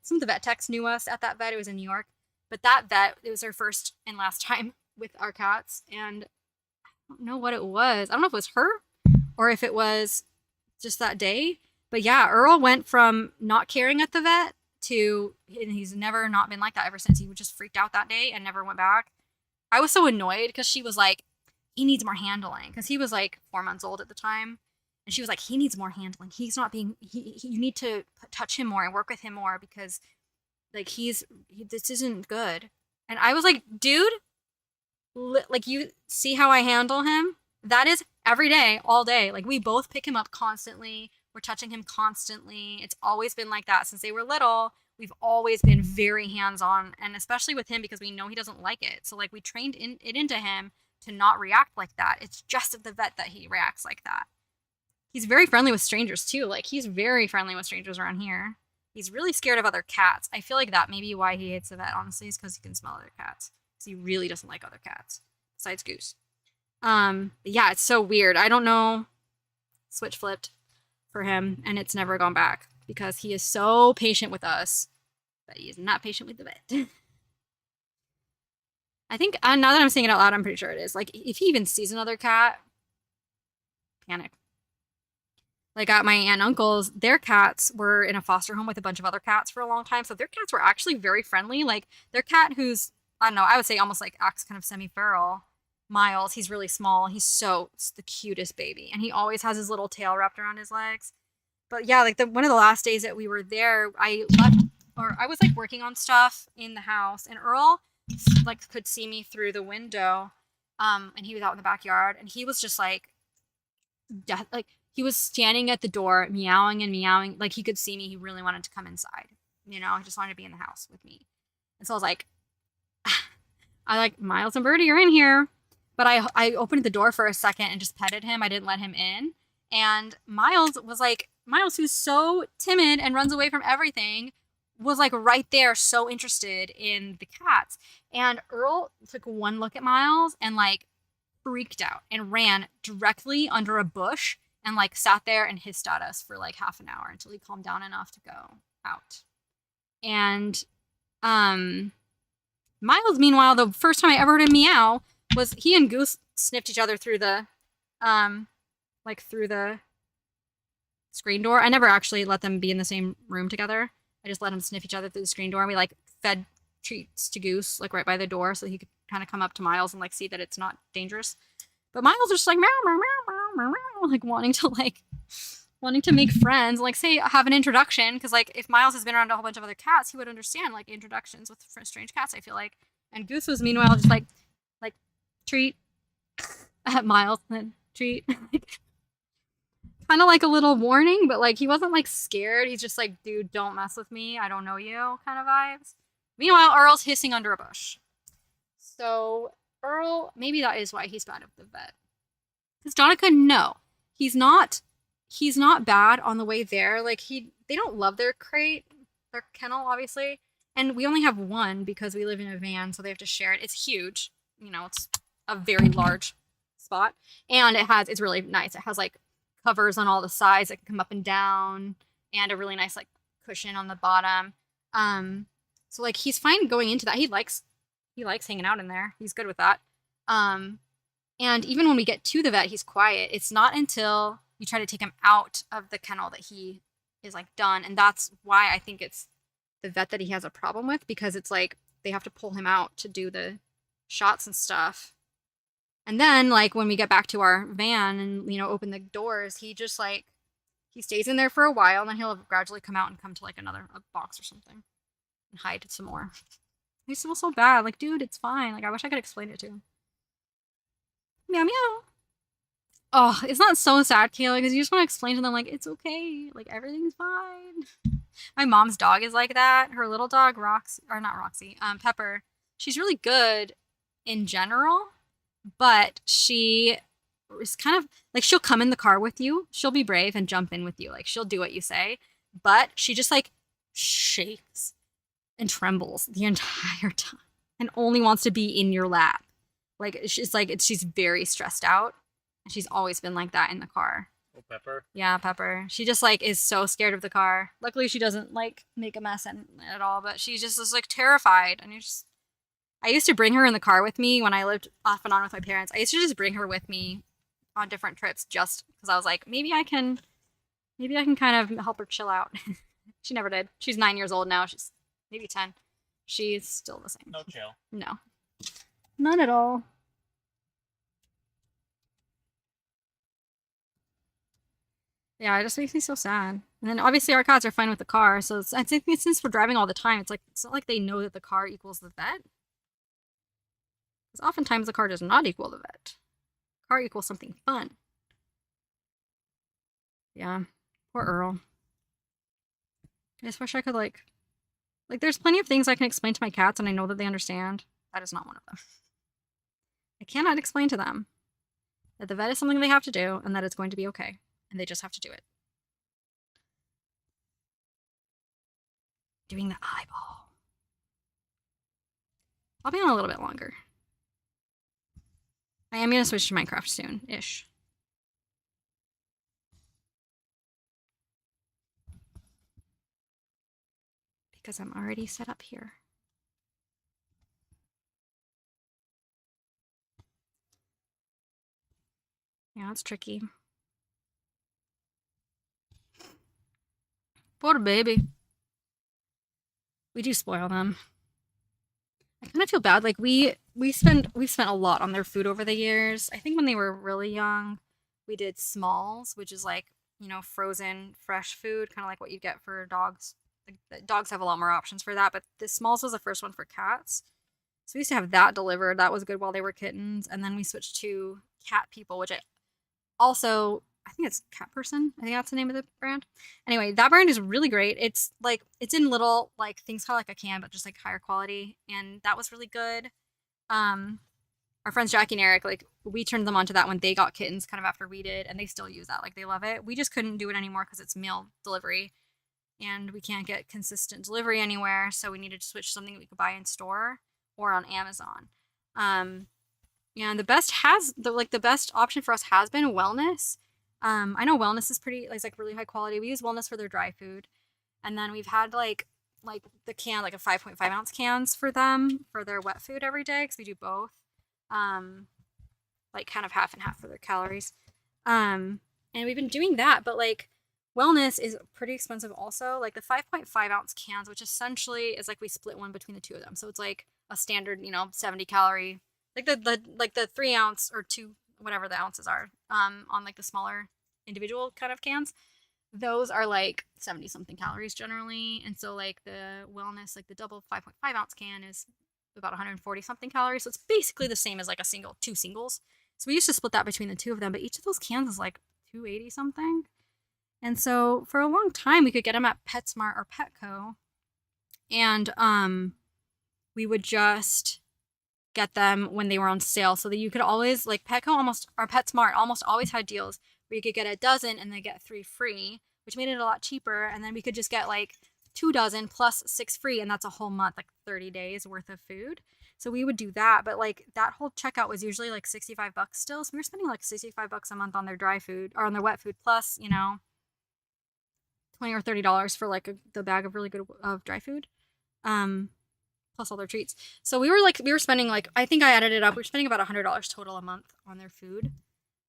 some of the vet techs knew us at that vet. It was in New York, but that vet, it was her first and last time with our cats, and I don't know what it was. I don't know if it was her or if it was just that day. But yeah, Earl went from not caring at the vet to, and he's never not been like that ever since. He just freaked out that day and never went back. I was so annoyed because she was like, he needs more handling. Because he was like 4 months old at the time. And she was like, he needs more handling. He's not being, you need to touch him more and work with him more because like this isn't good. And I was like, dude, like you see how I handle him? That is every day, all day. Like we both pick him up constantly. We're touching him constantly. It's always been like that since they were little. We've always been very hands-on, and especially with him because we know he doesn't like it. So like we trained it into him to not react like that. It's just at the vet that he reacts like that. He's very friendly with strangers too. Like he's very friendly with strangers around here. He's really scared of other cats. I feel like that may be why he hates the vet, honestly, is because he can smell other cats. Because he really doesn't like other cats. Besides Goose. Yeah, it's so weird. I don't know. Switch flipped for him, and it's never gone back. Because he is so patient with us, but he is not patient with the vet. I think, now that I'm saying it out loud, I'm pretty sure it is. Like, if he even sees another cat, panic. Like at my aunt and uncle's, their cats were in a foster home with a bunch of other cats for a long time. So their cats were actually very friendly. Like their cat who's, I don't know, I would say almost like acts kind of semi-feral. Miles, he's really small. He's the cutest baby. And he always has his little tail wrapped around his legs. But yeah, like one of the last days that we were there, I was like working on stuff in the house, and Earl like could see me through the window. And he was out in the backyard, and he was just like he was standing at the door, meowing and meowing. Like he could see me. He really wanted to come inside. You know, he just wanted to be in the house with me. And so I was like, Miles and Birdie are in here. But I opened the door for a second and just petted him. I didn't let him in. And Miles, who's so timid and runs away from everything, was like right there, so interested in the cats. And Earl took one look at Miles and like freaked out and ran directly under a bush and like sat there and hissed at us for like half an hour until he calmed down enough to go out. And Miles, meanwhile, the first time I ever heard him meow was he and Goose sniffed each other through the through the screen door. I never actually let them be in the same room together. I just let them sniff each other through the screen door. And we like fed treats to Goose like right by the door so he could kind of come up to Miles and like see that it's not dangerous. But Miles was just like meow meow meow meow meow, like wanting to make friends, like say have an introduction, because like if Miles has been around a whole bunch of other cats, he would understand like introductions with strange cats, I feel like. And Goose was meanwhile just like treat at Miles and then treat. Kind of like a little warning, but like he wasn't like scared. He's just like, dude, don't mess with me. I don't know you kind of vibes. Meanwhile, Earl's hissing under a bush. So Earl, maybe that is why he's bad at the vet. Because Donica, no, he's not bad on the way there. Like they don't love their kennel, obviously. And we only have one because we live in a van, so they have to share it. It's huge. You know, it's a very large spot. And it's really nice. It has like covers on all the sides that can come up and down, and a really nice like cushion on the bottom. So like he's fine going into that. He likes hanging out in there. He's good with that. And even when we get to the vet, he's quiet. It's not until you try to take him out of the kennel that he is like done. And that's why I think it's the vet that he has a problem with, because it's like they have to pull him out to do the shots and stuff. And then, like, when we get back to our van and, you know, open the doors, he just, like, he stays in there for a while, and then he'll gradually come out and come to, like, a box or something. And hide some more. He feels so bad. Like, dude, it's fine. Like, I wish I could explain it to him. Meow, meow. Oh, it's not so sad, Kayla, because you just want to explain to them, like, it's okay. Like, everything's fine. My mom's dog is like that. Her little dog, Pepper, she's really good in general. But she is kind of like, she'll come in the car with you. She'll be brave and jump in with you. Like she'll do what you say, but she just like shakes and trembles the entire time and only wants to be in your lap. Like she's very stressed out, and she's always been like that in the car. Oh, Pepper. Yeah, Pepper. She just like is so scared of the car. Luckily, she doesn't like make a mess at all, but she just is like terrified, and I used to bring her in the car with me when I lived off and on with my parents. I used to just bring her with me on different trips just because I was like, maybe I can kind of help her chill out. She never did. She's 9 years old now. She's maybe 10. She's still the same. No chill. No. None at all. Yeah, it just makes me so sad. And then obviously our cats are fine with the car, so I think since we're driving all the time, it's not like they know that the car equals the vet. Because oftentimes the car does not equal the vet. Car equals something fun. Yeah, poor Earl. I just wish I could like there's plenty of things I can explain to my cats and I know that they understand. That is not one of them. I cannot explain to them that the vet is something they have to do and that it's going to be okay. And they just have to do it. Doing the eyeball. I'll be on a little bit longer. I am going to switch to Minecraft soon-ish. Because I'm already set up here. Yeah, it's tricky. Poor baby. We do spoil them. I kind of feel bad. Like we've spent a lot on their food over the years. I think when they were really young, we did smalls, which is like, you know, frozen fresh food, kind of like what you get for dogs. Like, dogs have a lot more options for that, but the smalls was the first one for cats. So we used to have that delivered. That was good while they were kittens, and then we switched to Cat People, which I think it's Cat Person. I think that's the name of the brand. Anyway, that brand is really great. It's like, it's in little like things kind of like a can, but just like higher quality. And that was really good. Our friends Jackie and Eric, like we turned them onto that when they got kittens kind of after we did, and they still use that. Like they love it. We just couldn't do it anymore because it's meal delivery and we can't get consistent delivery anywhere. So we needed to switch to something that we could buy in store or on Amazon. And the best option for us has been Wellness. I know Wellness is pretty, like really high quality. We use Wellness for their dry food. And then we've had like the can, like a 5.5 ounce cans for them for their wet food every day. Cause we do both. Like kind of half and half for their calories. And we've been doing that, but like Wellness is pretty expensive also. Like the 5.5 ounce cans, which essentially is like we split one between the two of them. So it's like a standard, 70 calorie, like the 3 ounce or 2, whatever the ounces are, on like the smaller individual kind of cans. Those are like 70 something calories generally. And so like the Wellness, like the double 5.5 ounce can is about 140 something calories. So it's basically the same as like two singles. So we used to split that between the two of them, but each of those cans is like 280 something. And so for a long time we could get them at PetSmart or Petco. And we would just get them when they were on sale so that you could always, like Petco or PetSmart almost always had deals where you could get a dozen and then get 3 free, which made it a lot cheaper. And then we could just get like 2 dozen plus 6 free, and that's a whole month, like 30 days worth of food. So we would do that, but like that whole checkout was usually like $65 still. So we were spending like $65 a month on their dry food or on their wet food, plus $20 or $30 for like the bag of really good of dry food. Plus all their treats. So we were spending like, I think I added it up, we were spending about $100 total a month on their food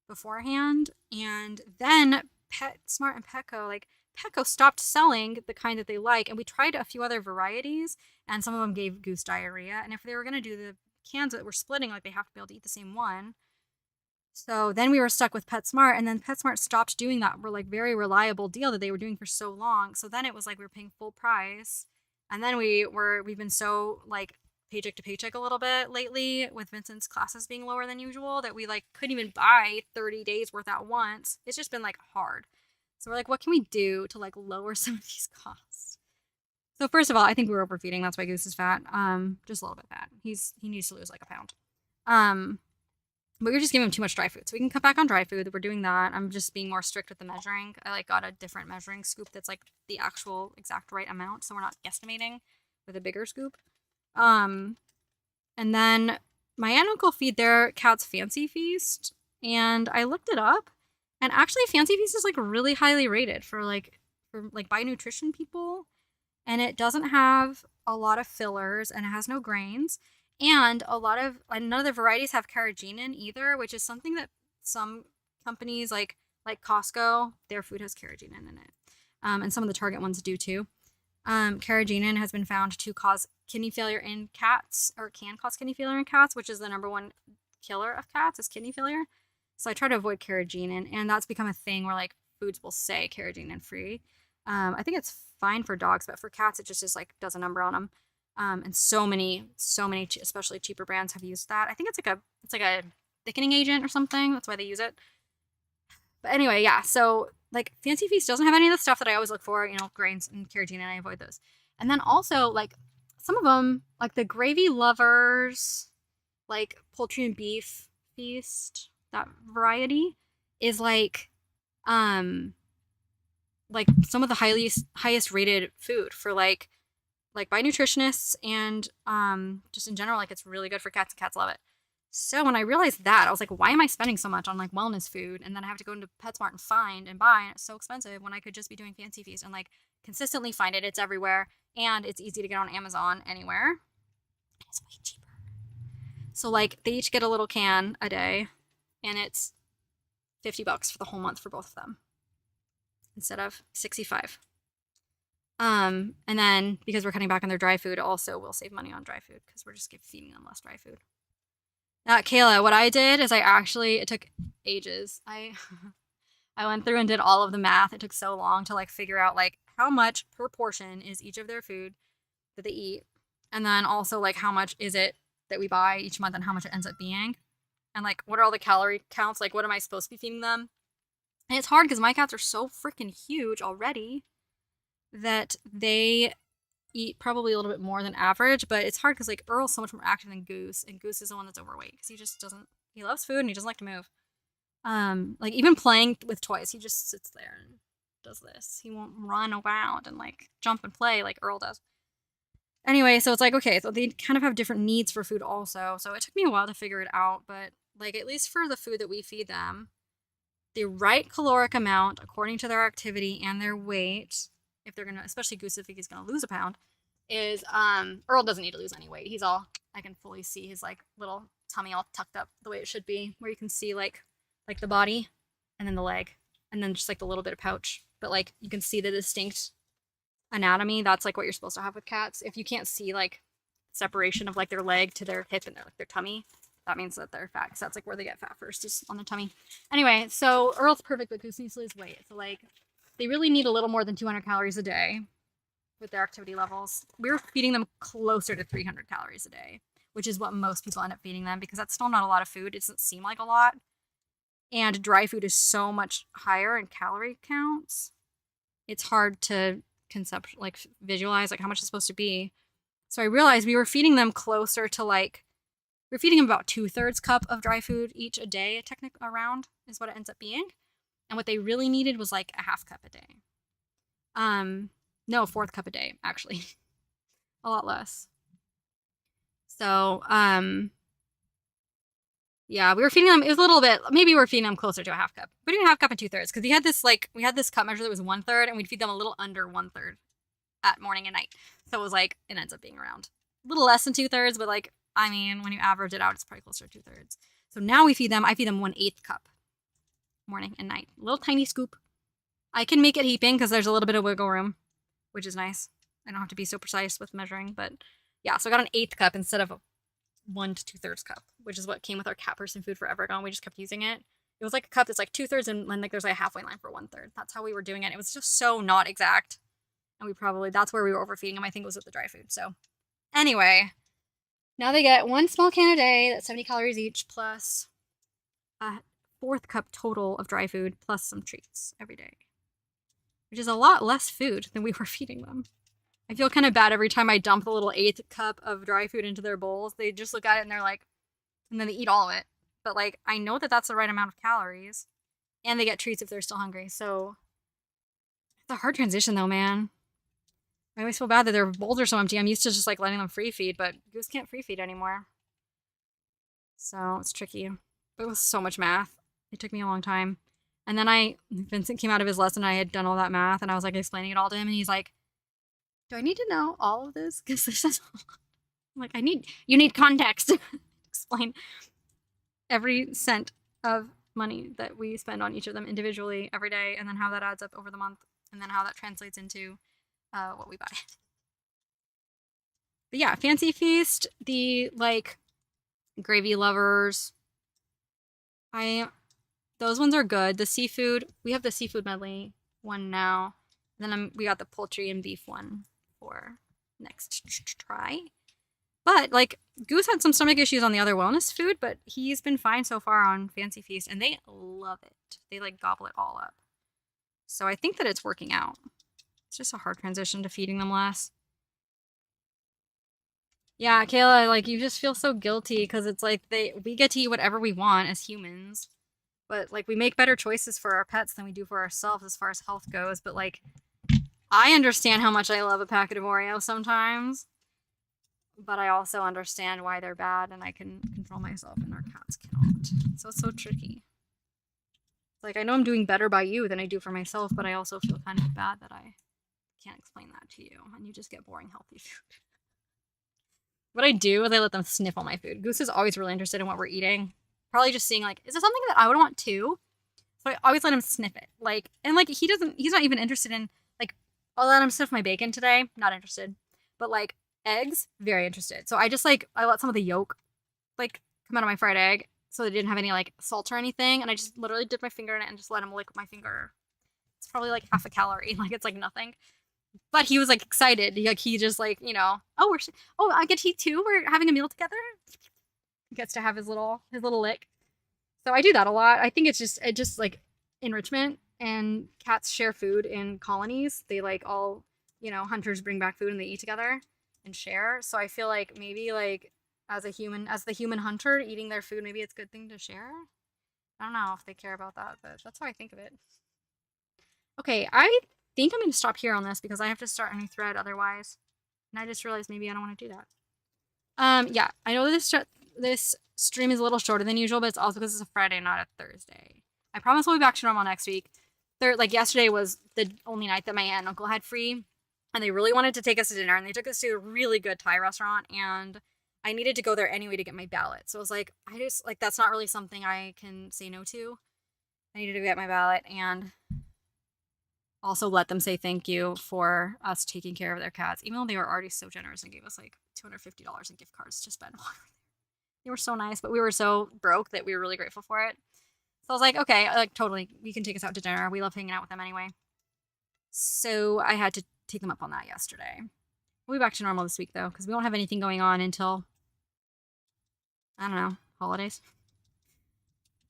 beforehand. And then PetSmart and Petco, like Petco stopped selling the kind that they like, and we tried a few other varieties, and some of them gave Goose diarrhea. And if they were going to do the cans that we're splitting, like they have to be able to eat the same one. So then we were stuck with PetSmart, and then PetSmart stopped doing that very reliable deal that they were doing for so long. So then it was like we were paying full price. And then we've been so like paycheck to paycheck a little bit lately with Vincent's classes being lower than usual that we like couldn't even buy 30 days worth at once. It's just been like hard. So we're like, what can we do to like lower some of these costs? So first of all, I think we're overfeeding. That's why Goose is fat. Just a little bit fat. He needs to lose like a pound. But we're just giving him too much dry food. So we can cut back on dry food. We're doing that. I'm just being more strict with the measuring. I like got a different measuring scoop that's like the actual exact right amount. So we're not guesstimating with a bigger scoop. And then my aunt and uncle feed their cats Fancy Feast. And I looked it up. And actually Fancy Feast is like really highly rated for by nutrition people. And it doesn't have a lot of fillers and it has no grains. And none of the varieties have carrageenan either, which is something that some companies like Costco, their food has carrageenan in it. And some of the Target ones do too. Carrageenan has been found to cause kidney failure in cats, or can cause kidney failure in cats, which is the number one killer of cats is kidney failure. So I try to avoid carrageenan, and that's become a thing where like foods will say carrageenan free. I think it's fine for dogs, but for cats, it just is like does a number on them. And so many, especially cheaper brands have used that. I think it's like a thickening agent or something. That's why they use it. But anyway, yeah. So like Fancy Feast doesn't have any of the stuff that I always look for, grains and carotene, and I avoid those. And then also like some of them, like the Gravy Lovers, like poultry and beef feast, that variety is like some of the highest rated food for like by nutritionists and just in general, like it's really good for cats and cats love it. So when I realized that, I was like, why am I spending so much on like wellness food? And then I have to go into PetSmart and find and buy, and it's so expensive when I could just be doing Fancy Feast and like consistently find it. It's everywhere and it's easy to get on Amazon anywhere. It's way cheaper. So like they each get a little can a day and it's $50 for the whole month for both of them instead of 65. And then because we're cutting back on their dry food, also we'll save money on dry food because we're just feeding them less dry food. Now, Kayla, what I did is it took ages. I went through and did all of the math. It took so long to like figure out like how much per portion is each of their food that they eat. And then also like how much is it that we buy each month and how much it ends up being. And like what are all the calorie counts? Like what am I supposed to be feeding them? And it's hard because my cats are so freaking huge already that they eat probably a little bit more than average, but it's hard because like Earl's so much more active than Goose, and Goose is the one that's overweight because he loves food and he doesn't like to move. Like even playing with toys, he just sits there and does this. He won't run around and like jump and play like Earl does. Anyway, so it's like, okay, so they kind of have different needs for food also. So it took me a while to figure it out, but like at least for the food that we feed them, the right caloric amount according to their activity and their weight, if they're gonna, especially Goose if he's gonna lose a pound, is Earl doesn't need to lose any weight. I can fully see his like little tummy all tucked up the way it should be, where you can see like the body and then the leg and then just like the little bit of pouch, but like you can see the distinct anatomy. That's like what you're supposed to have with cats. If you can't see like separation of like their leg to their hip and their tummy, that means that they're fat, because that's like where they get fat first, is on the tummy. Anyway, so Earl's perfect, but Goose needs to lose weight. So like they really need a little more than 200 calories a day with their activity levels. We're feeding them closer to 300 calories a day, which is what most people end up feeding them, because that's still not a lot of food. It doesn't seem like a lot. And dry food is so much higher in calorie counts. It's hard to visualize like how much it's supposed to be. So I realized we were feeding them closer to like, we're feeding them about 2/3 cup of dry food each a day, around is what it ends up being. And what they really needed was like a 1/2 cup a day. No, 1/4 cup a day, actually. A lot less. So, yeah, we were feeding them, it was a little bit, maybe we were feeding them closer to a 1/2 cup. Between 1/2 cup and 2/3, because we had this cup measure that was 1/3, and we'd feed them a little under 1/3 at morning and night. So it was like, it ends up being around a little less than 2/3, but like, I mean, when you average it out, it's probably closer to 2/3. So now I feed them 1/8 cup morning and night. A little tiny scoop. I can make it heaping because there's a little bit of wiggle room, which is nice. I don't have to be so precise with measuring, but yeah, so I got an 1/8 cup instead of a 1 to 2/3 cup, which is what came with our cat person food forever ago, and we just kept using it. It was like a cup that's like 2/3 and like there's like a halfway line for 1/3. That's how we were doing it. It was just so not exact. And that's where we were overfeeding them. I think it was with the dry food. So anyway, now they get 1 small can a day, that's 70 calories each, plus a 1/4 cup total of dry food, plus some treats every day, which is a lot less food than we were feeding them. I feel kind of bad every time I dump the little 1/8 cup of dry food into their bowls. They just look at it and they're like, and then they eat all of it. But like, I know that that's the right amount of calories, and they get treats if they're still hungry. So it's a hard transition though, man. I always feel bad that their bowls are so empty. I'm used to just like letting them free feed, but Goose can't free feed anymore. So it's tricky. It was so much math. It took me a long time. And then Vincent came out of his lesson, and I had done all that math, and I was like explaining it all to him, and he's like, do I need to know all of this? Because this is I'm like, you need context. Explain every cent of money that we spend on each of them individually every day, and then how that adds up over the month, and then how that translates into what we buy. But yeah, Fancy Feast, the like Gravy Lovers, those ones are good. The seafood, we have the seafood medley one now. And then we got the poultry and beef one for next try. But, like, Goose had some stomach issues on the other wellness food, but he's been fine so far on Fancy Feast, and they love it. They, like, gobble it all up. So I think that it's working out. It's just a hard transition to feeding them less. Yeah, Kayla, like, you just feel so guilty because it's like we get to eat whatever we want as humans. But, like, we make better choices for our pets than we do for ourselves as far as health goes. But, like, I understand how much I love a packet of Oreos sometimes. But I also understand why they're bad, and I can control myself, and our cats cannot. So it's so tricky. Like, I know I'm doing better by you than I do for myself, but I also feel kind of bad that I can't explain that to you, and you just get boring, healthy food. What I do is I let them sniff all my food. Goose is always really interested in what we're eating. Probably just seeing, like, is there something that I would want too? So I always let him sniff it. Like, and, like, he's not even interested in, like, I'll let him sniff my bacon today. Not interested. But, like, eggs, very interested. So I just, like, I let some of the yolk, like, come out of my fried egg so it didn't have any, like, salt or anything. And I just literally dipped my finger in it and just let him lick my finger. It's probably, like, half a calorie. Like, it's, like, nothing. But he was, like, excited. Like, he just, like, you know, I get to eat too? We're having a meal together? He gets to have his little lick. So I do that a lot. I think it's just, like, enrichment. And cats share food in colonies. They, like, all, you know, hunters bring back food and they eat together and share. So I feel like maybe, like, as the human hunter eating their food, maybe it's a good thing to share. I don't know if they care about that, but that's how I think of it. Okay, I think I'm going to stop here on this because I have to start a new thread otherwise. And I just realized maybe I don't want to do that. Yeah, I know this stream is a little shorter than usual, but it's also because it's a Friday, not a Thursday. I promise we'll be back to normal next week. Like, yesterday was the only night that my aunt and uncle had free. And they really wanted to take us to dinner, and they took us to a really good Thai restaurant, and I needed to go there anyway to get my ballot. So I was like, that's not really something I can say no to. I needed to get my ballot and also let them say thank you for us taking care of their cats, even though they were already so generous and gave us, like, $250 in gift cards to spend. They were so nice, but we were so broke that we were really grateful for it. So I was like, okay, like, totally, you can take us out to dinner. We love hanging out with them anyway. So I had to take them up on that yesterday. We'll be back to normal this week, though, because we won't have anything going on until, I don't know, holidays.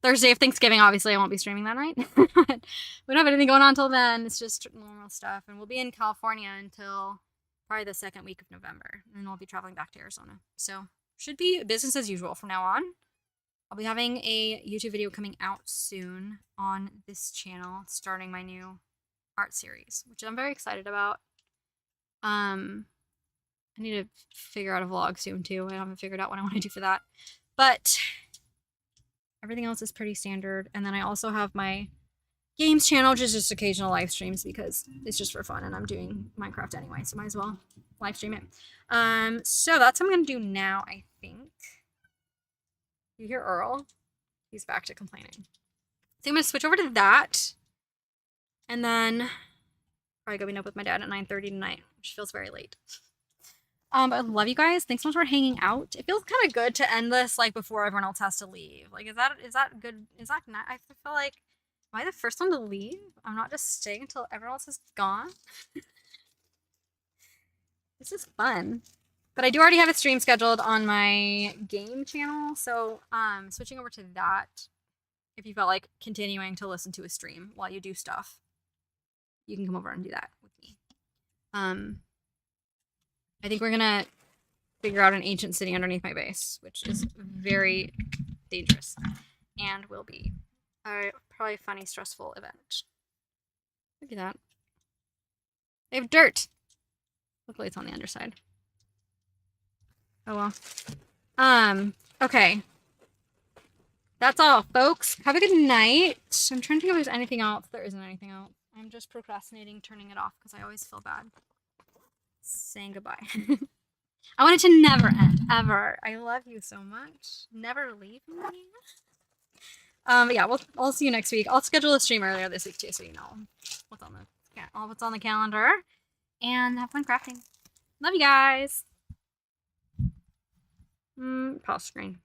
Thursday of Thanksgiving, obviously, I won't be streaming that night. We don't have anything going on until then. It's just normal stuff. And we'll be in California until probably the second week of November. And then we'll be traveling back to Arizona. So, should be business as usual from now on. I'll be having a YouTube video coming out soon on this channel, starting my new art series, which I'm very excited about. I need to figure out a vlog soon too. I haven't figured out what I want to do for that. But everything else is pretty standard. And then I also have my games channel, which is just occasional live streams because it's just for fun and I'm doing Minecraft anyway, so might as well live stream it. So that's what I'm gonna do now, I think. You hear Earl? He's back to complaining. So I'm gonna switch over to that. And then probably go meet up with my dad at 9:30 tonight, which feels very late. But I love you guys. Thanks so much for hanging out. It feels kind of good to end this, like, before everyone else has to leave. Like, is that good? Is that not? I feel like, am I the first one to leave? I'm not just staying until everyone else is gone. This is fun. But I do already have a stream scheduled on my game channel, so switching over to that. If you felt like continuing to listen to a stream while you do stuff, you can come over and do that with me. I think we're gonna figure out an ancient city underneath my base, which is very dangerous and will be a probably funny, stressful event. Look at that. They have dirt. Luckily, it's on the underside. Oh well. Okay. That's all, folks. Have a good night. I'm trying to think if there's anything else. There isn't anything else. I'm just procrastinating turning it off because I always feel bad saying goodbye. I want it to never end, ever. I love you so much. Never leave me. But yeah, I'll see you next week. I'll schedule a stream earlier this week too, so you know what's on the calendar. And have fun crafting. Love you guys. Pause screen.